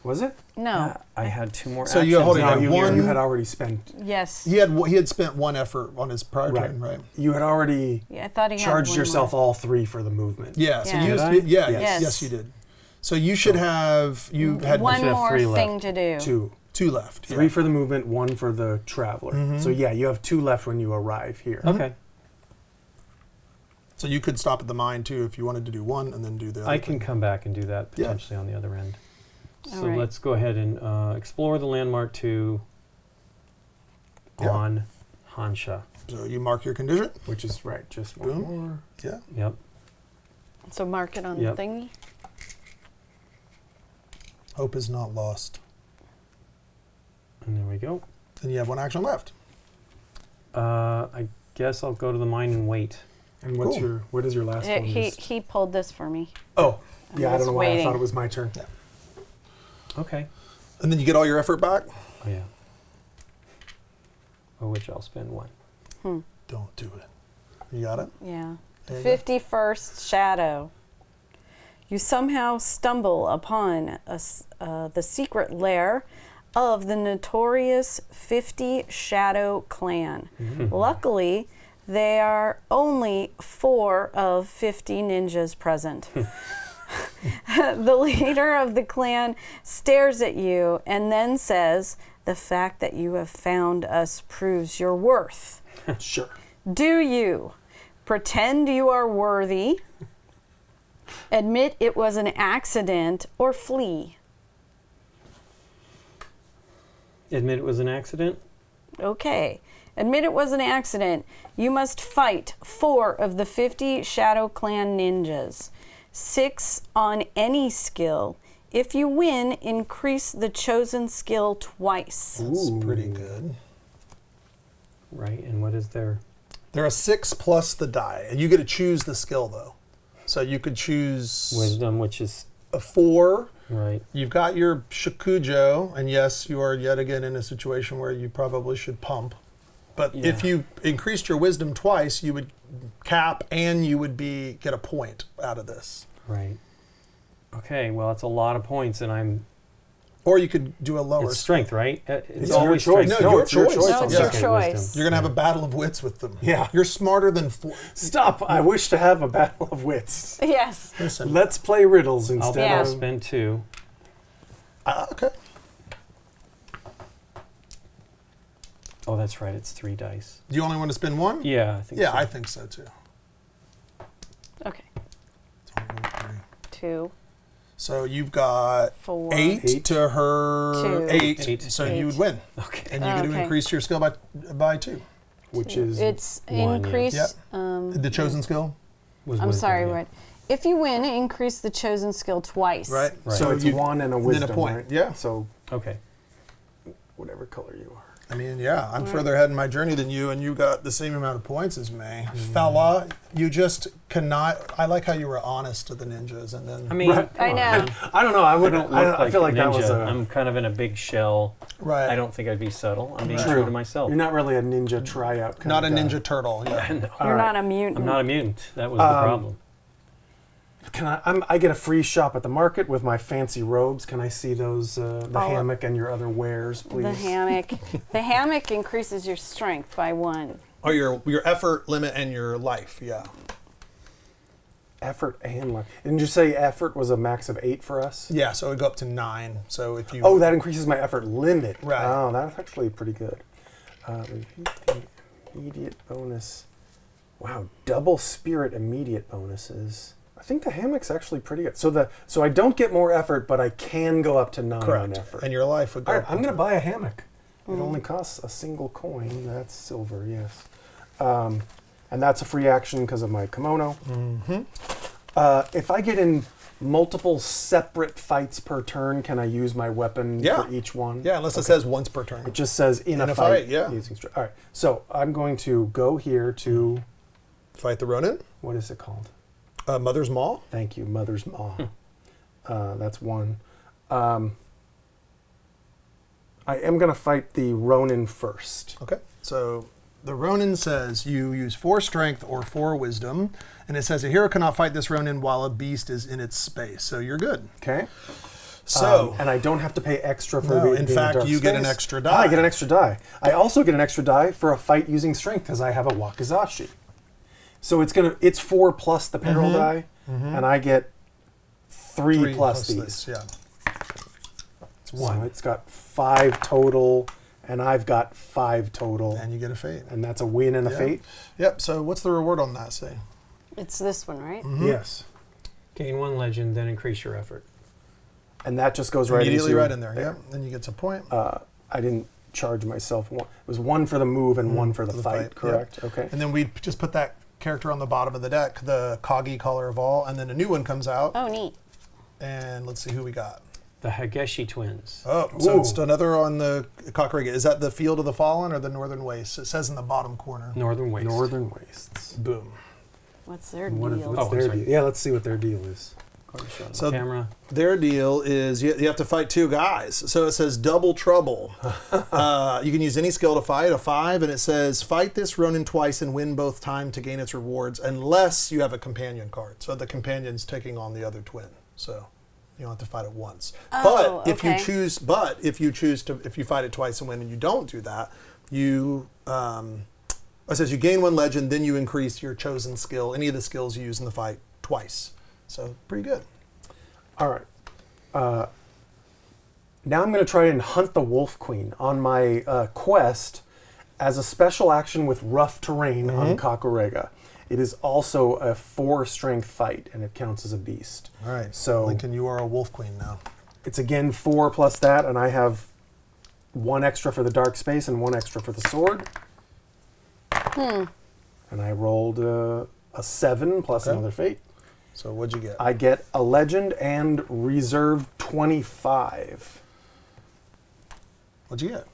Was it? No. I had 2 more So actions. you hold it No, down. you, One- you had already spent. Yes. He had spent 1 effort on his prior Right. turn, right? You had already Yeah, I thought he had charged one yourself more. all 3 for the movement. Yeah. So Yeah. you Did I? yeah, Yes. yes, you did. So you should have had One should have more 3 thing left. to do. 2. 2 left. 3 yeah. for the movement, 1 for the traveler. So yeah, you have 2 left when you arrive here. Okay. So you could stop at the mine too if you wanted to do 1 and then do the other. I can thing. come back and do that Yeah. potentially on the other end. All So right. let's go ahead and explore the landmark 2 Yeah. on Hansha. So you mark your condition. Which is right, just one Boom. more. Yeah. Yep. So mark it on Yep. the thingy. Hope is not lost. And there we go. And you have 1 action left. I guess I'll go to the mine and wait. And what's Cool. what is your last one? He pulled this for me. Oh, yeah, I was don't know why I waiting. thought it was my turn. Okay. And then you get all your effort back. Oh, yeah. Of which I'll spend 1. Don't do it. You got it? Yeah. There you go. 51st Shadow. You somehow stumble upon the secret lair of the notorious 50 Shadow clan. Luckily, there are only 4 of 50 ninjas present. The leader of the clan stares at you and then says, "The fact that you have found us proves your worth. Sure. Do you pretend you are worthy, admit it was an accident, or flee?" Admit it was an accident? Okay. Admit it was an accident. You must fight 4 of the 50 Shadow Clan ninjas. 6 on any skill. If you win, increase the chosen skill twice. That's pretty good. Right. And what is there? There are 6 plus the die. And you get to choose the skill though. So you could choose Wisdom, which is a 4. right. You've got your Shakujo, and yes, you are yet again in a situation where you probably should pump. But Yeah. if you increased your wisdom twice, you would cap and you would get a point out of this. Right. Okay. Well, it's a lot of points, and I'm. Or you could do a lower It's strength, right? It's It's your always choice. strength. No, your it's your choice. choice. No, it's Yeah. your Okay, choice. wisdom. You're going to have a battle of wits with them. Yeah. You're smarter than 4. Stop! I wish to have a battle of wits. Yes. Listen. Let's play riddles I'll instead Yeah. of. spend 2. Okay. Oh, that's right. It's 3 dice. Do you only want to spend one? Yeah, I think Yeah, so. I think so too. Okay. So I'll go with 3. 2, So you've got 4. 8 to her 2. 8, 8. so you 8. would win. Okay. And you get to Okay. increase your skill by 2. Which is It's 1, yeah. increase. Yep. Um, The chosen skill, Was I'm wisdom, sorry, yeah. right. If you win, increase the chosen skill twice. right? Right. so it's you, 1 and a then wisdom, a point. right? Yeah. So Okay. whatever color you are. I mean, yeah, I'm further ahead in my journey than you, and you got the same amount of points as me. Fella, you just cannot. I like how you were honest to the ninjas, and then I mean, Right. come I on, know. man. I don't know. I I wouldn't. don't look I like feel like a that ninja. was a. I'm kind of in a big shell. right. I don't think I'd be subtle. I'm being Right. true to myself. You're not really a ninja tryout. Kind Not a of guy. ninja turtle. Yeah. No, You're All not a mutant. I'm not a mutant. That was the problem. Can I get a free shop at the market with my fancy robes. Can I see those, the Oh. hammock and your other wares, please? The hammock. The hammock increases your strength by 1. Or your effort limit and your life. Yeah. Effort and life. Didn't you say effort was a max of 8 for us? Yeah. So it go up to 9. So if you. Oh, that increases my effort limit. Right. Oh, that's actually pretty good. Repeat the immediate bonus. Wow, double spirit immediate bonuses. I think the hammock's actually pretty good. So I don't get more effort, but I can go up to 9 on Correct. effort. And your life would go. All right, up I'm to- going to buy a hammock. It only costs a single coin. That's silver, yes. And that's a free action because of my kimono. If I get in multiple separate fights per turn, can I use my weapon Yeah. for each one? Yeah, unless it says once per turn. It just says in a a fight. fight, yeah. Using all right, so I'm going to go here to, Fight the Ronin. what is it called? Mother's Maw. Thank you, Mother's Maw. That's 1. I am going to fight the Ronin first. Okay. So the Ronin says you use 4 strength or 4 wisdom, and it says a hero cannot fight this Ronin while a beast is in its space. So you're good. Okay. So and I don't have to pay extra for No, being in in fact, dark you get an space. extra Ah, I die. get an extra die. I also get an extra die for a fight using strength because I have a wakizashi. So it's 4 plus the peril die, and I get 3 plus these. this, yeah. It's So 1. it's got 5 total, and I've got 5 total, And you get a fate. and that's a win and a Yeah. fate. Yep. So what's the reward on that, say? It's this one, right? Yes, Gain 1 legend, then increase your effort. and that just goes right Immediately into, right in there. Yep. Then you get a point. I didn't charge myself one. It was 1 for the move and 1 for the fight. yep. Correct. Okay. And then we just put that character on the bottom of the deck, the Kagi Color of All, and then a new one comes out. Oh, neat. And let's see who we got. The Hageshi twins. Oh, so Ooh. it's another on the Kakarega. Is that the Field of the Fallen or the Northern Wastes? It says in the bottom corner. Northern Waste. Northern Wastes. Boom. What's their What is, deal? what's Oh, I'm their sorry. deal? Yeah, let's see what their deal is. Go ahead, show them. So Camera. their deal is you have to fight 2 guys. So it says double trouble. You can use any skill to fight, a 5, and it says fight this Ronin twice and win both time to gain its rewards unless you have a companion card. So the companion's taking on the other twin. So you don't have to fight it once. Oh, but if okay. if you fight it twice and win and you don't do that, you it says you gain 1 legend, then you increase your chosen skill, any of the skills you use in the fight twice. So pretty good. All right. Now I'm going to try and hunt the Wolf Queen on my quest as a special action with rough terrain on Kakarega. It is also a 4 strength fight, and it counts as a beast. All right. So Lincoln, you are a wolf queen now. it's again 4 plus that, and I have 1 extra for the dark space and 1 extra for the sword. And I rolled a 7 plus Okay. another fate. So what'd you get? I get a legend and reserve 25. What'd you get?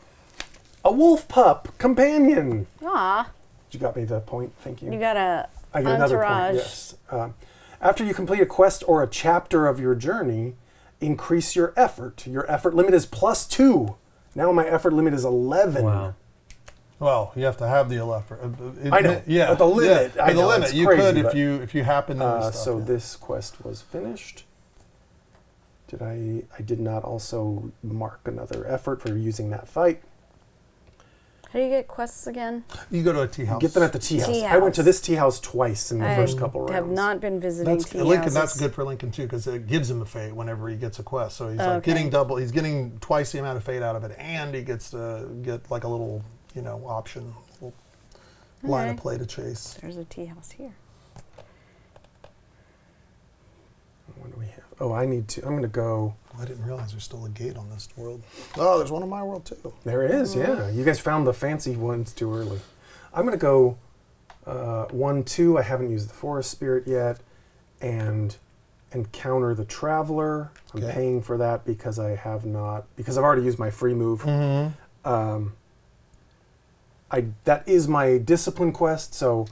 A wolf pup companion. Aw, You got me the point. Thank you. you got a I get another point. entourage. Yes. After you complete a quest or a chapter of your journey, increase your effort. Your effort limit is +2. Now my effort limit is 11. Wow. Well, you have to have the effort. I know, Yeah, but the limit, Yeah, I but the know, limit. it's You crazy, could but- if you happen to. do stuff, So yeah. this quest was finished. Did I did not also mark another effort for using that fight. How do you get quests again? You go to a tea house. Get them at the tea house. Tea I went to house. this tea house twice in the I first couple rounds. have not been visiting That's tea Lincoln. houses. That's good for Lincoln too because it gives him a fate whenever he gets a quest. So he's like Okay. getting double. He's getting twice the amount of fate out of it, and he gets to get like a little option. Line of Okay. play to chase. There's a tea house here. What do we have? Oh, I'm going to go. I didn't realize there's still a gate on this world. Oh, there's one on my world too. There is, yeah. You guys found the fancy ones too early. I'm going to go 1-2. I haven't used the Forest Spirit yet. And encounter the Traveler. I'm Okay. paying for that because I've already used my free move. That is my discipline quest, so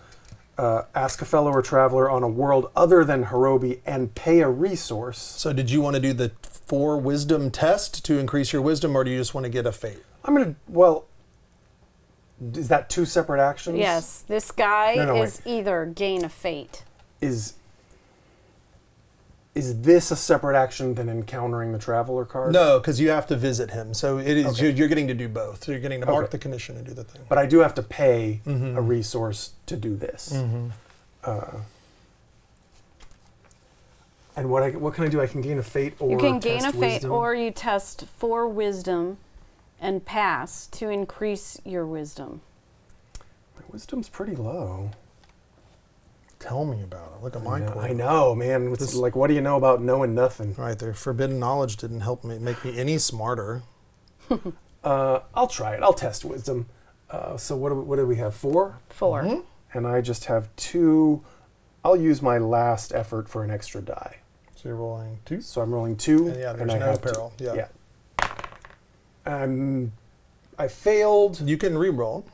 ask a fellow or traveler on a world other than Hirobi and pay a resource. So did you want to do the 4 wisdom test to increase your wisdom, or do you just want to get a fate? Is that 2 separate actions? Yes, this guy No, is either gain a fate. Is this a separate action than encountering the Traveler card? No, because you have to visit him. So it is Okay. you're getting to do both. So you're getting to mark Okay. the condition and do the thing. But I do have to pay a resource to do this. And what can I do? I can gain a fate or You can gain a test fate, wisdom? or you test 4 wisdom and pass to increase your wisdom. My wisdom's pretty low. Tell me about it. Look at my quote. I know, man. It's like, what do you know about knowing nothing? Right there. Forbidden knowledge didn't help me make me any smarter. I'll try it. I'll test wisdom. So what do we have? 4? 4. And I just have 2. I'll use my last effort for an extra die. So you're rolling 2. So I'm rolling 2. And yeah, there's I no have peril. Yeah. I failed, You can re-roll.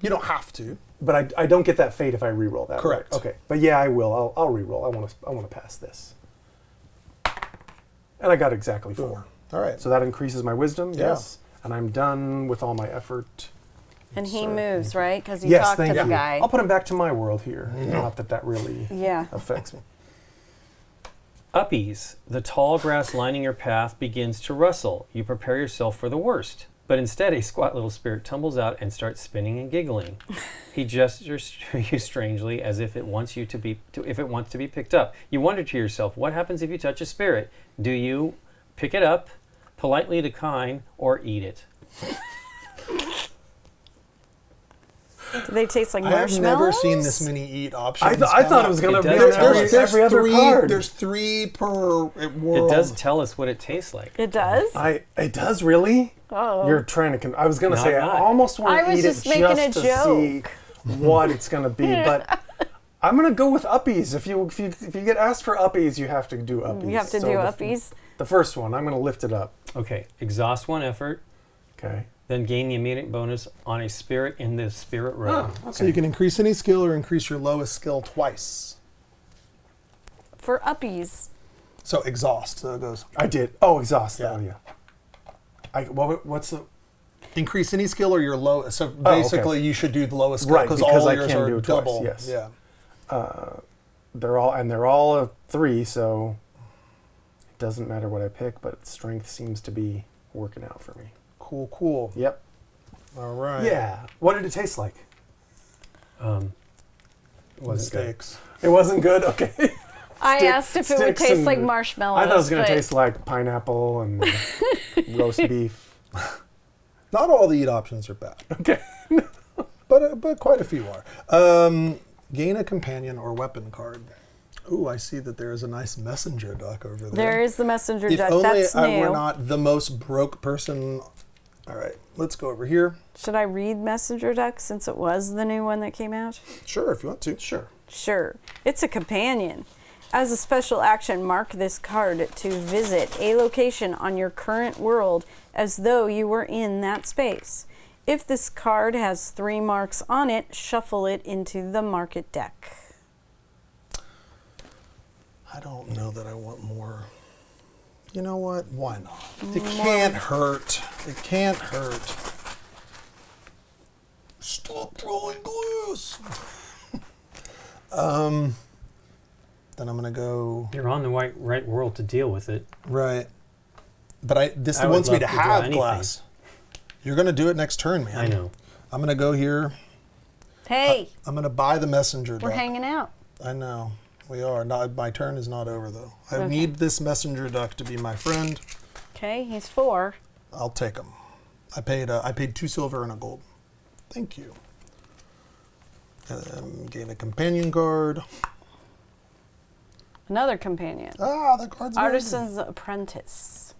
You don't have to. but I don't get that fate if I re-roll that. Correct. Right? Okay. But yeah, I will. I'll re-roll. I want to pass this. And I got exactly 4. All right. So that increases my wisdom. Yeah. Yes. And I'm done with all my effort. And he moves, right? Because you Yes, talked to thank the you. guy. I'll put him back to my world here. Not that really Yeah. affects me. Uppies. The tall grass lining your path begins to rustle. You prepare yourself for the worst. But instead, a squat little spirit tumbles out and starts spinning and giggling. He gestures to you strangely, as if it wants you to be, if it wants to be picked up. You wonder to yourself, what happens if you touch a spirit? Do you pick it up, politely decline, or eat it? Do they taste like I have marshmallows? never seen this many eat options. I thought it was going to It be does tell every, us. every other 3, card. There's 3 per world. It does tell us what it tastes like. It does? It does really? Oh. You're trying to. I was going to Not say not. I almost want I to was eat it just making a just to see what it's going to be, but I'm going to go with uppies. If you get asked for uppies, you have to do uppies. You have to So do the- uppies? The first one, I'm going to lift it up. Okay, exhaust 1 effort, Okay. then gain the immediate bonus on a spirit in the spirit realm. Oh, okay. So you can increase any skill or increase your lowest skill twice. For uppies. So exhaust. So it goes. I did. Oh, exhaust. Yeah. Oh, yeah. What's the? Increase any skill or your lowest. So okay. basically, you should do the lowest skill Right, because because all I yours can are do it twice, double. yes. Yeah. They're all a 3, so it doesn't matter what I pick, but strength seems to be working out for me. Cool. Cool. Yep. All right. Yeah. What did it taste like? Wasn't good. Mistakes. It wasn't good. Okay. I asked if it would sticks taste and- like marshmallows. I thought it was going but to taste like pineapple and roast beef. Not all the eat options are bad, Okay. but quite a few are. Gain a companion or weapon card. Ooh, I see that there is a nice messenger duck over there. There is the messenger If duck. only That's I new. were not the most broke person. All right, let's go over here. Should I read messenger duck since it was the new one that came out? Sure, if you want to. Sure. Sure. It's a companion. As a special action, mark this card to visit a location on your current world as though you were in that space. If this card has 3 marks on it, shuffle it into the market deck. I don't know that I want more. You know what? Why not? It can't hurt. It can't hurt. Stop throwing glass. Then I'm gonna go You're on the right world to deal with it. right. But this I would wants me love to to draw have anything. glass. You're gonna do it next turn, man. I know. I'm gonna go here. Hey, I'm gonna buy the messenger we're duck. hanging out. I know. We are. Not, my turn is not over though. I Okay. need this messenger duck to be my friend. Okay, he's 4. I'll take him. I paid 2 silver and a gold. Thank you. And then gain a companion card. Another companion. Ah, the card's amazing. Artisan's Apprentice.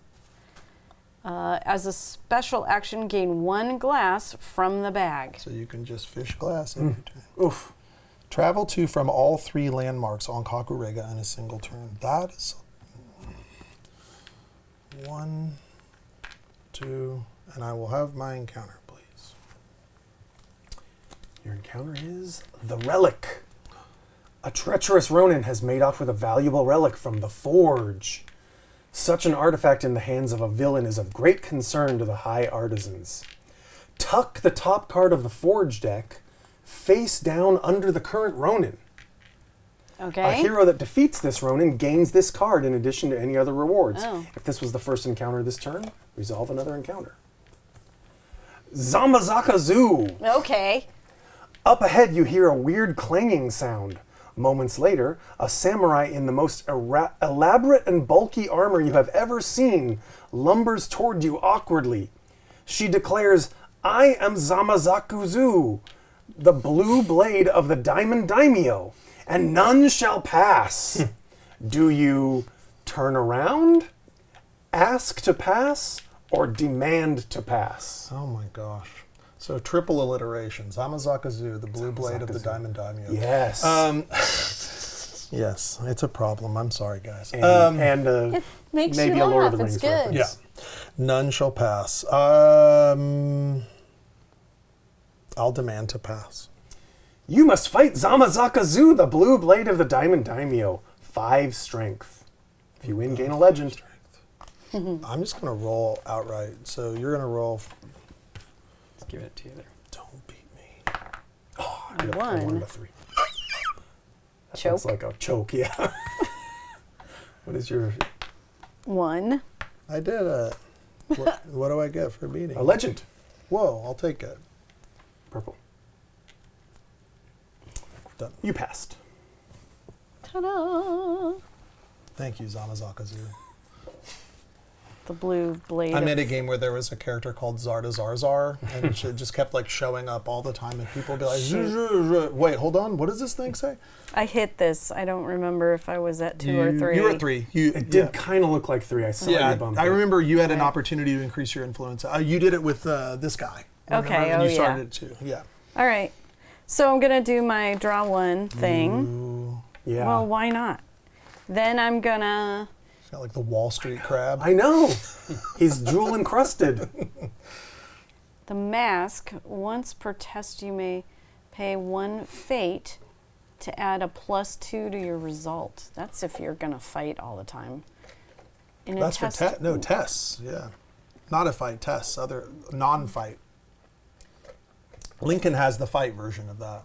As a special action, gain 1 glass from the bag. So you can just fish glass every turn. Oof. Travel to from all 3 landmarks on Kakurega in a single turn. That is 1, 2, and I will have my encounter, please. Your encounter is the Relic. A treacherous Ronin has made off with a valuable relic from the Forge. Such an artifact in the hands of a villain is of great concern to the High Artisans. Tuck the top card of the Forge deck face down under the current Ronin. Okay. A hero that defeats this Ronin gains this card in addition to any other rewards. Oh. If this was the first encounter this turn, resolve another encounter. Zamazaka Zoo. Okay. Up ahead, you hear a weird clanging sound. Moments later, a samurai in the most elaborate and bulky armor you have ever seen lumbers toward you awkwardly. She declares, "I am Zamazakuzu, the blue blade of the Diamond Daimyo, and none shall pass." Do you turn around, ask to pass, or demand to pass? Oh my gosh. So triple alliteration. Zamazakazu, the blue blade of the Zamazakazu. Diamond Daimyo. Yes. Yes, it's a problem. I'm sorry, guys. and Makes maybe you a Lord laugh. of the It's Rings good. yeah. reference. None shall pass. I'll demand to pass. You must fight Zamazakazu, the blue blade of the Diamond Daimyo. 5 strength. If you win, gain a legend. I'm just going to roll outright. So you're going to roll. Let's give it to you there. Don't beat me. I 1. wanted a 3. Choke. That's like a choke, yeah. What is your... 1. I did it. What do I get for beating? A legend. Whoa, I'll take it. Purple. Done. You passed. Ta-da! Thank you, Zamazakazu. The blue blade. I of- made a game where there was a character called Zarda Zarzar, and it just kept like showing up all the time, and people would be like, "Wait, hold on, what does this thing say?" I hit this. I don't remember if I was at 2 or 3. You were at 3. It did kind of look like 3. I saw Yeah, you bump I it. remember you had an Okay. opportunity to increase your influence. You did it with this guy. remember? Okay, And oh, you yeah. started it too. Yeah. All right. So I'm going to do my draw 1 thing. Yeah. Well, why not? Then I'm going to... It's got like the Wall Street crab. I know. He's jewel encrusted. The mask, once per test, you may pay 1 fate to add a +2 to your result. That's if you're going to fight all the time. In a That's for test, tests. Yeah, not a fight. Tests. Other non-fight. Lincoln has the fight version of that.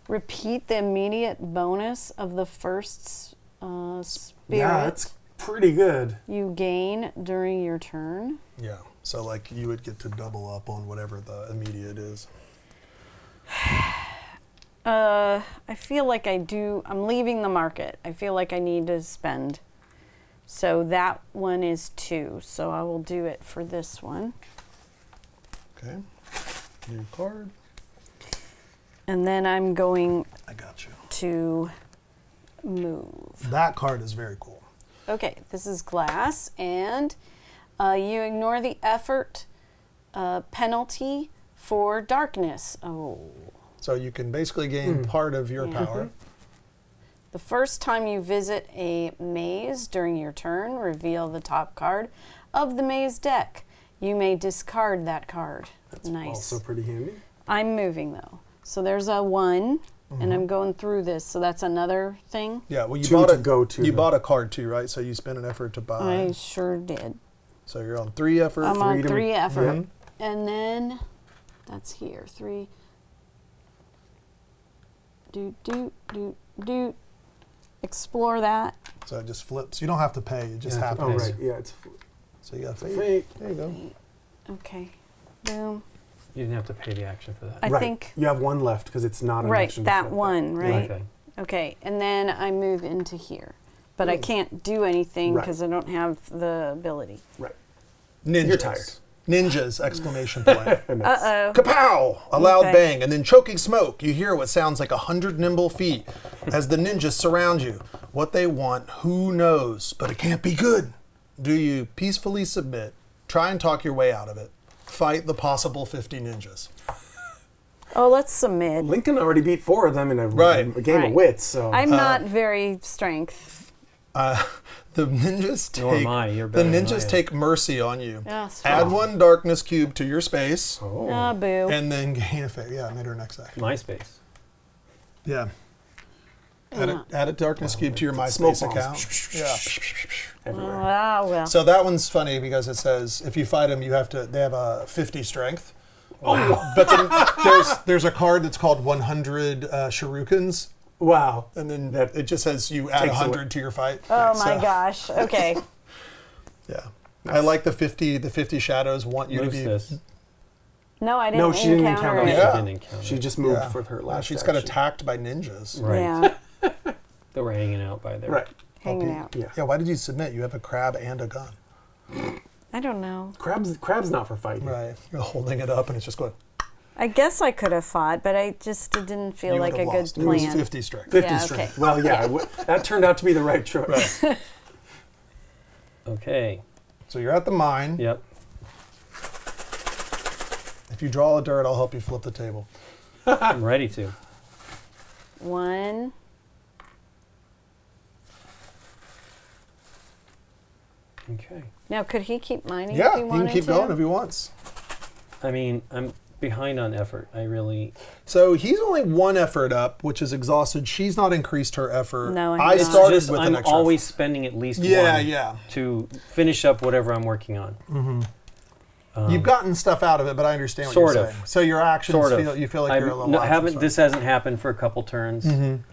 repeat the immediate bonus of the first spirit Yeah, that's pretty good. you gain during your turn. Yeah. So like you would get to double up on whatever the immediate is. I feel like I'm leaving the market. I feel like I need to spend. So that one is 2. So I will do it for this one. Okay. New card. And then I'm going I got you. to move. That card is very cool. Okay, this is glass, and you ignore the effort penalty for darkness. Oh. So you can basically gain part of your power. The first time you visit a maze during your turn, reveal the top card of the maze deck. You may discard that card. That's Nice. also pretty handy. I'm moving though. So there's a 1, and I'm going through this. So that's another thing. Yeah, well, you 2 bought to a go to You the- bought a card too, right? So you spent an effort to buy. I sure did. So you're on 3 effort. I'm on 3 effort. Yep. And then that's here. 3. Do. Explore that. So it just flips. You don't have to pay. It just happens. Oh, right. Yeah, it's So you got fate. fate. There you go. Okay. Boom. You didn't have to pay the action for that. I right. think. You have 1 left because it's not an Right, action. to that flip one, right? Okay. Okay, and then I move into here. But I can't do anything Right. because I don't have the ability. Right. Ninjas. You're tired. Ninjas! Exclamation point. Uh-oh. Kapow! A loud Okay. bang, and then choking smoke. You hear what sounds like 100 nimble feet as the ninjas surround you. What they want, who knows? But it can't be good. Do you peacefully submit? Try and talk your way out of it. Fight the possible 50 ninjas. Oh, let's submit. Lincoln already beat 4 of them in a game Right. of wits, so. I'm not very strength. The ninjas Nor take am I. You're the better than I ninjas am. take mercy on you. Yes. Add 1 darkness cube to your space, Oh, boo. and then gain a fate. Yeah, I made her next action. MySpace. Yeah. Add a darkness cube to your smoke MySpace bombs. account. Yeah. Everywhere. Ah, well. So that one's funny because it says if you fight them, they have a 50 strength. Oh. But then there's a card that's called 100 shurikens, Wow. and then it just says you add Takes 100 to your fight. Oh my So, gosh. Okay. Yeah. I like the 50. The 50 shadows want you Moves to be. this. No, I didn't No, she didn't encounter encounter it. it. Yeah. She didn't encounter She it. just moved Yeah. for her Wow, last she's got action. attacked by ninjas. Right. Yeah. That we're hanging out by there. Right. Hanging out. Yeah. Yeah. Why did you submit? You have a crab and a gun. I don't know. Crab's not for fighting. Right. You're holding it up and it's just going. I guess I could have fought, but I just didn't feel You like would a have good lost. It was plan. 50 strength. 50 Yeah, strength. okay. Well, yeah, that turned out to be the right choice. Right. Okay. So you're at the mine. Yep. If you draw a dirt, I'll help you flip the table. I'm ready to. 1. Okay. Now, could he keep mining Yeah, if he he wanted can keep to? going if he wants. I mean, I'm behind on effort. I really. So he's only 1 effort up, which is exhausted. She's not increased her effort. No, I he's not. started Just, with I'm an extra. always spending at least Yeah, one yeah. to finish up whatever I'm working on. You've gotten stuff out of it, but I understand what Sort you're of. saying. So your actions Sort of. you feel like you're a little. haven't. This hasn't happened for a couple turns, and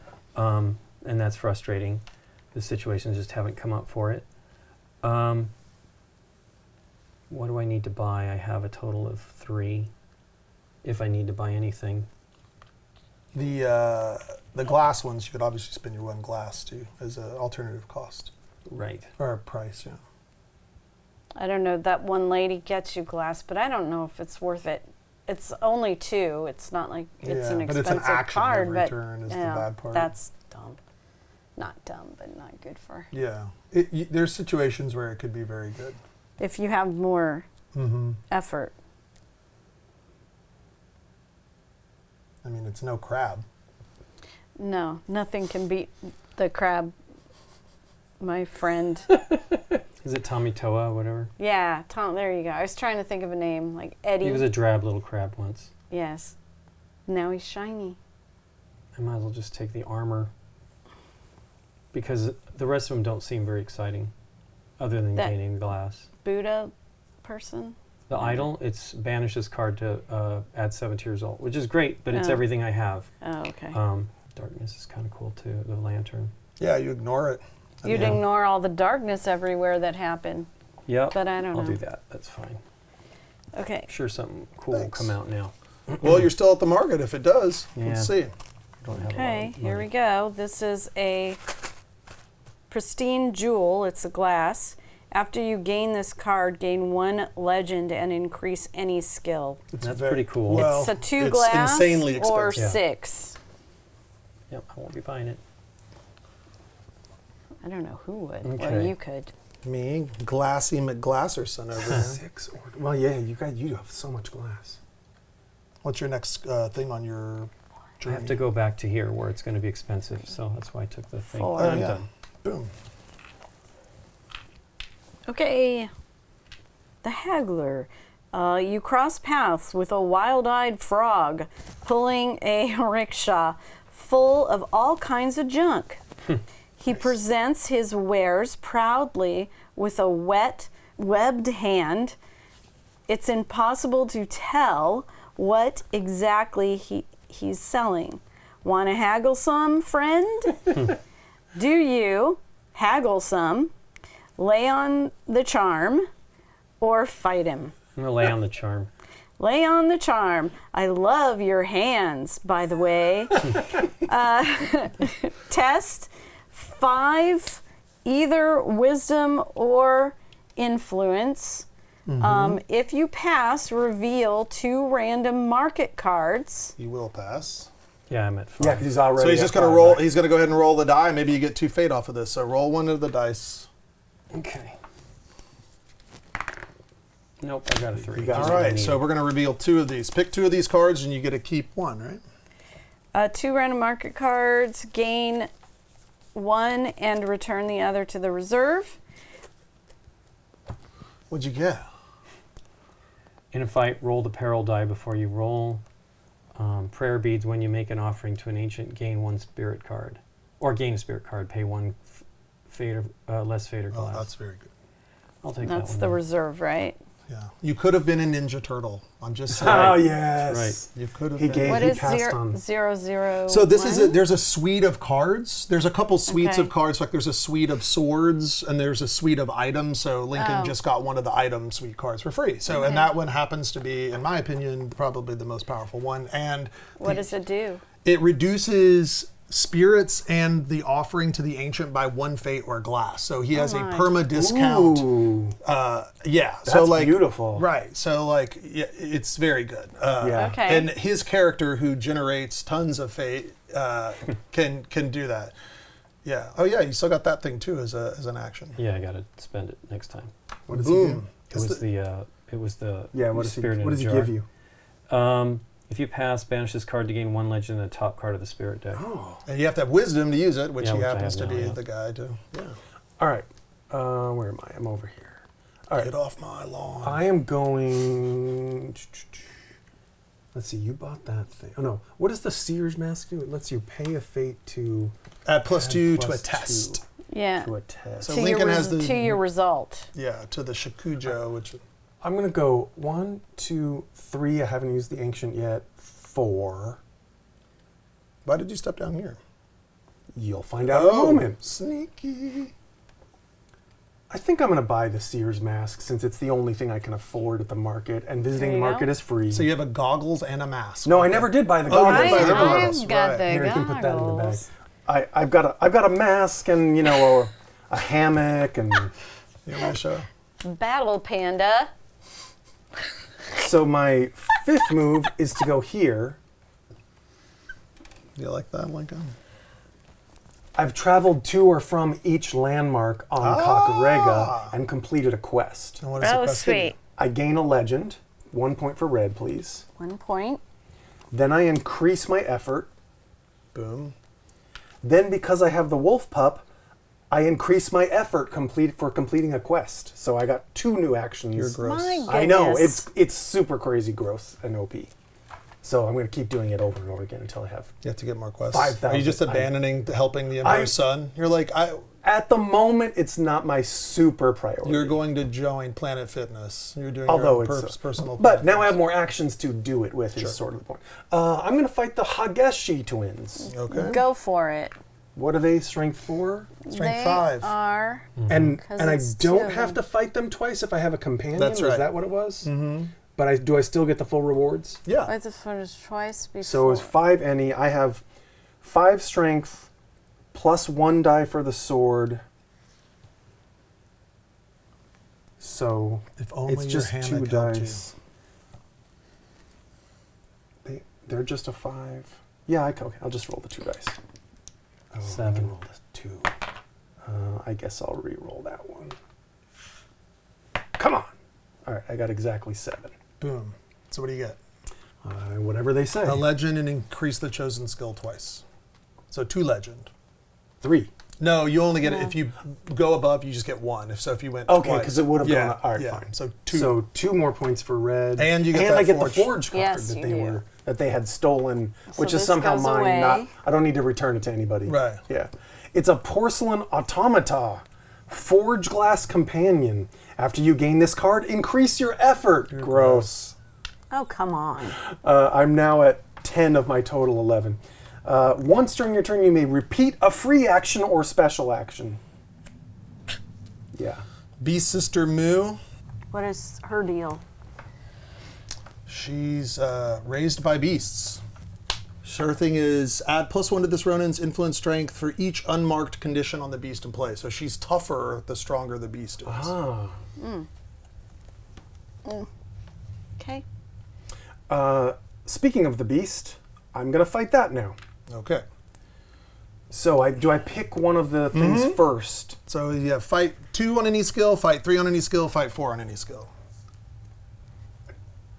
that's frustrating. The situations just haven't come up for it. What do I need to buy? I have a total of 3. If I need to buy anything, The glass ones, you could obviously spend your 1 glass too as an alternative cost right? or price. Yeah. I don't know. That one lady gets you glass, but I don't know if it's worth it. It's only 2. It's not like it's an but expensive it's an action card, every but turn is yeah, the bad part. that's dumb. Not dumb, but not good for. Yeah. There's situations where it could be very good. If you have more effort. I mean, it's no crab. No, nothing can beat the crab, my friend. Is it Tommy Toa, whatever? Yeah, Tom, there you go. I was trying to think of a name, like Eddie. He was a drab little crab once. Yes. Now he's shiny. I might as well just take the armor because the rest of them don't seem very exciting, other than That- gaining glass. Buddha person? The idol, it's banishes card to add 7 to your result, which is great, but it's Oh. everything I have. Oh, okay. Darkness is kind of cool too. The lantern. Yeah, you ignore it. You'd yeah. ignore all the darkness everywhere that happened. Yep. But I don't I'll know. do that. That's fine. Okay. I'm sure something cool Thanks. will come out now. Well, you're still at the market if it does. Let's Yeah. see. Don't have a Okay, lot of here we money. go. This is a pristine jewel. It's a glass. After you gain this card, gain 1 legend and increase any skill. That's pretty cool. Well, it's a 2 it's glass insanely or expensive. 6. Yep, I won't be buying it. I don't know who would. Well, Okay. you could. Me, Glassy McGlasserson over there. 6 or well, yeah, you have so much glass. What's your next thing on your I journey? have to go back to here where it's going to be expensive, so that's why I took the thing. 4. Oh, I'm yeah. done. Boom. Okay. The Haggler. You cross paths with a wild-eyed frog pulling a rickshaw full of all kinds of junk. He presents his wares proudly with a webbed hand. It's impossible to tell what exactly he's selling. Want to haggle some, friend? Do you haggle some, lay on the charm, or fight him? I'm going to lay on the charm. Lay on the charm. I love your hands, by the way. Test 5, either wisdom or influence. If you pass, reveal 2 random market cards. You will pass. Yeah, I'm at 5. Yeah, because he's already. So he's at just going to 5, roll. right? He's going to go ahead and roll the die. Maybe you get 2 fate off of this. So roll one of the dice. Okay. Nope, I got a 3. You got All right. So we're going to reveal 2 of these. Pick 2 of these cards, and you get to keep 1, right? 2 random market cards, gain 1 and return the other to the reserve. What'd you get? In a fight, roll the peril die before you roll. Prayer beads, when you make an offering to an ancient, gain 1 spirit card. Or gain a spirit card, pay 1 fate or less fate or Oh, glass. that's very good. I'll take That's that one. the then. reserve, right? Yeah. You could have been a Ninja Turtle. I'm just saying. Oh yes. You could have He been. gave. What he is passed 0, on. 0, 0, So this is 1? there's a suite of cards. There's a couple suites Okay. of cards. Like there's a suite of swords and there's a suite of items. So Lincoln Oh. just got one of the item suite cards for free. So Okay. and that one happens to be, in my opinion, probably the most powerful one. And What does it do? it reduces spirits and the offering to the ancient by 1 fate or glass. So he has a my. perma discount. Ooh, Yeah. so That's like beautiful. Right. So like yeah, it's very good. Yeah. Okay. And his character, who generates tons of fate, can do that. Yeah. Oh yeah. You still got that thing too as an action. Yeah, I gotta spend it next time. what does he do? Boom. It was the Yeah, what does he? spirit in What a does he jar. give you? If you pass, banish this card to gain 1 legend in the top card of the spirit deck. Oh. And you have to have wisdom to use it, which Yeah, he which I happens to have now, be yeah. the guy to. Yeah. All right. Where am I? I'm over here. All right. Get off my lawn. I am going. Let's see. You bought that thing. Oh no. What does the Seer's Mask do? It lets you pay a fate to Add +2 to a plus test. Yeah. To a test. So to, Lincoln your has the- to your result. Yeah, to the Shakujo, which. I'm gonna go 1, 2, 3. I haven't used the ancient yet. 4. Why did you step down here? You'll find out in a moment. Sneaky. I think I'm gonna buy the Seer's Mask since it's the only thing I can afford at the market, and visiting There the you market go. is free. So you have a goggles and a mask. No, I never did buy the Oh, you goggles. didn't buy the I've goggles, got right. the Here, you can put that in the bag. goggles. I've got a mask and a hammock and You want me to show? Battle Panda. so my 5th move is to go here. You like that, Lincoln? I've traveled to or from each landmark on Kakarega and completed a quest. And what does the Oh, quest give you? sweet. I gain a legend, 1 point for red, please. 1 point. Then I increase my effort. Boom. Then because I have the wolf pup, I increase my effort for completing a quest. So I got 2 new actions. You're gross. My I know, goodness. it's super crazy gross and OP. So I'm going to keep doing it over and over again until I have. You have to get more quests. 5,000. Are you just abandoning helping the Emperor's son? You're like, At the moment, it's not my super priority. you're going to join Planet Fitness. You're doing Although your it's personal. But Planet now I have Fitness. more actions to do it with. Is sort of the point. I'm going to fight the Hageshi twins. Okay. Go for it. What are they? Strength 4, Strength they 5. are. and I it's 2 don't of have them. to fight them twice if I have a companion. That's Is right. that what it was? Mm-hmm. But do I still get the full rewards? Yeah. I have to finish twice before. So it's 5 any. I have 5 strength plus 1 die for the sword. So If only it's your just hammock 2 helped you. dice. They're just a 5. Yeah, okay. I'll just roll the 2 dice. Oh, 7. I can roll the 2. I guess I'll re-roll that one. Come on. All right, I got exactly 7. Boom. So what do you get? Whatever they say. A legend and increase the chosen skill twice. So 2 legend. 3. No, you only get it if you go above. You just get 1. If you went Okay, twice. because it would have yeah, gone. All right, yeah. fine. So 2. So 2 more points for red, And you get and that I get forge. the forge card Yes, that you they do. that they had stolen, which is this somehow goes mine. away. Not I don't need to return it to anybody. Right. Yeah. It's a porcelain automata, forge glass companion. After you gain this card, increase your effort. Gross. Oh, come on. I'm now at 10 of my total 11. Once during your turn, you may repeat a free action or special action. Yeah. Beast Sister Moo. What is her deal? She's raised by beasts. Her thing is add +1 to this Ronin's influence strength for each unmarked condition on the beast in play. So she's tougher the stronger the beast is. Ah. Okay. Speaking of the beast, I'm gonna fight that now. Okay. So do I pick one of the things first? So you have fight 2 on any skill, fight 3 on any skill, fight 4 on any skill.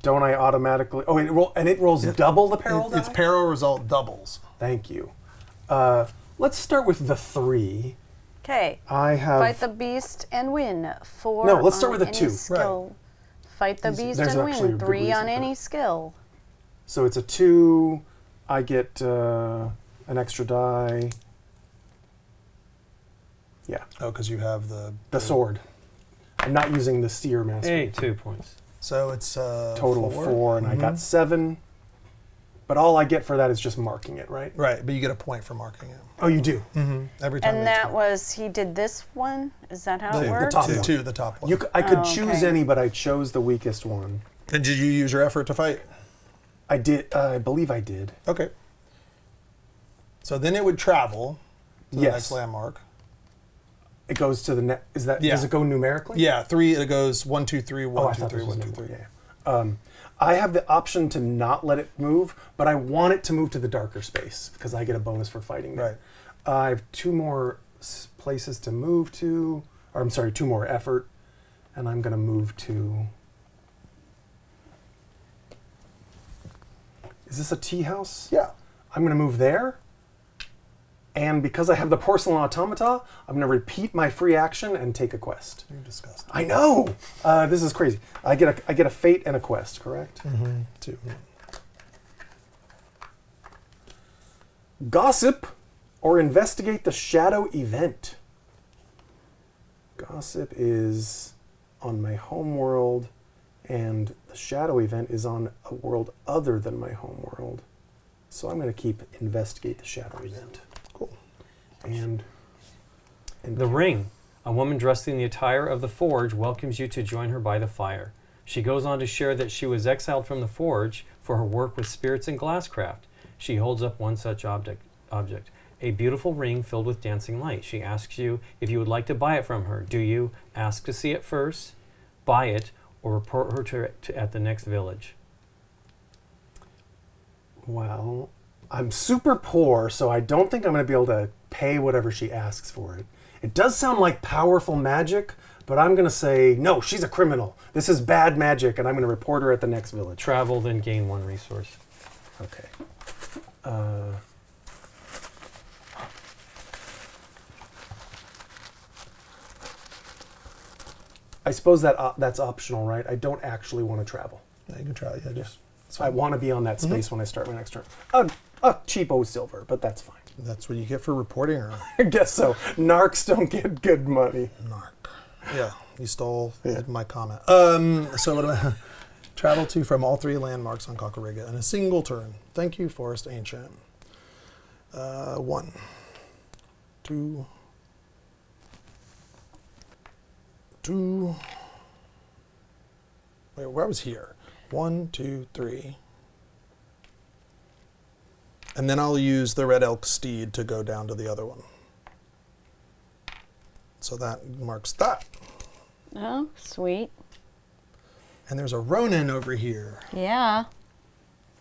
Don't I automatically? Oh, it rolls double the peril die? Its peril result doubles. Thank you. Let's start with the 3. Okay. I have. Fight the beast and win. 4 No, let's start on with a any 2. skill. Fight the beast there's and actually a win. good 3 reason on for any it. skill. So it's a 2. I get an extra die. Yeah, Oh, because you have the the sword. I'm not using the seer master. Hey, 2 points. So it's Total of 4, and I got 7. But all I get for that is just marking it, right? Right, but you get a point for marking it. Oh, you do. Every time. And that was, he did this one? Is that how it the worked? top one. two, the top one. I could Oh, choose okay. any, but I chose the weakest one. And did you use your effort to fight? I did. I believe I did. Okay. So then it would travel to the Yes. next landmark. It goes to the net. Is that? Yeah. Does it go numerically? Yeah, 3. It goes 1, 2, 3, 1, Oh, I 2, thought 3, this was 1, 2, number 3. one. Yeah. I have the option to not let it move, but I want it to move to the darker space because I get a bonus for fighting there. Right. I have 2 more places to move to, or I'm sorry, 2 more effort, and I'm going to move to. Is this a tea house? Yeah. I'm going to move there. And because I have the porcelain automata, I'm going to repeat my free action and take a quest. You're disgusting. I know. This is crazy. I get a fate and a quest, correct? 2. Gossip or investigate the shadow event. Gossip is on my home world, and the shadow event is on a world other than my home world. So I'm going to keep investigate the shadow event. Cool. And The ring. A woman dressed in the attire of the forge welcomes you to join her by the fire. She goes on to share that she was exiled from the forge for her work with spirits and glasscraft. She holds up one such object, a beautiful ring filled with dancing light. She asks you if you would like to buy it from her. Do you ask to see it first, buy it, or report her at the next village? Well, I'm super poor, so I don't think I'm going to be able to pay whatever she asks for it. It does sound like powerful magic, but I'm going to say, no, she's a criminal. This is bad magic, and I'm going to report her at the next village. Travel, then gain 1 resource. Okay. I suppose that's optional, right? I don't actually want to travel. Yeah, you can try. Yeah, just. So I want to be on that space when I start my next turn. A cheapo silver, but that's fine. That's what you get for reporting, or I guess so. Narcs don't get good money. narc. Yeah, you stole my comment. So what about travel to from all 3 landmarks on Kakarega in a single turn. Thank you, Forest Ancient. 1, 2, 2. Wait, where I was here. 1, 2, 3. And then I'll use the Red Elk Steed to go down to the other one. So that marks that. Oh, sweet. And there's a Ronin over here. Yeah.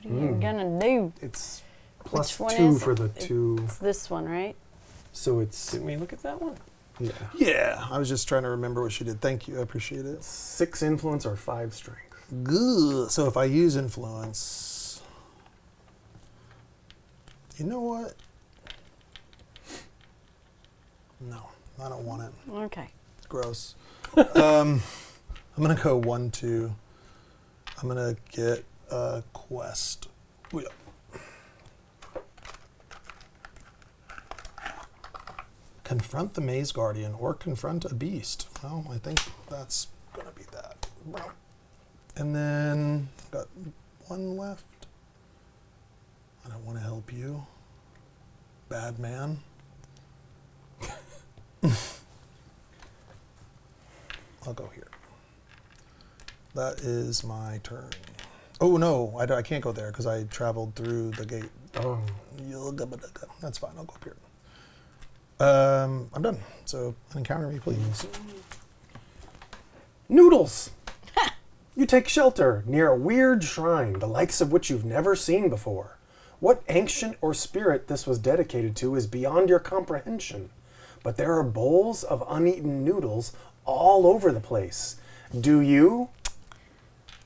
What are you gonna do? It's plus Which one 2 is for it? the 2. It's this one, right? So it's, Didn't we look at that one? yeah, Yeah, I was just trying to remember what she did. Thank you, I appreciate it. 6 influence or 5 strength. Good. So if I use influence, you know what? No, I don't want it. Okay. Gross. I'm gonna go 1, 2. I'm gonna get a quest. Oh, yeah. Confront the Maze Guardian or confront a beast. Well, I think that's gonna be that. And then got 1 left. I don't want to help you, bad man. I'll go here. That is my turn. Oh no, I can't go there because I traveled through the gate. Oh. That's fine. I'll go up here. I'm done. So encounter me, please. Noodles! You take shelter near a weird shrine, the likes of which you've never seen before. What ancient or spirit this was dedicated to is beyond your comprehension. But there are bowls of uneaten noodles all over the place. Do you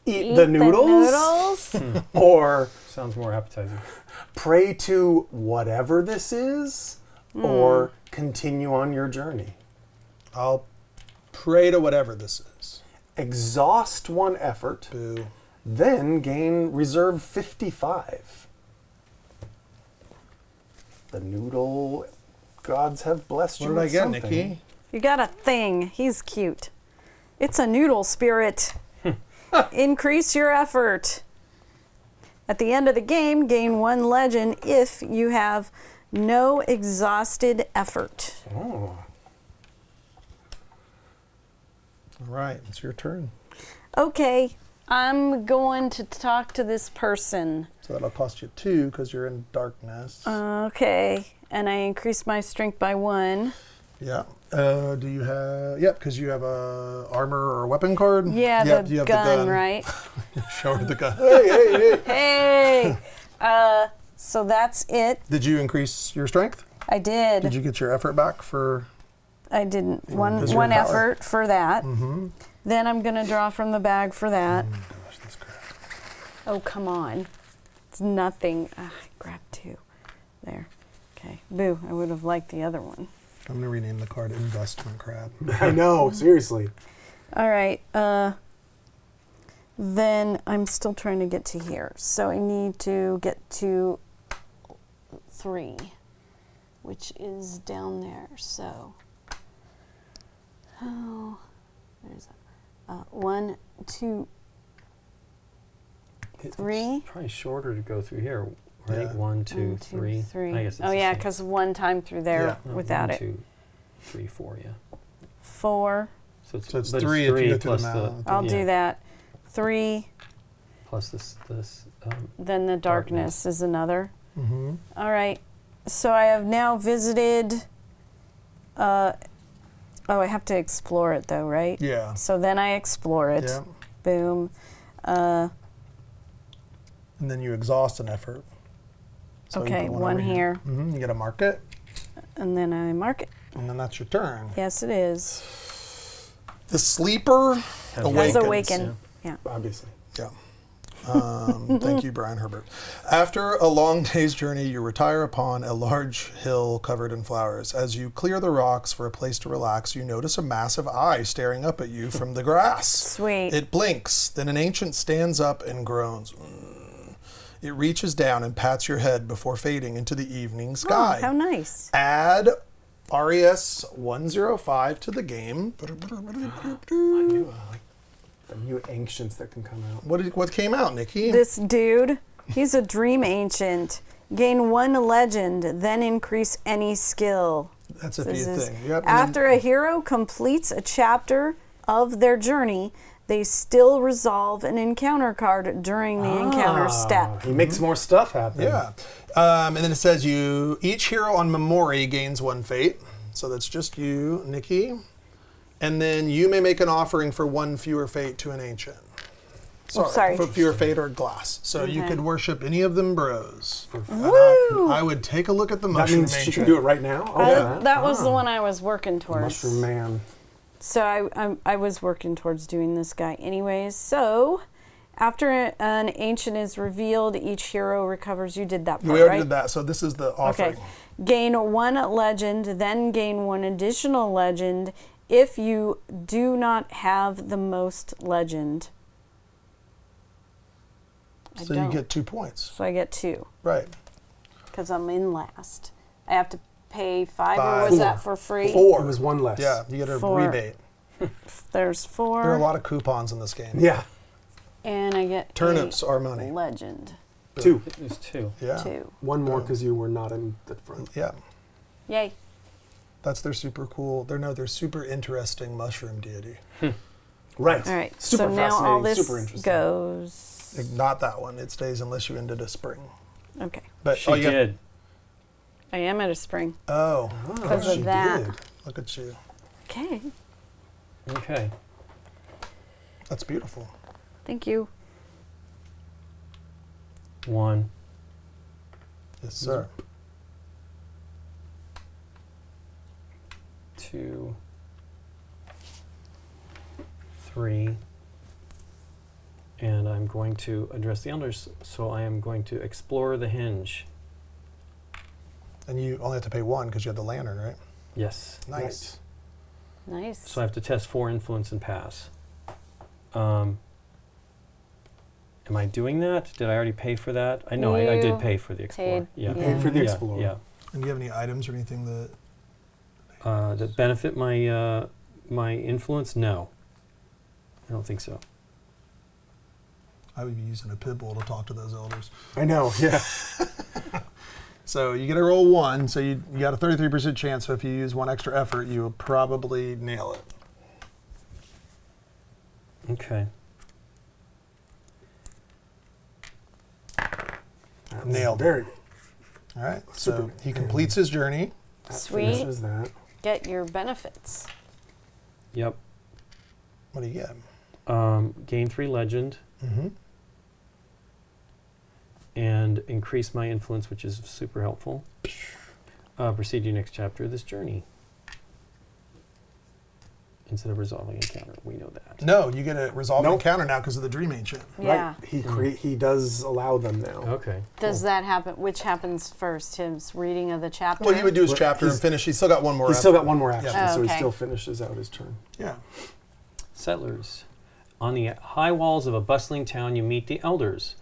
eat the noodles? Or Sounds more appetizing. pray to whatever this is? Or continue on your journey? I'll pray to whatever this is. Exhaust one effort, Boo. then gain reserve 55. The noodle gods have blessed What you did I with get, something. Nikki? You got a thing. He's cute. It's a noodle spirit. Increase your effort. At the end of the game, gain 1 legend if you have no exhausted effort. Oh. All right, it's your turn. Okay, I'm going to talk to this person. So that'll cost you 2 because you're in darkness. Okay, and I increase my strength by 1. Yeah. Do you have? Yep, because you have a armor or a weapon card. Yeah, Yep, the you have gun, right? Show her the gun. Hey. Hey! So that's it. Did you increase your strength? I did. Did you get your effort back for? I didn't. Because you're One power. effort for that. Then I'm going to draw from the bag for that. Gosh, this crap. Oh, come on. It's nothing. I grabbed 2. There. Okay. Boo. I would have liked the other one. I'm gonna rename the card Investment Crab. I know, seriously. All right. Then I'm still trying to get to here. So I need to get to 3, which is down there. So, there's 1, 2, It's 3. probably shorter to go through here, right? Yeah. 1, 2, 1, 2, 3. 3. I guess it's Oh the yeah, same. because 1 time through there Yeah. No, without 1, it. 2, 3, 4, yeah. 4. So it's, So it's but 3 if you go through plus the mouth. I'll yeah, do that. 3. Plus this Then the darkness is another. Mm-hmm. All right. So I have now visited. Oh, I have to explore it though, right? Yeah. So then I explore it. Yeah. Boom. And then you exhaust an effort. So you Okay, put 1 over here. You gotta mark it, And then I mark it. and then that's your turn. Yes, it is. The sleeper Has awakens. Has awakened. Yeah. Obviously. Yeah. Thank you, Brian Herbert. After a long day's journey, you retire upon a large hill covered in flowers. As you clear the rocks for a place to relax, you notice a massive eye staring up at you from the grass. Sweet. It blinks. Then an ancient stands up and groans. It reaches down and pats your head before fading into the evening sky. Oh, how nice. Add RES 105 to the game. I knew, like the new ancients that can come out. What came out, Nikki? This dude, he's a dream ancient. Gain 1 legend, then increase any skill. That's a This few is thing. Yep. and after a hero completes a chapter of their journey, they still resolve an encounter card during the encounter step. He makes more stuff happen. Yeah. And then it says each hero on Memori gains 1 fate. So that's just you, Nikki. And then you may make an offering for 1 fewer fate to an ancient. Sorry. For fewer fate or glass. So you Okay. could worship any of them bros. And Woo! I would take a look at the That mushroom means she ancient. can do it right now? Oh, yeah. That was the one I was working towards. Mushroom man. So I was working towards doing this guy anyways. So after an ancient is revealed, each hero recovers. You did that part, We already right? did that. So this is the offering. Okay. Gain 1 legend, then gain 1 additional legend if you do not have the most legend. I So don't. you get 2 points. So I get 2 Right. because I'm in last. I have to pay 5, or 5. was that for free? 4. It was 1 less. Yeah, you get a 4. rebate. There's 4. There are a lot of coupons in this game. Yeah. And I get Turnips a are money. legend. 2. There's 2. Yeah. 2. 1 more because you were not in the front. Yeah. Yay. That's their super cool. They're super interesting mushroom deity. Right. All right. Super So now all fascinating, this super interesting. goes. Not that one. It stays unless you ended a spring. Okay. But She you have- did. I am at a spring. Oh, Because she of that. did. Look at you. Okay. Okay. That's beautiful. Thank you. 1, Yes, sir. 2, 3, and I'm going to address the elders. So I am going to explore the hinge. And you only have to pay 1 because you have the lantern, right? Yes. Nice. Nice. So I have to test 4 influence and pass. Am I doing that? Did I already pay for that? I know I You did pay for the Explorer. paid, Yeah. yeah. Paid for the Yeah, Explorer. Yeah. And do you have any items or anything that... That benefit my my influence? No. I don't think so. I would be using a pit bull to talk to those elders. I know, yeah. So you get a roll 1, so you got a 33% chance. So if you use 1 extra effort, you will probably nail it. Okay. That was Nailed it. very good. All right. Super So good. he completes his journey. That Sweet. finishes that. Get your benefits. Yep. What do you get? Gain 3 legend Mm-hmm. and increase my influence, which is super helpful. Proceed to your next chapter of this journey. Instead of resolving encounter, we know that. No, you get a resolve Nope. encounter now because of the Dream Ancient. Yeah. Right. He does allow them now. Okay. Does that happen? Which happens first? His reading of the chapter? Well, he would do his Well, chapter and he's- finish. He's still got 1 more He's effort. still got 1 more action, Yeah. Oh, so he okay. still finishes out his turn. Yeah. Settlers. On the high walls of a bustling town, you meet the elders.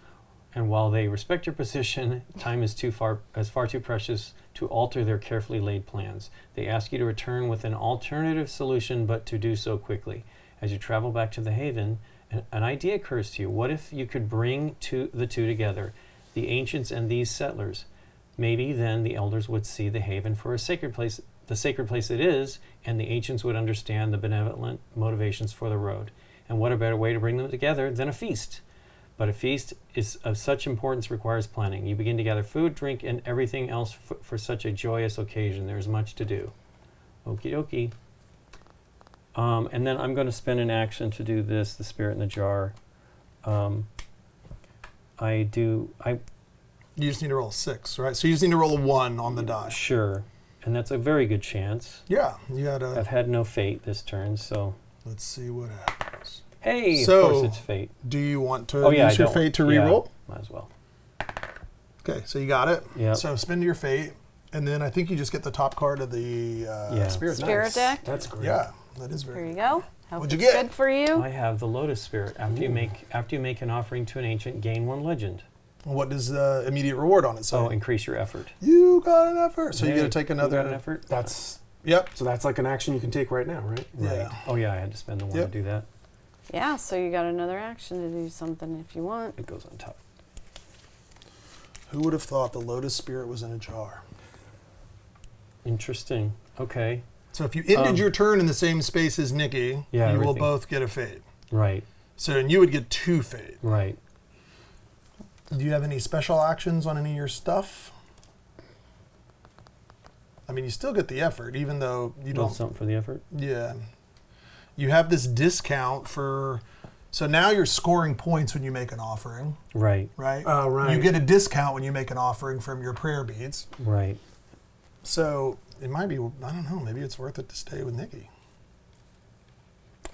And while they respect your position, time is far too precious to alter their carefully laid plans. They ask you to return with an alternative solution, but to do so quickly. As you travel back to the haven, an idea occurs to you. What if you could bring the two together, the ancients and these settlers? Maybe then the elders would see the haven for a sacred place, the sacred place it is, and the ancients would understand the benevolent motivations for the road. And what a better way to bring them together than a feast? But a feast is of such importance requires planning. You begin to gather food, drink, and everything else for such a joyous occasion. There's much to do. Okie dokie. And then I'm going to spend an action to do this, the spirit in the jar. You just need to roll a 6, right? So you just need to roll a 1 on the die. Sure. And that's a very good chance. Yeah. You got I've had no fate this turn, so. Let's see what happens. Hey, So- of course it's fate. Do you want to Oh, yeah, use I your don't. fate to Yeah, reroll? might as well. Okay, so you got it. Yep. So spend your fate, and then I think you just get the top card of the Spirit, Spirit nice. deck? That's great. Yeah, that is Here very you good. go. Hope What'd you it's get? good for you. I have the Lotus Spirit. After you make an offering to an ancient, gain 1 legend. What does the immediate reward on it say? Oh, increase your effort. You got an effort. So you Hey, got to take you another got an effort. That's Yep. so that's like an action you can take right now, right? Yeah. Oh yeah, I had to spend the 1 Yep. to do that. Yeah, so you got another action to do something if you want. It goes on top. Who would have thought the Lotus Spirit was in a jar? Interesting. Okay. So if you ended your turn in the same space as Nikki, Yeah, you will everything. both get a fate. Right. So then you would get 2 fate. Right. Do you have any special actions on any of your stuff? I mean, you still get the effort, even though you Little don't. something for the effort. Yeah. You have this discount for. So now you're scoring points when you make an offering, Right. right? Right. You get a discount when you make an offering from your prayer beads. Right. So it might be, I don't know, maybe it's worth it to stay with Nikki.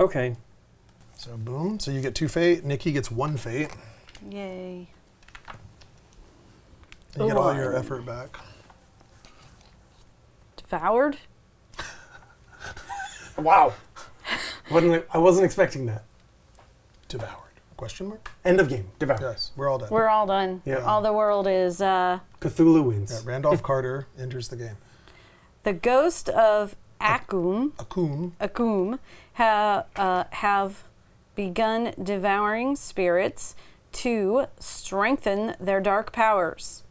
Okay. So boom. So you get 2 fate. Nikki gets 1 fate. Yay. You get all your effort back. Devoured? Wow. I wasn't expecting that. Devoured. Question mark? End of game. Devour. Yes, we're all done. We're all done. Yeah. All the world is Cthulhu wins. Yeah, Randolph Carter enters the game. the ghost of Akum have begun devouring spirits to strengthen their dark powers.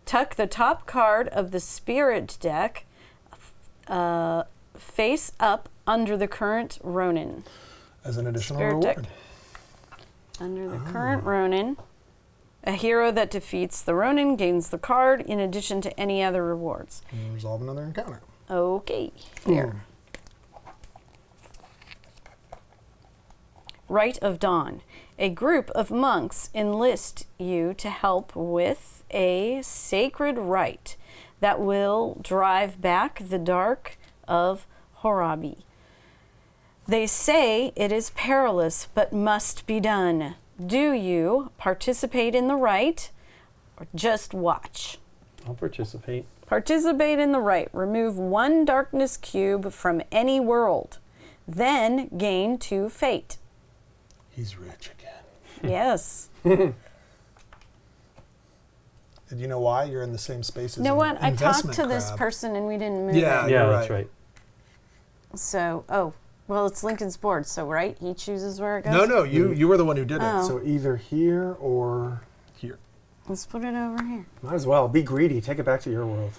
Tuck the top card of the spirit deck face up under the current Ronin. As an additional Spirit reward. deck. Under the current Ronin, a hero that defeats the Ronin gains the card in addition to any other rewards. And resolve another encounter. Okay, here. Rite of Dawn. A group of monks enlist you to help with a sacred rite that will drive back the dark of Horabi. They say it is perilous but must be done. Do you participate in the rite or just watch? I'll participate. Participate in the rite. Remove 1 darkness cube from any world. Then gain 2 fate. He's rich again. Yes. And you know why? You're in the same space as You know what? I talked investment to this crab. person and we didn't move Yeah, it. Yeah, you're that's right. right. So, well, it's Lincoln's board, so right? He chooses where it goes? No, you were the one who did Oh. it. So either here or Here. Let's put it over here. might as well be greedy. Take it back to your world.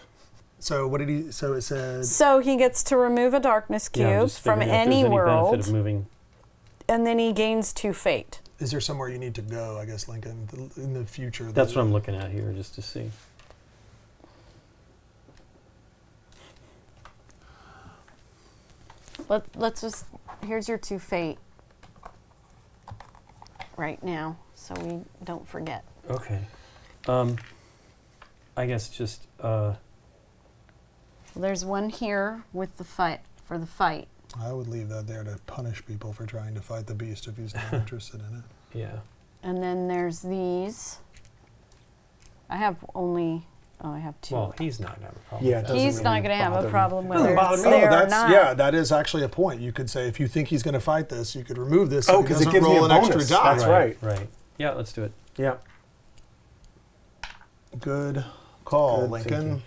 So what did he? So it said. So he gets to remove a darkness Yeah, I'm cube just from figuring if any there's world, benefit of moving. and then he gains 2 fate. Is there somewhere you need to go? I guess Lincoln in the future. That's what I'm looking at here, just to see. Let's just, here's your 2 fate right now, so we don't forget. Okay. I guess just There's one here with the fight, for the fight. I would leave that there to punish people for trying to fight the beast if he's not interested in it. yeah. And then there's these. I have 2. Well, he's not gonna have a problem. Yeah, with it that. doesn't He's not really going to have bother a me. problem Doesn't whether bother it's me. there or that's not. yeah. That is actually a point. You could say if you think he's going to fight this, you could remove this. So Oh, he because it doesn't gives me roll a an extra bonus. die. That's right. Right. Yeah, let's do it. Yeah. Good call, Good Lincoln.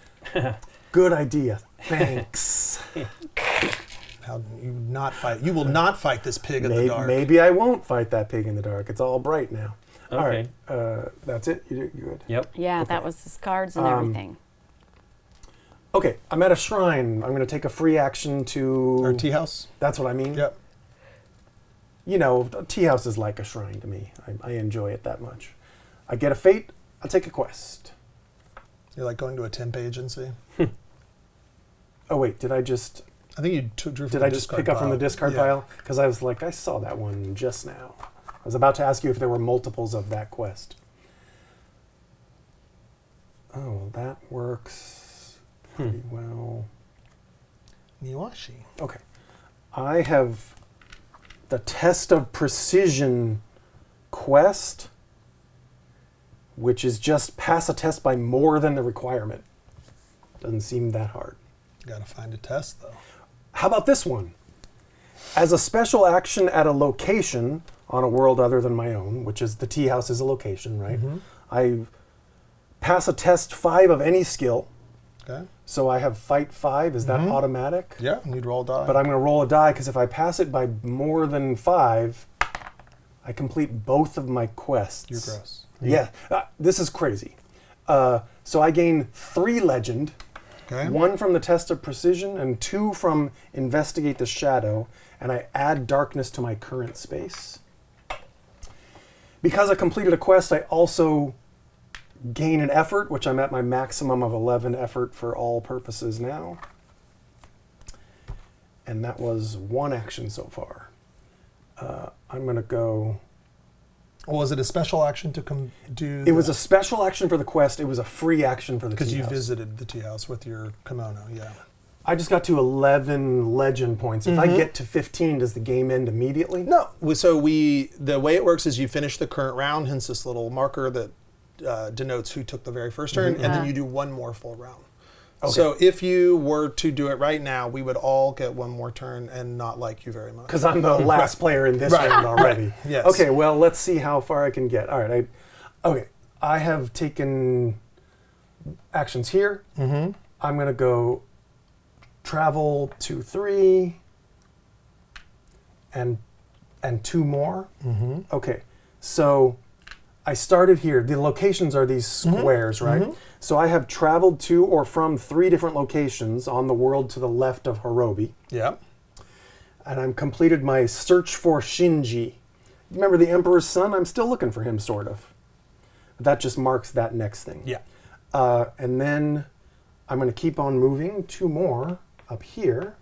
Good idea. Thanks. How you not fight? You will not fight this pig in the maybe, dark. maybe I won't fight that pig in the dark. It's all bright now. All Okay. right. That's it? You're good? Yep. Yeah, Okay. that was his cards and everything. Okay, I'm at a shrine. I'm going to take a free action to... Or tea house. That's what I mean? Yep. You know, a tea house is like a shrine to me. I enjoy it that much. I get a fate, I'll take a quest. You're like going to a temp agency. Oh, wait, did I just... I think you drew from Did the I just discard pick up from the pile. discard Yeah. pile? Because I was like, I saw that one just now. I was about to ask you if there were multiples of that quest. Oh, well, that works pretty well. Niwashi. Okay. I have the Test of Precision quest, which is just pass a test by more than the requirement. Doesn't seem that hard. Got to find a test though. How about this one? As a special action at a location on a world other than my own, which is the tea house is a location, right? I pass a test 5 of any skill. Okay. So I have fight 5. Is that automatic? Yeah, you'd roll die. But I'm going to roll a die because if I pass it by more than 5, I complete both of my quests. You're gross. Yeah, this is crazy. So I gain 3 legend, Okay. 1 from the Test of Precision and 2 from Investigate the Shadow, and I add darkness to my current space. Because I completed a quest, I also gain an effort, which I'm at my maximum of 11 effort for all purposes now. And that was 1 action so far. I'm going to go... Was it a special action to come do? It was a special action for the quest. It was a free action for the because tea you house. visited the tea house with your kimono. Yeah. I just got to 11 legend points. If I get to 15, does the game end immediately? No. So the way it works is you finish the current round, hence this little marker that denotes who took the very first turn, and then you do 1 more full round. Okay. So if you were to do it right now, we would all get 1 more turn and not like you very much. Because I'm the last player in this Right, round already. right, yes. Okay, well, let's see how far I can get. All right. I have taken actions here. I'm going to go travel to 3 and 2 more. Okay, so I started here. The locations are these squares, right? So I have traveled to or from 3 different locations on the world to the left of Hirobi. Yeah. And I'm completed my search for Shinji. Remember the Emperor's son? I'm still looking for him, sort of. That just marks that next thing. Yeah. And then I'm going to keep on moving 2 more up here.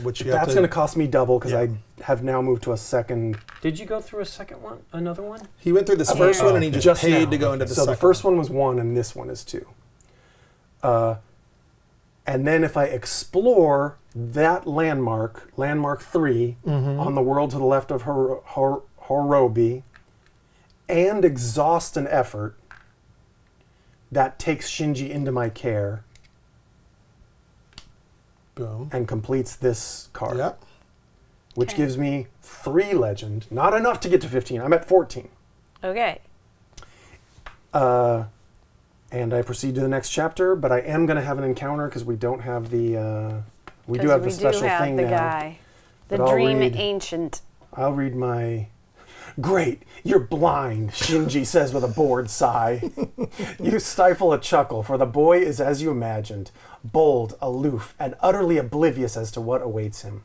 which you have That's to. going to cost me double because Yeah. I have now moved to a second. Did you go through a second one? Another one? He went through this first Yeah. one and he just paid now. to go into the So second. the first one was 1 and this one is 2. And then if I explore that landmark 3, on the world to the left of Horobi, and exhaust an effort, that takes Shinji into my care Boom. and completes this card. Yeah. Which Okay. gives me 3 legend. Not enough to get to 15. I'm at 14. Okay. And I proceed to the next chapter, but I am going to have an encounter because we don't have the... we do 'Cause have the we special do have thing the now. guy. The But I'll dream read- ancient. I'll read my... Great, you're blind, Shinji says with a bored sigh. You stifle a chuckle, for the boy is as you imagined, bold, aloof, and utterly oblivious as to what awaits him.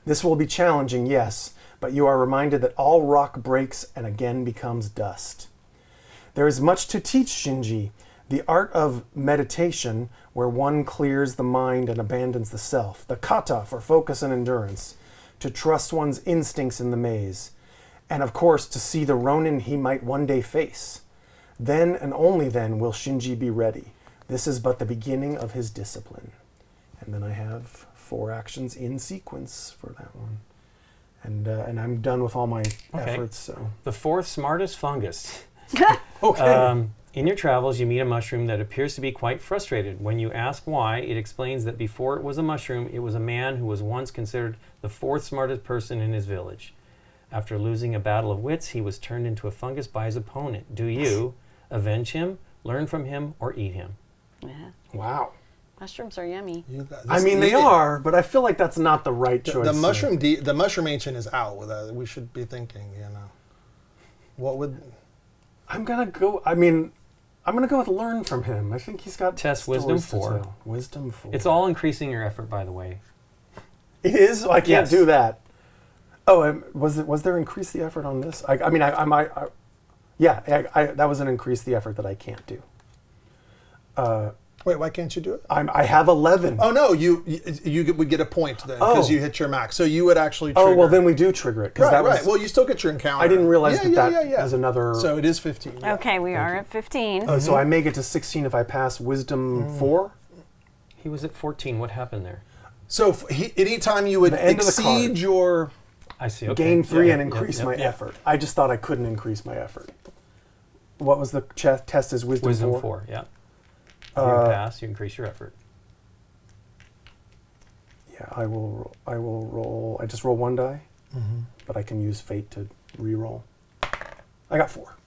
This will be challenging, yes, but you are reminded that all rock breaks and again becomes dust. There is much to teach Shinji, the art of meditation, where one clears the mind and abandons the self, the kata for focus and endurance, to trust one's instincts in the maze, and of course to see the Ronin he might one day face. Then and only then will Shinji be ready. This is but the beginning of his discipline. And then I have 4 actions in sequence for that one. And I'm done with all my efforts, so... The 4th smartest fungus. Okay. In your travels, you meet a mushroom that appears to be quite frustrated. When you ask why, it explains that before it was a mushroom, it was a man who was once considered the 4th smartest person in his village. After losing a battle of wits, he was turned into a fungus by his opponent. Do you avenge him, learn from him, or eat him? Yeah. Wow. Mushrooms are yummy. You got I this- mean, they are, but I feel like that's not the right choice. The mushroom, the mushroom ancient is out. With that, we should be thinking. What would? I'm gonna go. I mean, I'm gonna go with learn from him. I think he's got Test stories wisdom to 4. tell. Wisdom 4. It's all increasing your effort, by the way. It is. I can't Yes. do that. Oh, was there increase the effort on this? I mean, I might. Yeah, that was an increase the effort that I can't do. Wait, why can't you do it? I have 11. Oh no, you would get a point then because Oh. you hit your max. So you would actually. Trigger. Oh, well, then we do trigger it. 'Cause Right, that was, right. Well, you still get your encounter. I didn't realize that yeah. was another... So it is 15. yeah. Okay, we are at 15. Oh, so I may get to 16 if I pass wisdom 4? He was at 14. What happened there? So anytime you would The end of the exceed card. your. I see. Okay. Gain 3 Yeah, and yeah, increase yeah, my yeah. effort. I just thought I couldn't increase my effort. What was the test is wisdom 4? Wisdom 4, yeah. If you pass, you increase your effort. Yeah, I will roll. I just roll 1 die, but I can use fate to re-roll. I got 4.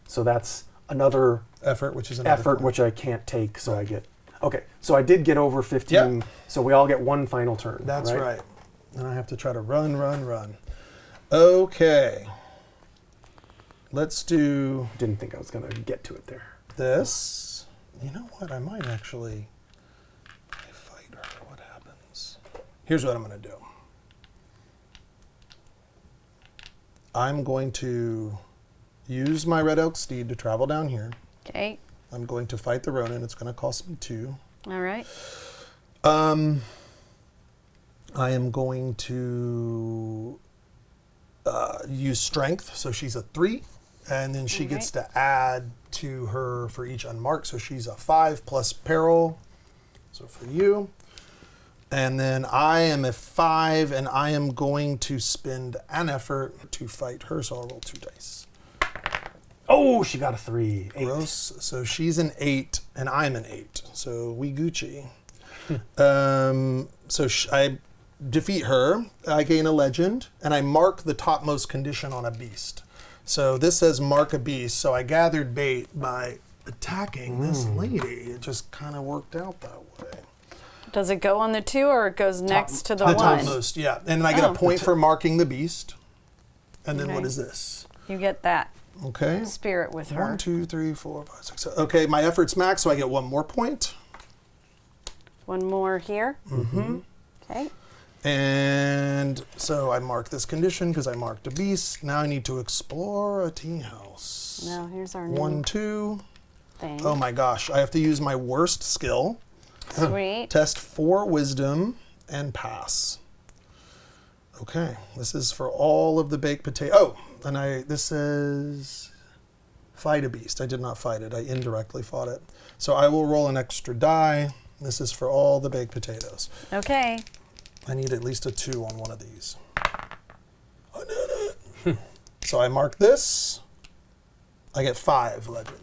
So that's another Effort, which is another effort point. which I can't take, so I get... Okay, so I did get over 15, Yep. so we all get 1 final turn. That's right. And I have to try to run. Okay. Let's do Didn't think I was going to get to it there. this. You know what? I might actually fight her. What happens? Here's what I'm going to do. I'm going to use my Red Elk steed to travel down here. Okay. I'm going to fight the Ronin. It's going to cost me 2. All right. I am going to use strength, so she's a 3, and then she gets to add to her for each unmarked, so she's a 5 plus peril. So for you, and then I am a 5, and I am going to spend an effort to fight her, so I'll roll 2 dice. Oh, she got a 3. 8. Gross. So she's an 8, and I'm an 8. So we Gucci. I defeat her. I gain a legend, and I mark the topmost condition on a beast. So this says mark a beast. So I gathered bait by attacking this lady. It just kind of worked out that way. Does it go on the 2 or it goes next to the The 1? topmost, yeah. And I get a Oh. point for marking the beast. And then what Okay. is this? You get that Okay. spirit with her. 1, 2, 3, 4, 5, 6, 7. Okay, my effort's max, so I get 1 more point. 1 more here. Mm-hmm. Okay. And so I mark this condition because I marked a beast. Now I need to explore a tea house. Now here's our new 1, 2. thing. Oh my gosh, I have to use my worst skill. Sweet. Test 4 wisdom and pass. Okay, this is for all of the baked potato. Oh, and this says fight a beast. I did not fight it. I indirectly fought it. So I will roll an extra die. This is for all the baked potatoes. Okay. I need at least a 2 on one of these. I did it. So I mark this. I get 5 legend.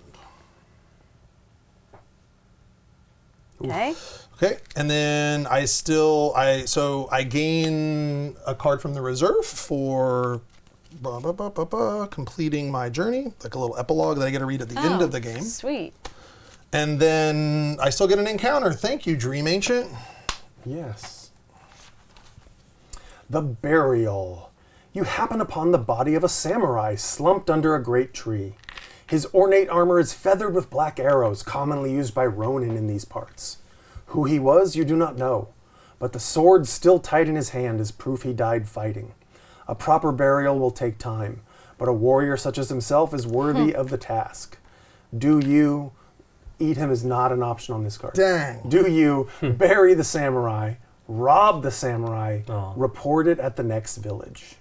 Okay. Okay, and then I gain a card from the reserve for completing my journey, like a little epilogue that I get to read at the end of the game. Sweet. And then I still get an encounter. Thank you, Dream Ancient. Yes. The Burial. You happen upon the body of a samurai slumped under a great tree. His ornate armor is feathered with black arrows, commonly used by Ronin in these parts. Who he was, you do not know, but the sword still tight in his hand is proof he died fighting. A proper burial will take time, but a warrior such as himself is worthy of the task. Do you... Eat him is not an option on this card. Dang. Do you bury the samurai, rob the samurai, report it at the next village?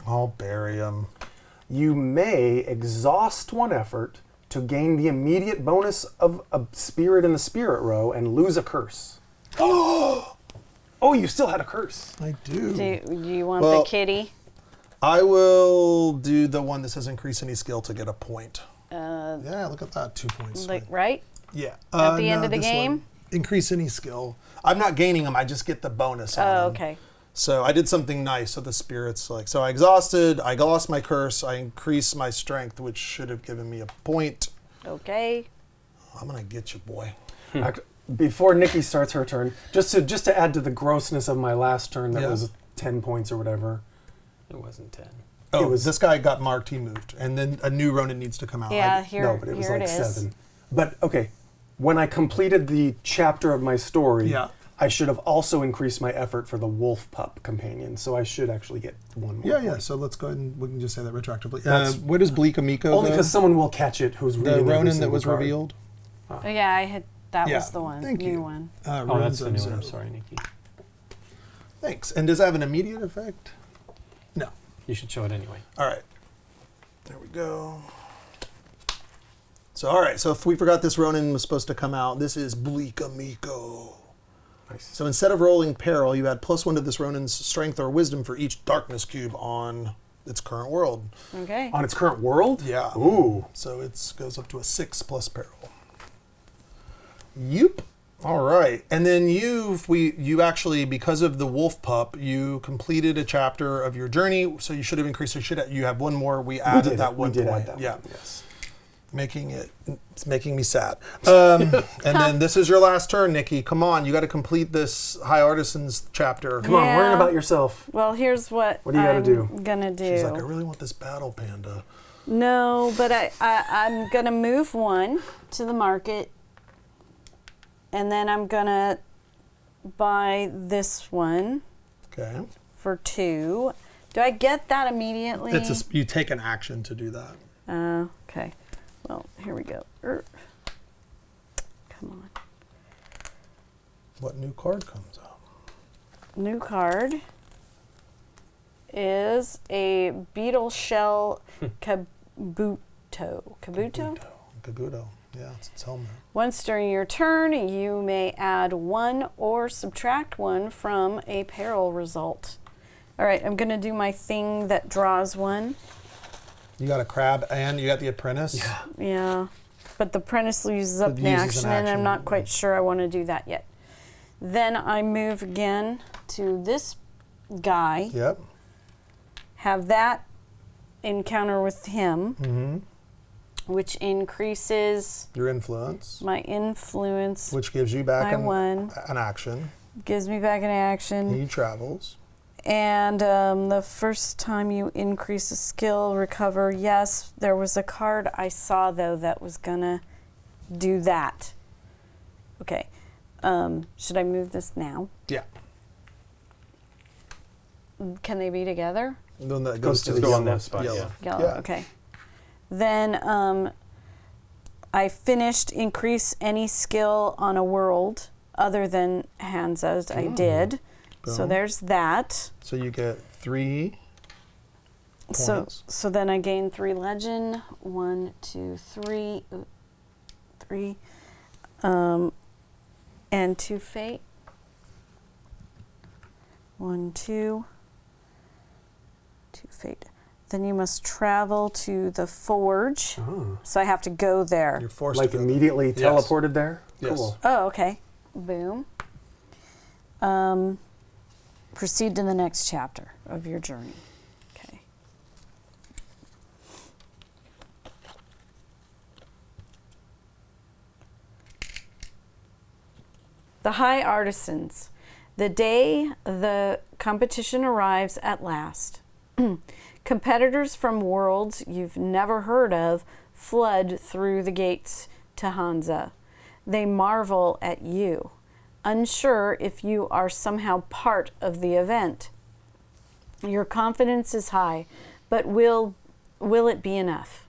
I'll bury him. You may exhaust one effort to gain the immediate bonus of a spirit in the spirit row and lose a curse. Oh, you still had a curse. I do. Do you want the kitty? I will do the one that says increase any skill to get a point. Yeah, look at that, 2 points. Right? Yeah. At the end of the this game? one. Increase any skill. I'm not gaining them, I just get the bonus on them. Okay. So I did something nice, so the spirit's like, so I exhausted, I lost my curse, I increased my strength, which should have given me a point. Okay. I'm gonna get you, boy. Before Nikki starts her turn, just to add to the grossness of my last turn that was 10 points or whatever. It wasn't 10. Oh, this guy got marked, he moved. And then a new Ronin needs to come out. Yeah, No, but it was like it is. 7. But, okay, when I completed the chapter of my story, I should have also increased my effort for the wolf pup companion, so I should actually get 1 more Yeah, point. so let's go ahead and we can just say that retroactively. What is Bleak Amiko? Only because someone will catch it who's reading the every Ronin that single was card. revealed? Oh, yeah, that was the one. Thank new you. one. Oh, that's the new one. I'm sorry, Nikki. Thanks. And does that have an immediate effect? No. You should show it anyway. All right. There we go. So, all right. So if we forgot this Ronin was supposed to come out, this is Bleak Amiko. Nice. So instead of rolling peril, you add +1 to this Ronin's strength or wisdom for each darkness cube on its current world. Okay. On its current world? Yeah. Ooh. So it goes up to a 6 plus peril. Yep. All right. And then you actually, because of the wolf pup, you completed a chapter of your journey. So you should have increased you have one more. We added that one point. Add that yeah. one, yes. It's making me sad. And then this is your last turn, Nikki. Come on, you got to complete this High Artisans chapter. Come on, Yeah. learn about yourself. Well, here's what What do you gotta do? I'm gonna do. She's like, I really want this battle panda. No, but I'm gonna move one to the market, and then I'm gonna buy this one Okay. for 2. Do I get that immediately? You take an action to do that. Okay. Well, here we go. Come on. What new card comes out? New card is a beetle shell kabuto. Kabuto? Kabuto. Yeah, it's its helmet. Once during your turn, you may add 1 or subtract 1 from a peril result. All right, I'm going to do my thing that draws 1. You got a crab and you got the apprentice. Yeah. Yeah, but the apprentice uses up It an uses action, an and I'm action, not quite sure I want to do that yet. Then I move again to this guy, Yep. have that encounter with him, Mm-hmm. which increases Your influence, my influence which gives you back by 1, an action. gives me back an action. He travels. And the first time you increase a skill, recover. Yes, there was a card I saw, though, that was going to do that. Okay. Should I move this now? Yeah. Can they be together? And then that Goes goes to to the the yellow yellow spot, Yellow. Yellow. Yeah. Okay. Then I finished increase any skill on a world other than Hanzo's. I did. So Boom. there's that. So you get 3 points. So then I gain 3 legend. 1, 2, 3. 3. And 2 fate. 1, 2. 2 fate. Then you must travel to the forge. Oh. So I have to go there. You're forced Like to go immediately there. Yes. teleported there? Yes. Cool. Oh, okay. Boom. Proceed to the next chapter of your journey. Okay. The High Artisans. The day the competition arrives at last. Competitors from worlds you've never heard of flood through the gates to Hansa. They marvel at you, unsure if you are somehow part of the event. Your confidence is high, but will it be enough?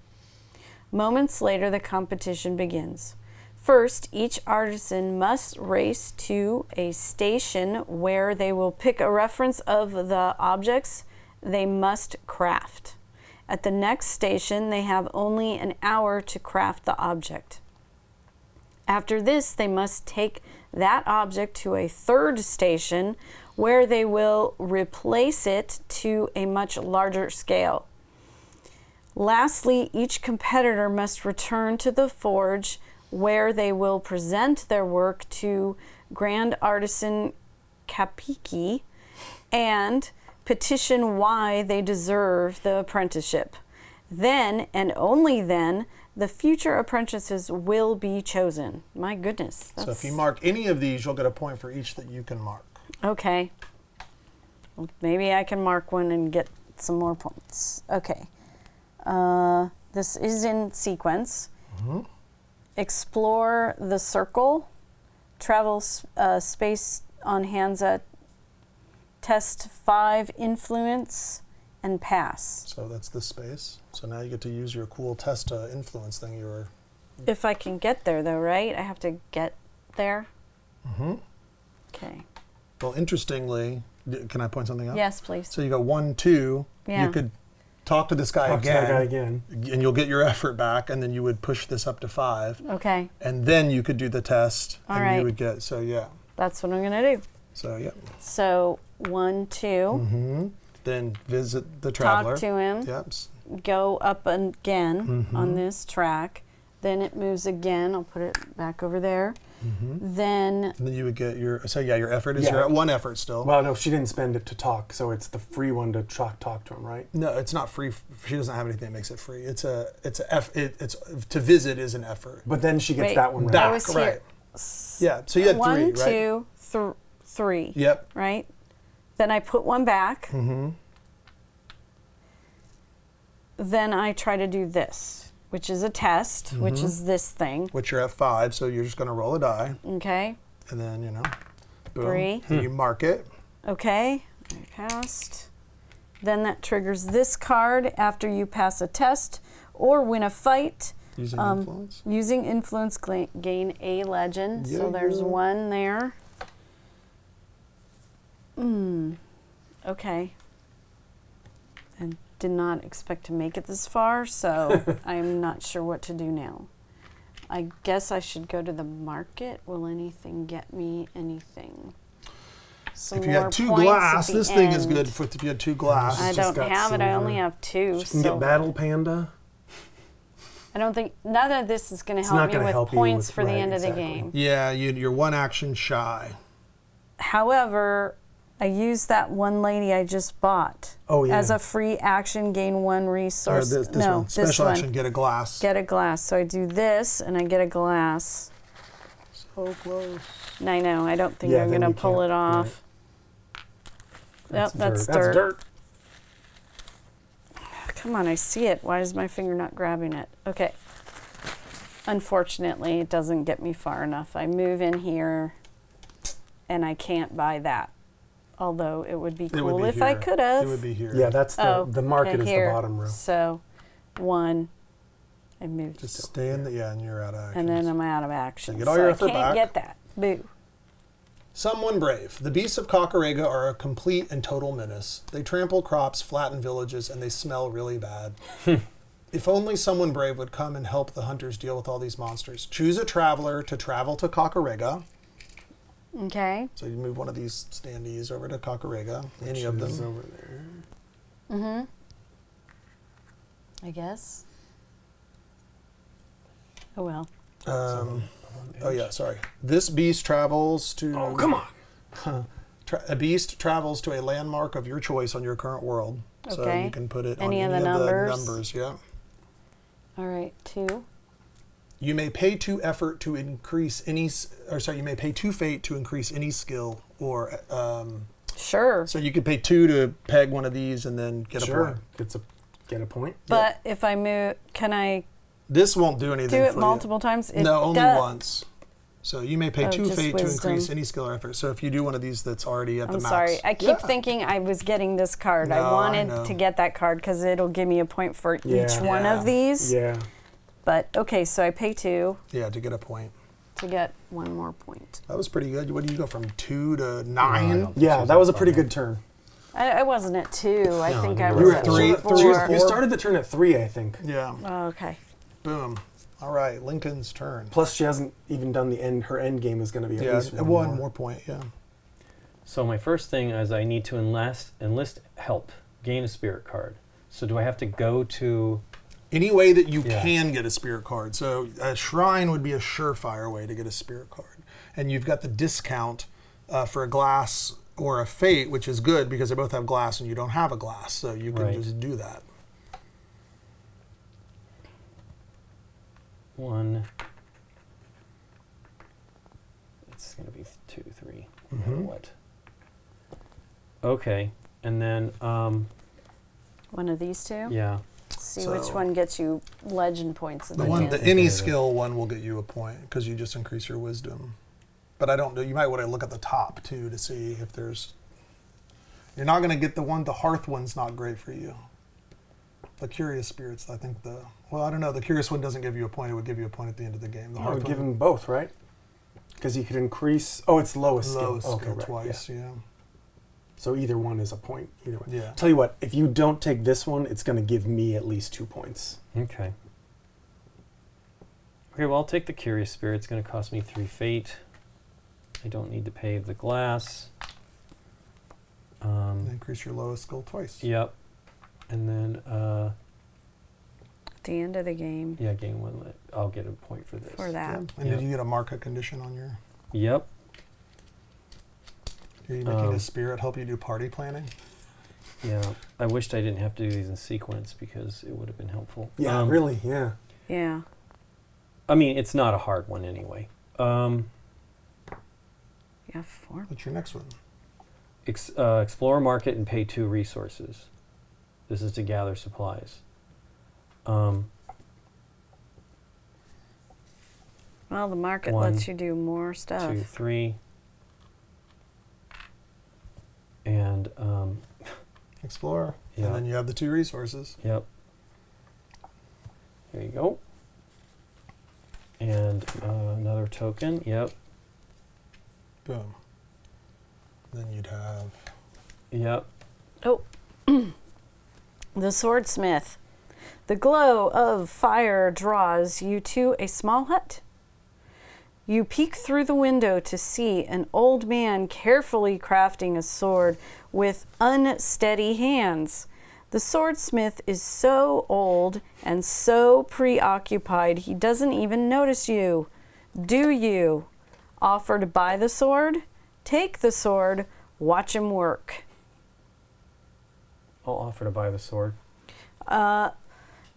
Moments later, the competition begins. First, each artisan must race to a station where they will pick a reference of the objects they must craft. At the next station, they have only an hour to craft the object. After this, they must take that object to a third station where they will replace it to a much larger scale. Lastly, each competitor must return to the forge where they will present their work to Grand Artisan Kapiki and petition why they deserve the apprenticeship. Then, and only then, the future apprentices will be chosen. My goodness. So if you mark any of these, you'll get a point for each that you can mark. Okay. Well, maybe I can mark one and get some more points. Okay. This is in sequence. Mm-hmm. Explore the circle. Travel space on Hansa. Test 5 influence and pass. So that's this space. So now you get to use your cool test influence thing you were... If I can get there though, right? I have to get there? Mm-hmm. Okay. Well, interestingly, can I point something out? Yes, please. So you go 1, 2. Yeah. You could talk to this guy Talk to again. that guy again. And you'll get your effort back, and then you would push this up to 5. Okay. And then you could do the test, All and right. you would get, so yeah. That's what I'm going to do. So, yeah. So 1, 2. Mm-hmm. Then visit the traveler. Talk to him. Yep. Go up again Mm-hmm. on this track. Then it moves again. I'll put it back over there. Mm-hmm. Then And then you would get your, so yeah, your effort is, Yeah. you're at 1 effort still. Well, no, she didn't spend it to talk, so it's the free one to talk to him, right? No, it's not free. She doesn't have anything that makes it free. It's to visit is an effort. But then she gets Wait. that one right. I Back, was right. here. Yeah, so you had 3, 1, right? 2, 3. Yep. Right? Then I put one back. Mm-hmm. Then I try to do this, which is a test, which Mm-hmm. is this thing. Which you're at 5, so you're just going to roll a die, Okay. and then, boom. 3. And you mark it. Okay. I passed. Then that triggers this card after you pass a test or win a fight. Using influence. Using influence, gain a legend. So Yeah. there's 1 there. Okay. I did not expect to make it this far, so I'm not sure what to do now. I guess I should go to the market. Will anything get me anything? Some If you more had 2 points at glass, the this thing is end. good for if you had 2 glass. I She's just don't got have it. I only silver. have 2. She can So get Battle Panda. I don't think none of this is going to It's help not me gonna with help you points with- for the right, end of the exactly. game. Yeah, you're 1 action shy. However, I used that one lady I just bought Oh, yeah. as a free action, gain 1 resource. This no, one. this Special one. action, get a glass. Get a glass. So I do this, and I get a glass. So close. And I know. I don't think Yeah, I'm then going you to pull can't, it off. Yep, that's dirt. That's dirt. Come on, I see it. Why is my finger not grabbing it? Okay. Unfortunately, it doesn't get me far enough. I move in here, and I can't buy that. Although it would be It would cool be if I here. could have. It would be here. Yeah, that's the market okay, is here. the bottom row. So, 1. I moved Just it. stay in the, and you're out of action. And then I'm out of action. So get all so your I effort can't back. get that. Boo. Someone brave. The beasts of Kakarega are a complete and total menace. They trample crops, flatten villages, and they smell really bad. If only someone brave would come and help the hunters deal with all these monsters. Choose a traveler to travel to Kakarega. Okay. So you move one of these standees over to Kakarega. Any of Choose them. over there. Mm-hmm. I guess. Oh well. Oh yeah, sorry. This beast travels to. Oh, come on. A beast travels to a landmark of your choice on your current world. So Okay. you can put it Any on of any the of the numbers? numbers. Yeah. All right. 2. You may pay 2 effort to increase any. You may pay 2 fate to increase any skill, or Sure. so you could pay 2 to peg one of these and then get a point. Get a point. But if I move, can I This won't do anything. do it for multiple times? You. No, only does- once. So you may pay Oh, 2 just fate to wisdom. increase any skill or effort. So if you do one of these that's already at the I'm max. sorry. I keep Yeah. thinking I was getting this card. No, I I wanted know. to get that card because it'll give me a point for each Yeah. one Yeah. of these. Yeah. But okay, so I pay 2 Yeah, to get a point. to get 1 more point. That was pretty good. What do you go from 2 to 9? Yeah, that was a pretty good turn. I wasn't at 2. I No, think you I were was at at 3. 4. Three. You started the turn at 3, I think. Yeah. Oh, okay. Boom. All right, Lincoln's turn. Plus, she hasn't even done the end. Her end game is going to be at Yeah, least one more point. Yeah. So my first thing is I need to enlist help, gain a spirit card. So do I have to go to? Any way that you Yeah. can get a spirit card. So a shrine would be a surefire way to get a spirit card, and you've got the discount for a glass or a fate, which is good because they both have glass and you don't have a glass, so you can Right. just do that. 1. It's going to be 2, 3. No matter what? Okay, and then One of these 2? yeah. See So- which one gets you legend points at The the one, end. the any skill one will get you a point because you just increase your wisdom. But I don't know. You might want to look at the top too to see if there's. You're not going to get the one. The hearth one's not great for you. The curious spirits, I think I don't know. The curious one doesn't give you a point. It would give you a point at the end of the game. The I hearth would give one him both, right? Because you could increase. Oh, it's lowest skill. lowest Okay, skill right, twice. yeah. Yeah. So either one is a point. Either way. Yeah. Tell you what, if you don't take this one, it's going to give me at least 2 points. Okay. Okay, well, I'll take the Curious Spirit. It's going to cost me 3 fate. I don't need to pay the glass. Increase your lowest skill twice. Yep. And then, At the end of the game yeah, gain 1. I'll get a point for this. for Yeah. that. And Yeah. did you get a market condition on your? Yep. Are you making a spirit help you do party planning? Yeah. I wished I didn't have to do these in sequence because it would have been helpful. Yeah, really, yeah. Yeah. I mean, it's not a hard one anyway. Yeah, 4. What's your next one? Explore market and pay 2 resources. This is to gather supplies. Well, the market 1, lets you do more stuff. 2, 3. And, Explore. Yeah. And then you have the 2 resources. yep. Here you go. And another token, yep. Boom. Then you'd have. Yep. Oh, the swordsmith. The glow of fire draws you to a small hut. You peek through the window to see an old man carefully crafting a sword with unsteady hands. The swordsmith is so old and so preoccupied he doesn't even notice you. Do you offer to buy the sword? Take the sword, watch him work. I'll offer to buy the sword.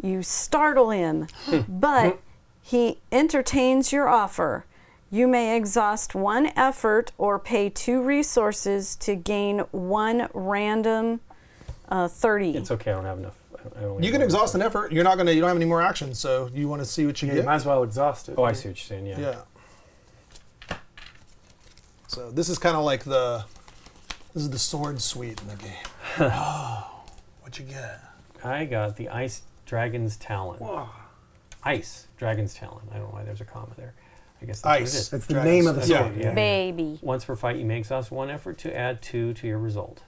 You startle him, but he entertains your offer. You may exhaust 1 effort or pay 2 resources to gain 1 random 30. It's okay, I don't have enough. I don't You can exhaust an effort. You don't have any more actions, so you want to see what you Yeah, you get. might as well exhaust it. Oh, I see what you're saying, yeah. Yeah. So this is kind of like this is the sword suite in the game. Oh, what'd you get? I got the Ice Dragon's Talon. Whoa. Ice Dragon's Talon. I don't know why there's a comma there. I guess that's what it Ice. is. It's the Dragons. name of the Yeah. sword. Yeah. Baby. Once per fight, you may exhaust 1 effort to add 2 to your result.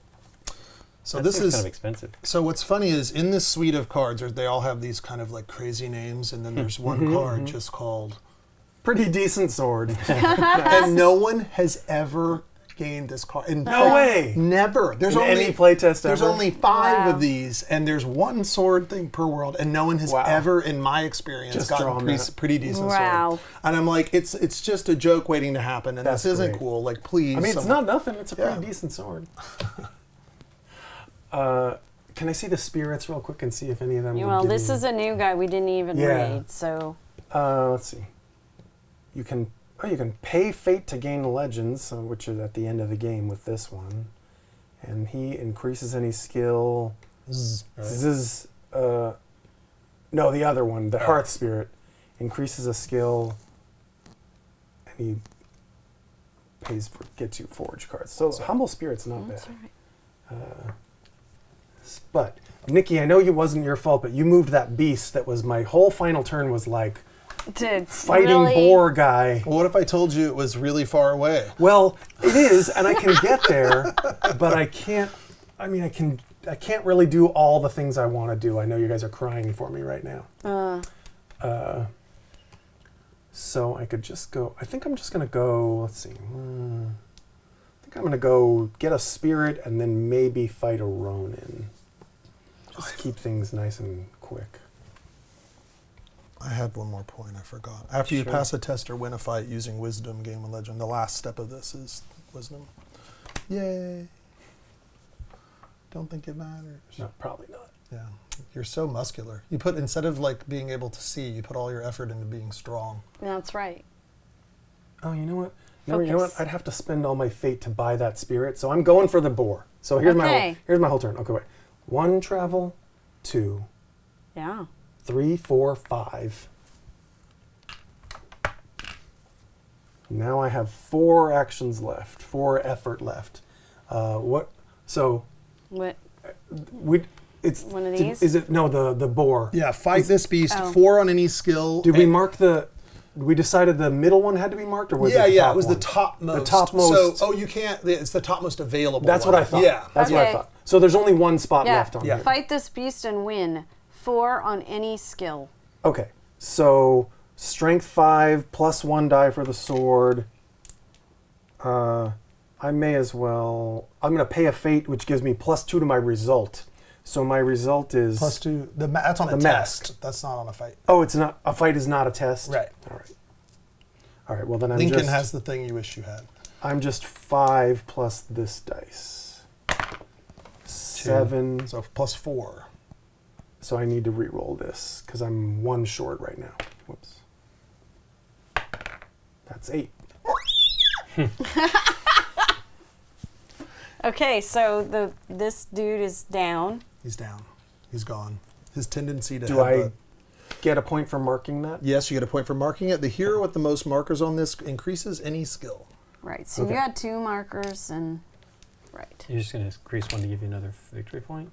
So That this seems is kind of expensive. So what's funny is in this suite of cards, they all have these kind of like crazy names, and then there's one card just called, Pretty decent sword. and no one has ever gained this card. And No way. Never. There's In only any playtest There's ever? only 5 Wow. of these, and there's one sword thing per world, and no one has Wow. ever, in my experience, Just gotten drawn that. pretty decent Wow. sword. And I'm like, it's just a joke waiting to happen, and That's this isn't great. cool. Like, please. I mean, it's someone- not nothing. It's a pretty Yeah. decent sword. Can I see the spirits real quick and see if any of them? would Well, give this me- is a new guy we didn't even Yeah. read, so Let's see. You can pay fate to gain legends, which is at the end of the game with this one, and he increases any skill. Right? Zzz, no, the other one, the Hearth Spirit, increases a skill, and he gets you forge cards. So Humble Spirit's not that's bad. all right. But Nikki, I know it wasn't your fault, but you moved that beast. That was my whole final turn. Was like To fighting really, boar guy. Well, what if I told you it was really far away? Well, it is, and I can get there, but I can't. I mean, I can't really do all the things I want to do. I know you guys are crying for me right now. So I could just go. I think I'm just gonna go. Let's see. I think I'm gonna go get a spirit and then maybe fight a Ronin. Just keep things nice and quick. I had one more point I forgot. After you Sure. pass a test or win a fight using Wisdom, Game of Legend, the last step of this is Wisdom. Yay. Don't think it matters. No, probably not. Yeah. You're so muscular. You put, instead of like being able to see, you put all your effort into being strong. That's right. Oh, you know what? No, you know what? Focus. I'd have to spend all my fate to buy that spirit, so I'm going for the boar. So here's Okay. my whole turn. Okay, wait. 1 travel, 2, Yeah. 3, 4, 5. Now I have 4 actions left, 4 effort left. What? So What? it's One of these? Is it no the boar? Yeah, fight this beast, Oh. 4 on any skill. Did we and- mark the? We decided the middle one had to be marked, or was Yeah, it the yeah, top it was one? the topmost. The topmost. So, you can't, it's the topmost available That's one. what I thought. Yeah. That's what I Okay. thought. So there's only one spot Yeah. left on Yeah. here. Fight this beast and win. 4 on any skill. Okay, so strength 5 plus 1 die for the sword. I may as well. I'm going to pay a fate, which gives me +2 to my result. So my result is +2. That's on a The test. mask. That's not on a fight. Oh, it's not a fight. Is not a test. Right. All right. All right. Well, then I'm Lincoln just. has the thing you wish you had. I'm just 5 plus this dice. 7. So +4. So I need to re-roll this because I'm 1 short right now. Whoops. That's 8. Okay, so this dude is down. He's down. He's gone. His tendency to Do I headbutt- get a point for marking that? Yes, you get a point for marking it. The hero with the most markers on this increases any skill. Right. So Okay. you had 2 markers and right. You're just going to increase 1 to give you another victory point?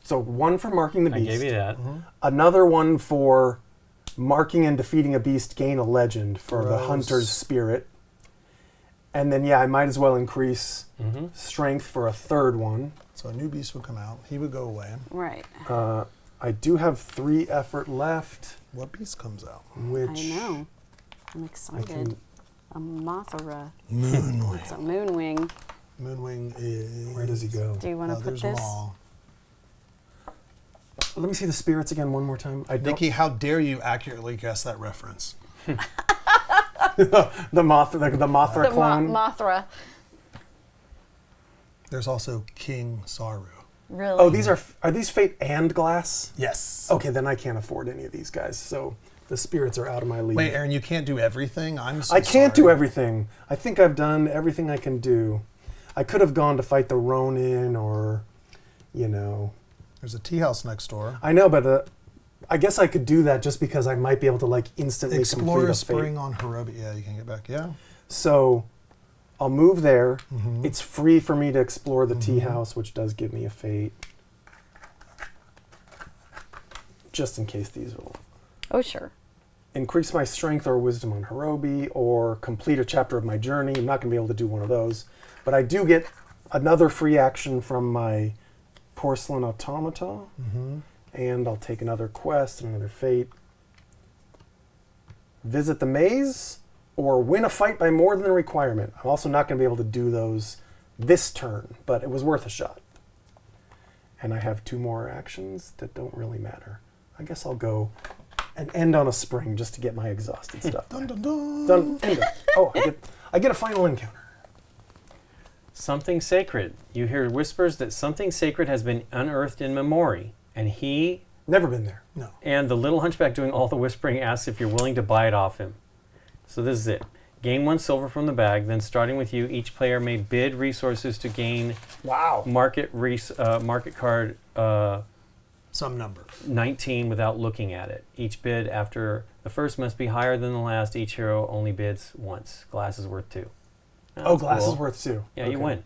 So 1 for marking the I beast. gave you that. Another 1 for marking and defeating a beast, gain a legend for the Gross. hunter's spirit. And then, yeah, I might as well increase strength for a 3rd one. So a new beast would come out. He would go away. Right. I do have 3 effort left, What beast comes out? which I know. I'm I excited. can. A Mothra. Moonwing. It's a moonwing. Moonwing is... Where does he go? Do you want to put there's them this? all. Let me see the spirits again one more time. I don't. Nikki, how dare you accurately guess that reference? The Mothra, the Mothra The clone. Mothra. There's also King Saru. Really? Oh, these are these Fate and Glass? Yes. Okay, then I can't afford any of these guys. So the spirits are out of my league. Wait, Aaron, you can't do everything? I'm so I can't do sorry. everything. I think I've done everything I can do. I could have gone to fight the Ronin, or, you know, There's a tea house next door. I know, but I guess I could do that just because I might be able to like instantly Explore complete a a spring fate. on Hirobi. Yeah, you can get back. Yeah. So I'll move there. Mhm. It's free for me to explore the tea house, which does give me a fate. Just in case these will. Oh, sure. increase my strength or wisdom on Hirobi, or complete a chapter of my journey. I'm not going to be able to do one of those. But I do get another free action from my porcelain automata. And I'll take another quest and another fate. Visit the maze or win a fight by more than the requirement. I'm also not going to be able to do those this turn, but it was worth a shot. And I have 2 more actions that don't really matter. I guess I'll go and end on a spring just to get my exhausted stuff. Dun, dun, dun. Done. End. Oh, I get a final encounter. Something sacred. You hear whispers that something sacred has been unearthed in memory, and he Never been there. No. and the little hunchback doing all the whispering asks if you're willing to buy it off him. So this is it. Gain 1 silver from the bag. Then, starting with you, each player may bid resources to gain Wow. market card Some number. 19 without looking at it. Each bid after the first must be higher than the last. Each hero only bids once. Glass is worth 2. Oh, glass cool. is worth 2. Yeah, you Okay. win.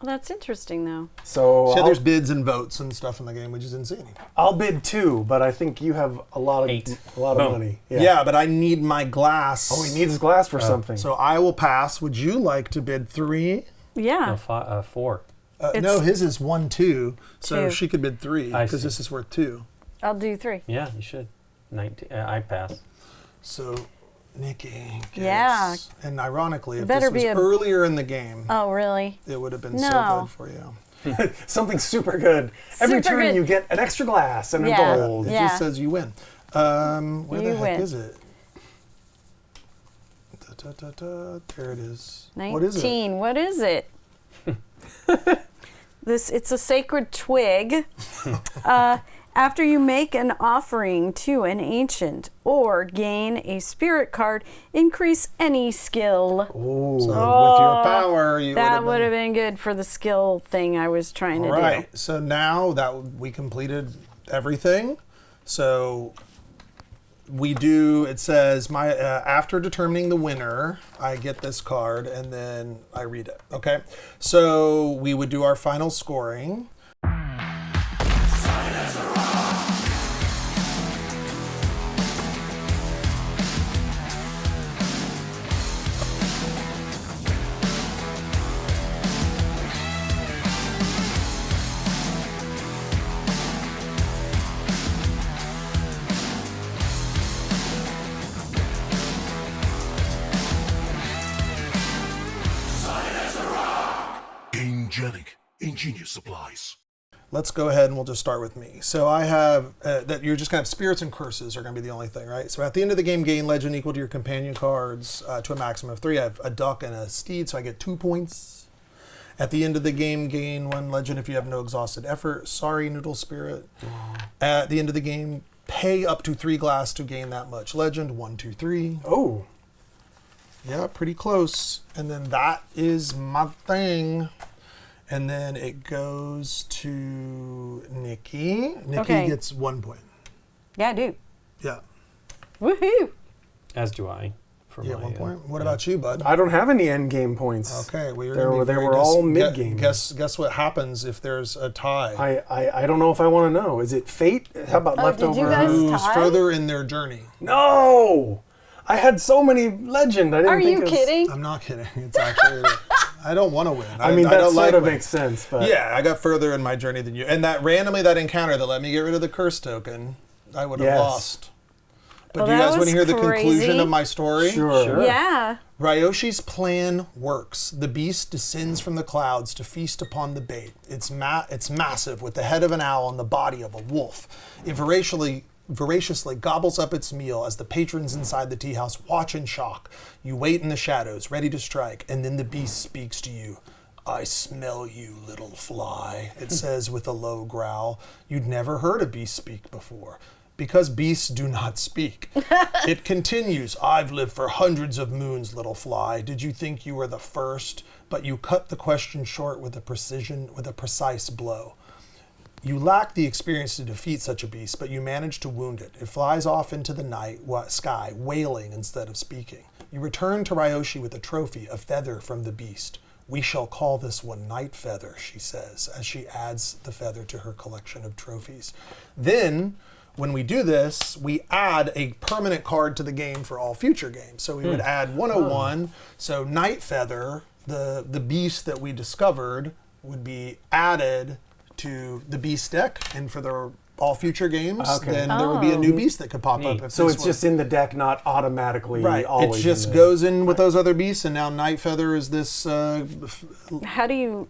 Oh, that's interesting, though. So Yeah, I'll, there's bids and votes and stuff in the game, which is insane. I'll bid 2, but I think you have a lot of 8. a lot Boom. of money. Yeah. But I need my glass. Oh, he needs glass for something. So I will pass. Would you like to bid 3? Yeah. No, 4. No, It's- his is 1, 2. So 2. she could bid 3 I because see. this is worth 2. I'll do 3. Yeah, you should. 19. I pass. So Nikki gets, Yeah. and ironically, if Better this was be a- earlier in the game, Oh, really? it would have been No. so good for you. Something super good. Every Super turn good. you get an extra glass and Yeah. a gold. It Yeah. just says you win. Where You the heck win. is it? There it is. 19. What is it? What is it? It's a sacred twig. After you make an offering to an ancient or gain a spirit card, increase any skill. Ooh. So with your power, you That would would have been good for the skill thing I was trying to All right. do. So now that we completed everything, so we do. It says my after determining the winner, I get this card and then I read it. Okay. So we would do our final scoring. Gamegenic. Ingenious supplies. Let's go ahead and we'll just start with me. So I have that you're just going to have spirits and curses are going to be the only thing, right? So at the end of the game, gain legend equal to your companion cards to a maximum of 3. I have a duck and a steed, so I get 2 points. At the end of the game, gain 1 legend if you have no exhausted effort. Sorry, Noodle Spirit. At the end of the game, pay up to 3 glass to gain that much legend. 1, 2, 3. Oh. Yeah, pretty close. And then that is my thing. And then it goes to Nikki. Nikki Okay. gets 1 point. Yeah, I do. Yeah. Woohoo! As do I. For Yeah, my, 1 point. What about you, bud? I don't have any end game points. Okay, well, you're They gonna were- be they very were all mid-game. Guess what happens if there's a tie? I don't know if I want to know. Is it fate? How about Oh, did leftover? you guys- Who's tie? further in their journey? No! I had so many legend. I didn't Are think you it was- kidding? I'm not kidding. It's actually. I don't want to win. I mean, I that don't sort like of winning. makes sense, but Yeah, I got further in my journey than you. And that randomly, that encounter that let me get rid of the curse token, I would have Yes. lost. But Well, do you that guys want was to hear the conclusion crazy. of my story? sure. Yeah. Ryoshi's plan works. The beast descends from the clouds to feast upon the bait. It's massive, with the head of an owl and the body of a wolf. It voraciously gobbles up its meal as the patrons inside the tea house watch in shock. You wait in the shadows, ready to strike, and then the beast speaks to you. I smell you, little fly, it says with a low growl. You'd never heard a beast speak before. Because beasts do not speak. It continues, I've lived for hundreds of moons, little fly. Did you think you were the first? But you cut the question short with a precise blow. You lack the experience to defeat such a beast, but you manage to wound it. It flies off into the night sky, wailing instead of speaking. You return to Ryoshi with a trophy, a feather from the beast. We shall call this one Night Feather, she says, as she adds the feather to her collection of trophies. Then when we do this, we add a permanent card to the game for all future games. So we would add 101. So Night Feather, the beast that we discovered, would be added to the beast deck, and for the all future games, then there would be a new beast that could pop up. If So this it's just in the deck, not automatically right. always. It just in goes in with those other beasts, and now Night Feather is this. How do you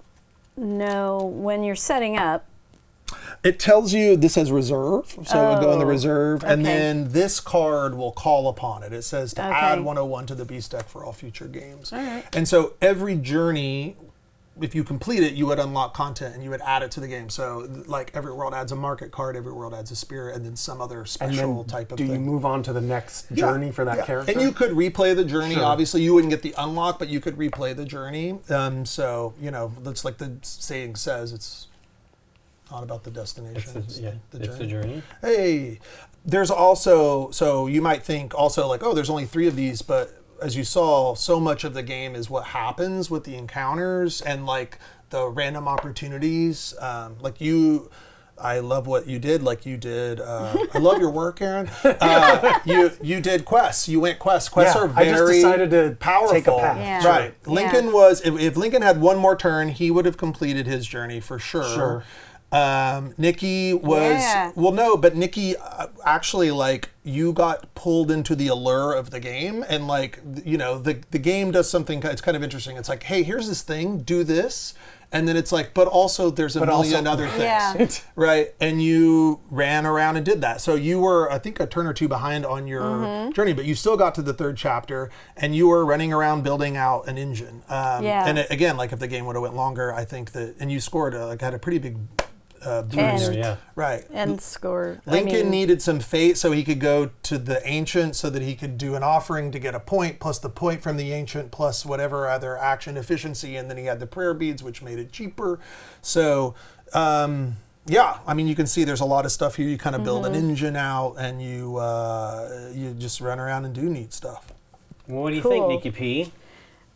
know when you're setting up? It tells you this has reserve, so it would go in the reserve, and okay. then this card will call upon it. It says to Okay. add 101 to the beast deck for all future games. All right. And so every journey, if you complete it, you would unlock content and you would add it to the game. So like every world adds a market card, every world adds a spirit, and then some other And special then type of do thing. you move on to the next Yeah, journey for that yeah. character? And you could replay the journey. Sure. Obviously, you wouldn't get the unlock, but you could replay the journey. So, that's like the saying says, it's not about the destination. It's the journey. Hey, there's also, so you might think also like, oh, there's only 3 of these, but as you saw, so much of the game is what happens with the encounters and like the random opportunities. I love what you did. Like you did, I love your work, Aaron. You did quests. You went quests. Quests are I just very decided to powerful. take a path. Yeah. Right. Lincoln was, if Lincoln had one more turn, he would have completed his journey for sure. Sure. Nikki was, Yeah. well, no, but Nikki actually, like, you got pulled into the allure of the game, and like, the game does something, it's kind of interesting. It's like, hey, here's this thing, do this. And then it's like, but also there's a million other things, Yeah. right? And you ran around and did that. So you were, I think, a turn or 2 behind on your journey, but you still got to the 3rd chapter, and you were running around building out an engine. Yeah. And again, like if the game would have went longer, I think that, and you scored, had a pretty big boost. And- Yeah. Right. And score. Lincoln needed some fate, so he could go to the ancient so that he could do an offering to get a point, plus the point from the ancient, plus whatever other action efficiency, and then he had the prayer beads, which made it cheaper. So, you can see there's a lot of stuff here. You kind of build an engine out, and you just run around and do neat stuff. Well, what do you think, Cool. Nikki P?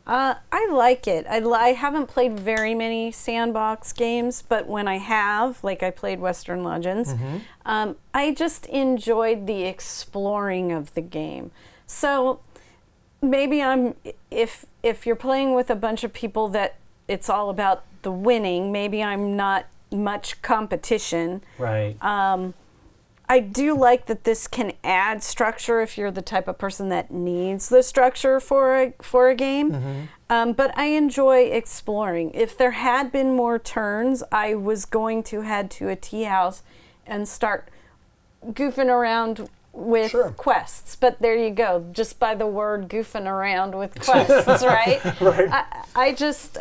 I like it. I haven't played very many sandbox games, but when I have, like I played Western Legends, I just enjoyed the exploring of the game. So maybe if you're playing with a bunch of people that it's all about the winning, maybe I'm not much competition. Right. I do like that this can add structure if you're the type of person that needs the structure for a game. But I enjoy exploring. If there had been more turns, I was going to head to a tea house and start goofing around with quests. But there you go, just by the word goofing around with quests, right? Right. I just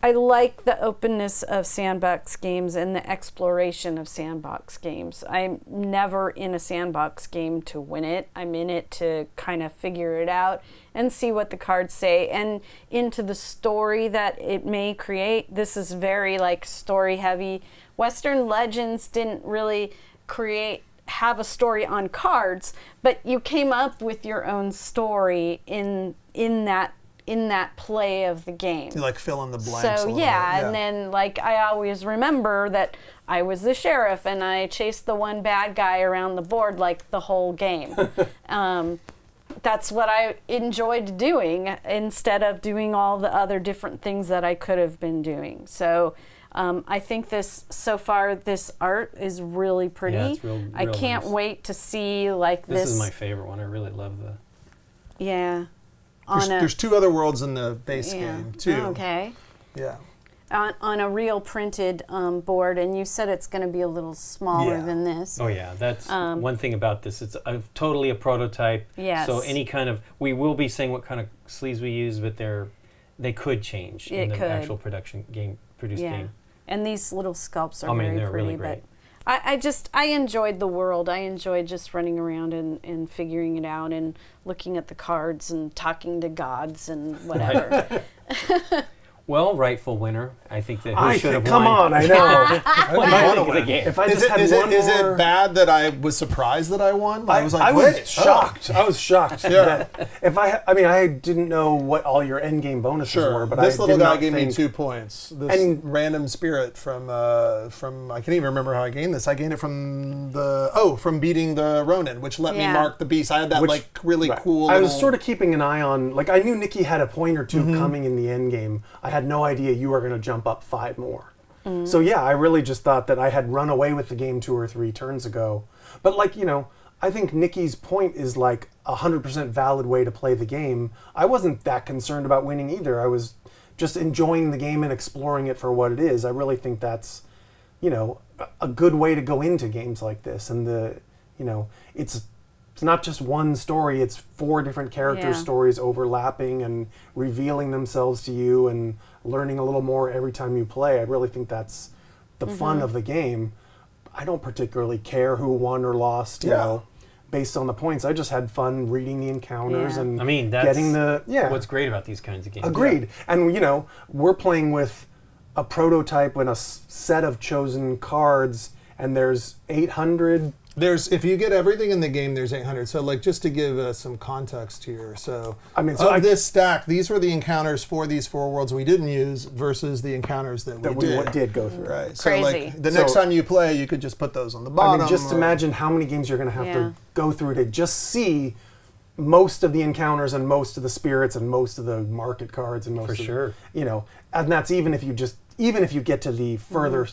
I like the openness of sandbox games and the exploration of sandbox games. I'm never in a sandbox game to win it. I'm in it to kind of figure it out and see what the cards say and into the story that it may create. This is very like story heavy. Western Legends didn't really have a story on cards, but you came up with your own story in that play of the game. You like fill in the blanks. a So little yeah, bit, and then like I always remember that I was the sheriff and I chased the one bad guy around the board like the whole game. That's what I enjoyed doing instead of doing all the other different things that I could have been doing. So I think this art is really pretty. Yeah, it's real I can't nice. wait to see like this. This is my favorite one. I really love the. Yeah. There's 2 other worlds in the base Yeah. game too. Okay. Yeah. On a real printed board, and you said it's going to be a little smaller Yeah. than this. Oh yeah, that's one thing about this. It's totally a prototype. Yes. So any kind of, we will be saying what kind of sleeves we use, but they could change in the actual produced game. And these little sculpts are they're very pretty. really great. But I enjoyed the world. I enjoyed just running around and figuring it out and looking at the cards and talking to gods and whatever. Well, rightful winner. I think that I who should have think, come won. on, I know. I What do you wanna think of the win. game? If I Is just it, had is, one it, is more, it bad that I was surprised that I won? I was like, wait, shocked. oh. I was shocked. Yeah. That if I didn't know what all your end game bonuses Sure, were, but this I little did guy not gave me think, 2 points. This And- random spirit from I can't even remember how I gained this. I gained it from beating the Ronin, which let me Yeah. mark the beast. I had that Which- really right. cool. I was little- sort of keeping an eye on, like I knew Nikki had a point or 2 coming in the end game. I had no idea you were going to jump up 5 more. So yeah, I really just thought that I had run away with the game 2 or 3 turns ago. But like, I think Nikki's point is like 100% valid way to play the game. I wasn't that concerned about winning either. I was just enjoying the game and exploring it for what it is. I really think that's, a good way to go into games like this. And it's not just one story, it's 4 different character Yeah. stories overlapping and revealing themselves to you and learning a little more every time you play. I really think that's the fun of the game. I don't particularly care who won or lost, based on the points. I just had fun reading the encounters Yeah. and I mean, that's getting what's great about these kinds of games. Agreed. And, we're playing with a prototype and a set of chosen cards, and there's 800. If you get everything in the game, there's 800. So like just to give some context here. So this stack, these were the encounters for these 4 worlds we didn't use versus the encounters that we did go through. Right. So Crazy. like the next time you play, you could just put those on the bottom. Just imagine how many games you're going to have to go through to just see most of the encounters and most of the spirits and most of the market cards and most For of sure. And that's even if you get to the further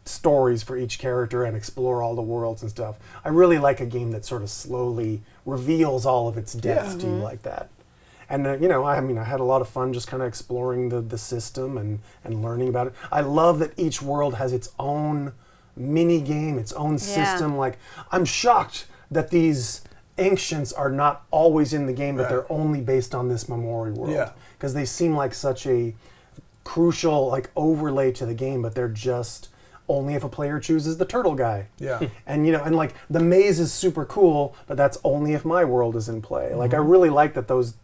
stories for each character and explore all the worlds and stuff. I really like a game that sort of slowly reveals all of its depths to you like that. And I had a lot of fun just kind of exploring the system and learning about it. I love that each world has its own mini game, its own system. Like, I'm shocked that these ancients are not always in the game, but they're only based on this Memori world. Yeah. Because they seem like such a crucial overlay to the game, but they're just only if a player chooses the turtle guy. Yeah. And and like the maze is super cool, but that's only if my world is in play. Like I really like that those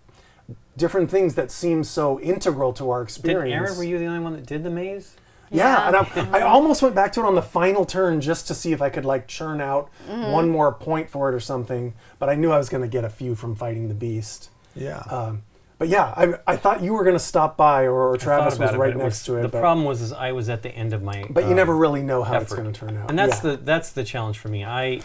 different things that seem so integral to our experience. Aaron, were you the only one that did the maze? Yeah, and I almost went back to it on the final turn just to see if I could churn out one more point for it or something, but I knew I was going to get a few from fighting the beast. Yeah. But yeah, I thought you were going to stop by, or Travis Thought about was it, right but next to it. The but, problem was I was at the end of my. But you never really know how it's effort. going to turn out. And that's the challenge for me. I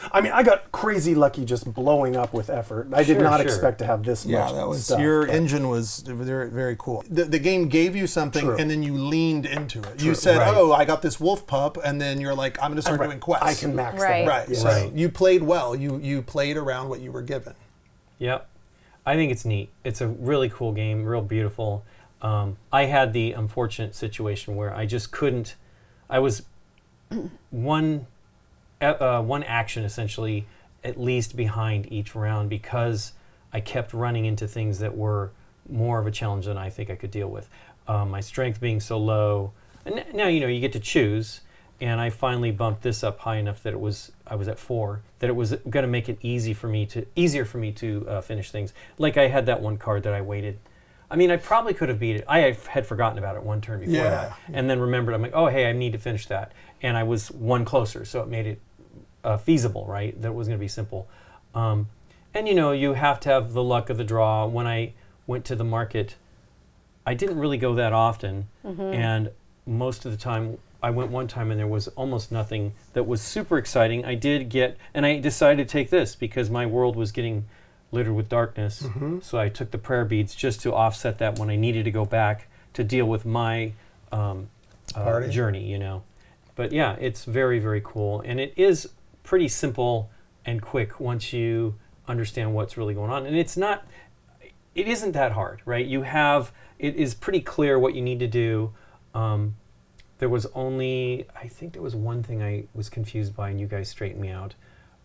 got crazy lucky just blowing up with effort. I did not expect to have this much. that was stuff, your but- engine was very, very cool. The game gave you something, True. and then you leaned into it. You said, Right. "Oh, I got this wolf pup," and then you're like, "I'm going to start doing quests." I can max Right. that. Right. Yeah. So Right. you played well. You played around what you were given. Yep. I think it's neat. It's a really cool game, real beautiful. I had the unfortunate situation where I just couldn't. I was one action essentially at least behind each round because I kept running into things that were more of a challenge than I think I could deal with. My strength being so low, and now you get to choose. And I finally bumped this up high enough that I was at 4, that it was going to make it easier for me to finish things. Like I had that one card that I waited. I mean, I probably could have beat it. I had forgotten about it one turn before that, and then remembered. I'm like, oh hey, I need to finish that, and I was one closer, so it made it feasible, right? That it was going to be simple. And you have to have the luck of the draw. When I went to the market, I didn't really go that often, and most of the time. I went one time and there was almost nothing that was super exciting. I decided to take this because my world was getting littered with darkness. So I took the prayer beads just to offset that when I needed to go back to deal with my journey, But yeah, it's very, very cool. And it is pretty simple and quick once you understand what's really going on. And it isn't that hard, right? It is pretty clear what you need to do. I think there was one thing I was confused by, and you guys straightened me out.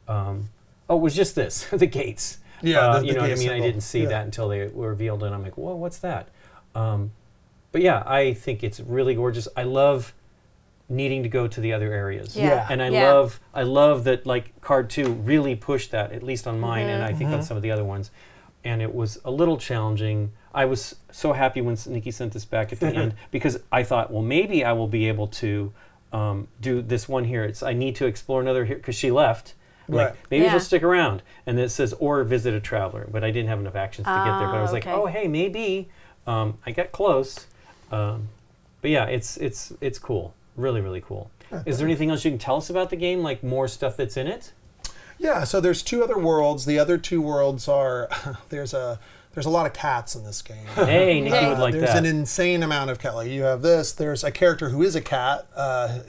It was just this, the gates. Yeah, you know what I mean? symbol. I didn't see that until they were revealed, and I'm like, whoa, what's that? But yeah, I think it's really gorgeous. I love needing to go to the other areas. Yeah. And I Yeah. love that card 2 really pushed that, at least on mine, and I think on some of the other ones. and it was a little challenging. I was so happy when Nikki sent this back at the end because I thought, well, maybe I will be able to do this one here. I need to explore another here because she left. Right. Maybe Yeah. she'll stick around. And then it says, or visit a traveler. But I didn't have enough actions to get there. But I was like, okay. oh, hey, maybe. I got close. But yeah, it's cool. Really, really cool. Is there anything else you can tell us about the game? Like more stuff that's in it? Yeah, so there's 2 other worlds. The other 2 worlds are there's a lot of cats in this game. Hey, Nikki would like There's that. an insane amount of cat. Like you have this. There's a character who is a cat.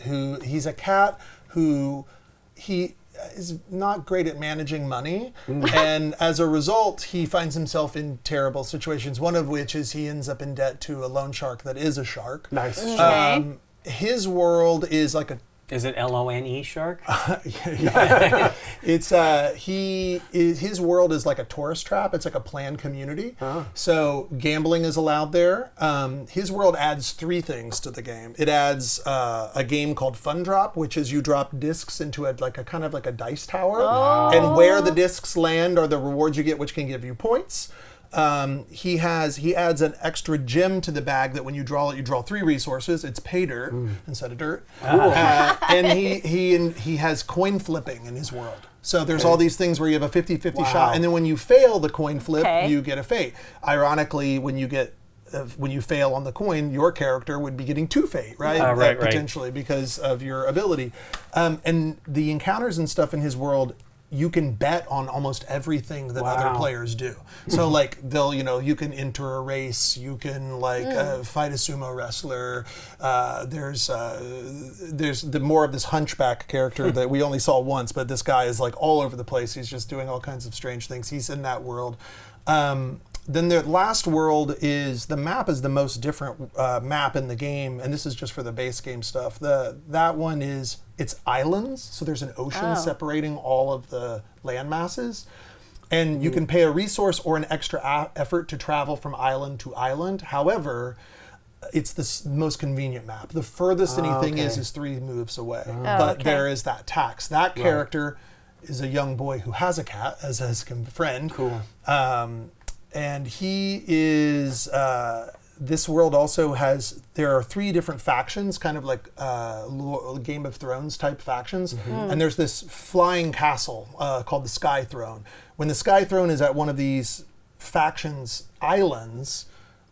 Who he is not great at managing money, and as a result, he finds himself in terrible situations. One of which is he ends up in debt to a loan shark that is a shark. Nice. Okay. His world is like a Is it LONE shark? It's his world is like a tourist trap. It's like a planned community. So gambling is allowed there. His world adds 3 things to the game. It adds a game called Fun Drop, which is you drop discs into a kind of like a dice tower, and where the discs land are the rewards you get, which can give you points. He adds an extra gem to the bag that when you draw it, you draw 3 resources. It's pay dirt instead of dirt. And he has coin flipping in his world. So there's all these things where you have a 50-50 shot, and then when you fail the coin flip, you get a fate. Ironically, when you fail on the coin, your character would be getting 2 fate, right? Right. Potentially because of your ability. And the encounters and stuff in his world, you can bet on almost everything that other players do. So like you can enter a race, you can fight a sumo wrestler. There's the more of this hunchback character that we only saw once, but this guy is like all over the place. He's just doing all kinds of strange things. He's in that world. Then the last world is the map is the most different map in the game, and this is just for the base game stuff. That one it's islands, so there's an ocean separating all of the land masses, and you can pay a resource or an extra effort to travel from island to island. However, it's the most convenient map. The furthest anything is 3 moves away, but there is that tax. That character is a young boy who has a cat as his friend. Cool. And he is, this world also there are 3 different factions, kind of like Game of Thrones type factions. And there's this flying castle called the Sky Throne. When the Sky Throne is at one of these factions' islands,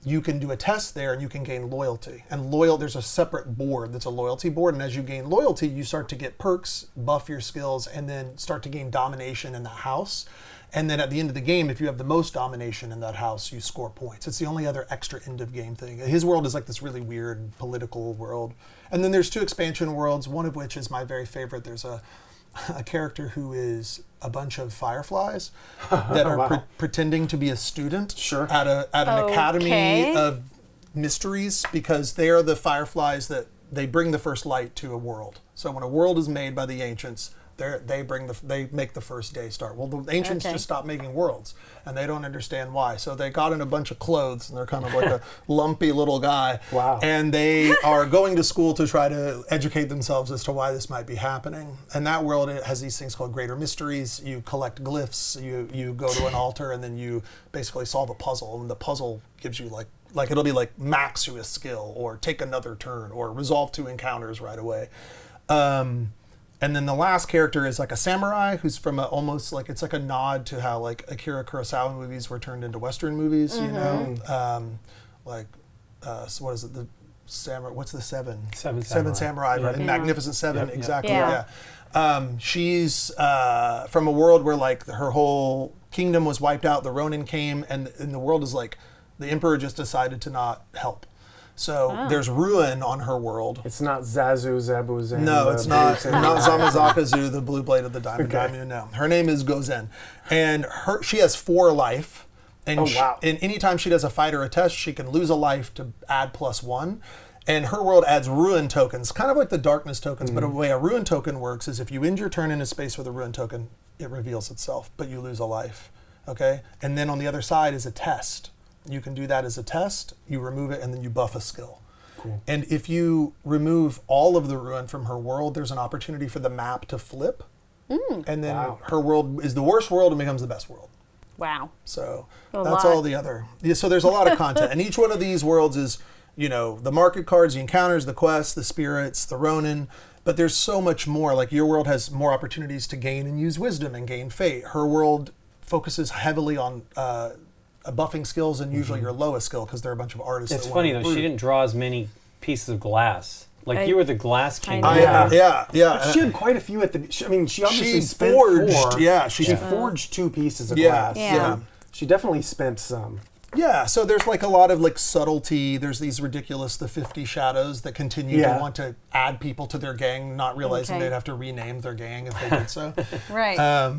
you can do a test there and you can gain loyalty. And there's a separate board that's a loyalty board. And as you gain loyalty, you start to get perks, buff your skills, and then start to gain domination in that house. And then at the end of the game, if you have the most domination in that house, you score points. It's the only other extra end of game thing. His world is like this really weird political world. And then there's 2 expansion worlds, one of which is my very favorite. There's a character who is a bunch of fireflies that are pretending to be a student at an academy of mysteries, because they are the fireflies that they bring the first light to a world. So when a world is made by the ancients, they make the first day start. Well, the ancients just stopped making worlds, and they don't understand why. So they got in a bunch of clothes, and they're kind of like a lumpy little guy. Wow. And they are going to school to try to educate themselves as to why this might be happening. And that world, it has these things called greater mysteries. You collect glyphs, you go to an altar, and then you basically solve a puzzle. And the puzzle gives you like it'll be like max you a skill, or take another turn, or resolve 2 encounters right away. And then the last character is like a samurai who's from almost like, it's like a nod to how like Akira Kurosawa movies were turned into Western movies, you know? So what is it? The samurai, what's the 7? Seven Samurai, right? Magnificent 7, exactly, Yeah. She's from a world where like her whole kingdom was wiped out, the Ronin came, and the world is like, the emperor just decided to not help. So there's ruin on her world. It's not Zazu, Zabu, Zan. No, it's not. Not Zamazakazu, the blue blade of the diamond daimyo. No, her name is Gozen, and she has 4 life. And and anytime she does a fight or a test, she can lose a life to add +1. And her world adds ruin tokens, kind of like the darkness tokens. But the way a ruin token works is if you end your turn in a space with a ruin token, it reveals itself, but you lose a life. Okay, and then on the other side is a test. You can do that as a test, you remove it, and then you buff a skill. Cool. And if you remove all of the ruin from her world, there's an opportunity for the map to flip. And then her world is the worst world and becomes the best world. Wow. So A that's lot. all the other. Yeah, so there's a lot of content, and each one of these worlds is, the market cards, the encounters, the quests, the spirits, the Ronin. But there's so much more. Like your world has more opportunities to gain and use wisdom and gain fate. Her world focuses heavily on buffing skills and usually your lowest skill because there are a bunch of artists. It's that funny want though. to She didn't draw as many pieces of glass. Like you were the glass king. I know. Yeah. She had quite a few at the. She obviously She spent forged, 4. yeah, She forged 2 pieces of Yeah, glass. yeah. She definitely spent some. Yeah, so there's like a lot of like subtlety. There's these ridiculous, the 50 shadows that continue to want to add people to their gang, not realizing Okay. they'd have to rename their gang if they did so. Right. I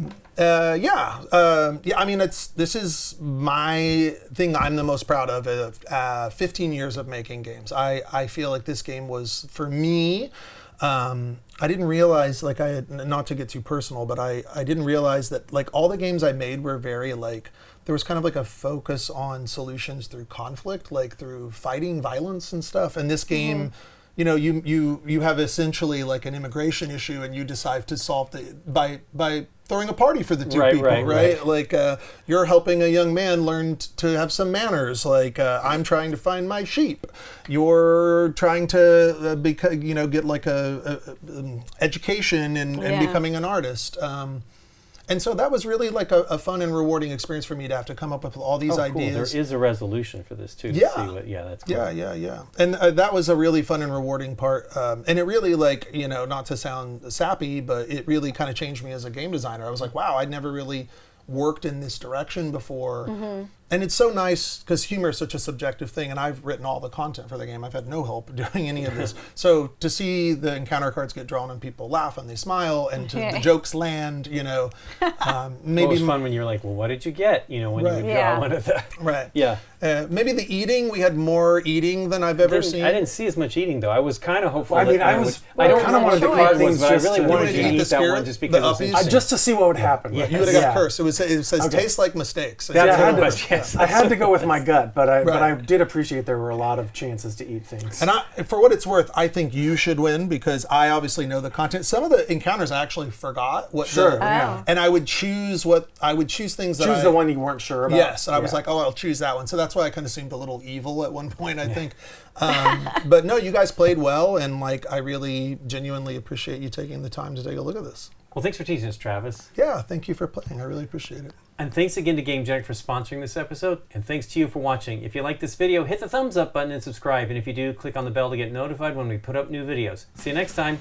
mean, this is my thing I'm the most proud of 15 years of making games. I feel like this game was, for me, I didn't realize, like I had, not to get too personal, but I didn't realize that like all the games I made were very like, there was kind of like a focus on solutions through conflict, like through fighting violence and stuff. And this game, you have essentially like an immigration issue, and you decide to solve it by throwing a party for the two people, right? Like you're helping a young man learn to have some manners. Like I'm trying to find my sheep. You're trying to get like a education and becoming an artist. And so that was really like a fun and rewarding experience for me to have to come up with all these ideas. Cool. There is a resolution for this too. Yeah. To see what, that's cool. Yeah. And that was a really fun and rewarding part. And it really like, not to sound sappy, but it really kind of changed me as a game designer. I was like, wow, I'd never really worked in this direction before. And it's so nice because humor is such a subjective thing, and I've written all the content for the game. I've had no help doing any of this. So to see the encounter cards get drawn and people laugh and they smile and the jokes land, maybe It was fun when you were like, well, what did you get? When you would draw one of the... Right. Yeah. Maybe the eating, we had more eating than I've ever seen. I didn't see as much eating though. I was kind of hopeful. Well, I mean, that I kind of wanted to eat things, but I really wanted to to eat eat the that one spirit, just the because it was uppies. interesting. just to see what would happen. You would have got cursed. It says tastes like mistakes. Yeah, Yes. I had to go with my gut, but I did appreciate there were a lot of chances to eat things. And for what it's worth, I think you should win because I obviously know the content. Some of the encounters I actually forgot what. And I would choose things that choose the one you weren't sure about. Yes, and I was like, oh, I'll choose that one. So that's why I kind of seemed a little evil at one point, I think. But no, you guys played well, and like I really genuinely appreciate you taking the time to take a look at this. Well, thanks for teaching us, Travis. Yeah, thank you for playing. I really appreciate it. And thanks again to Gamegenic for sponsoring this episode, and thanks to you for watching. If you like this video, hit the thumbs up button and subscribe, and if you do, click on the bell to get notified when we put up new videos. See you next time.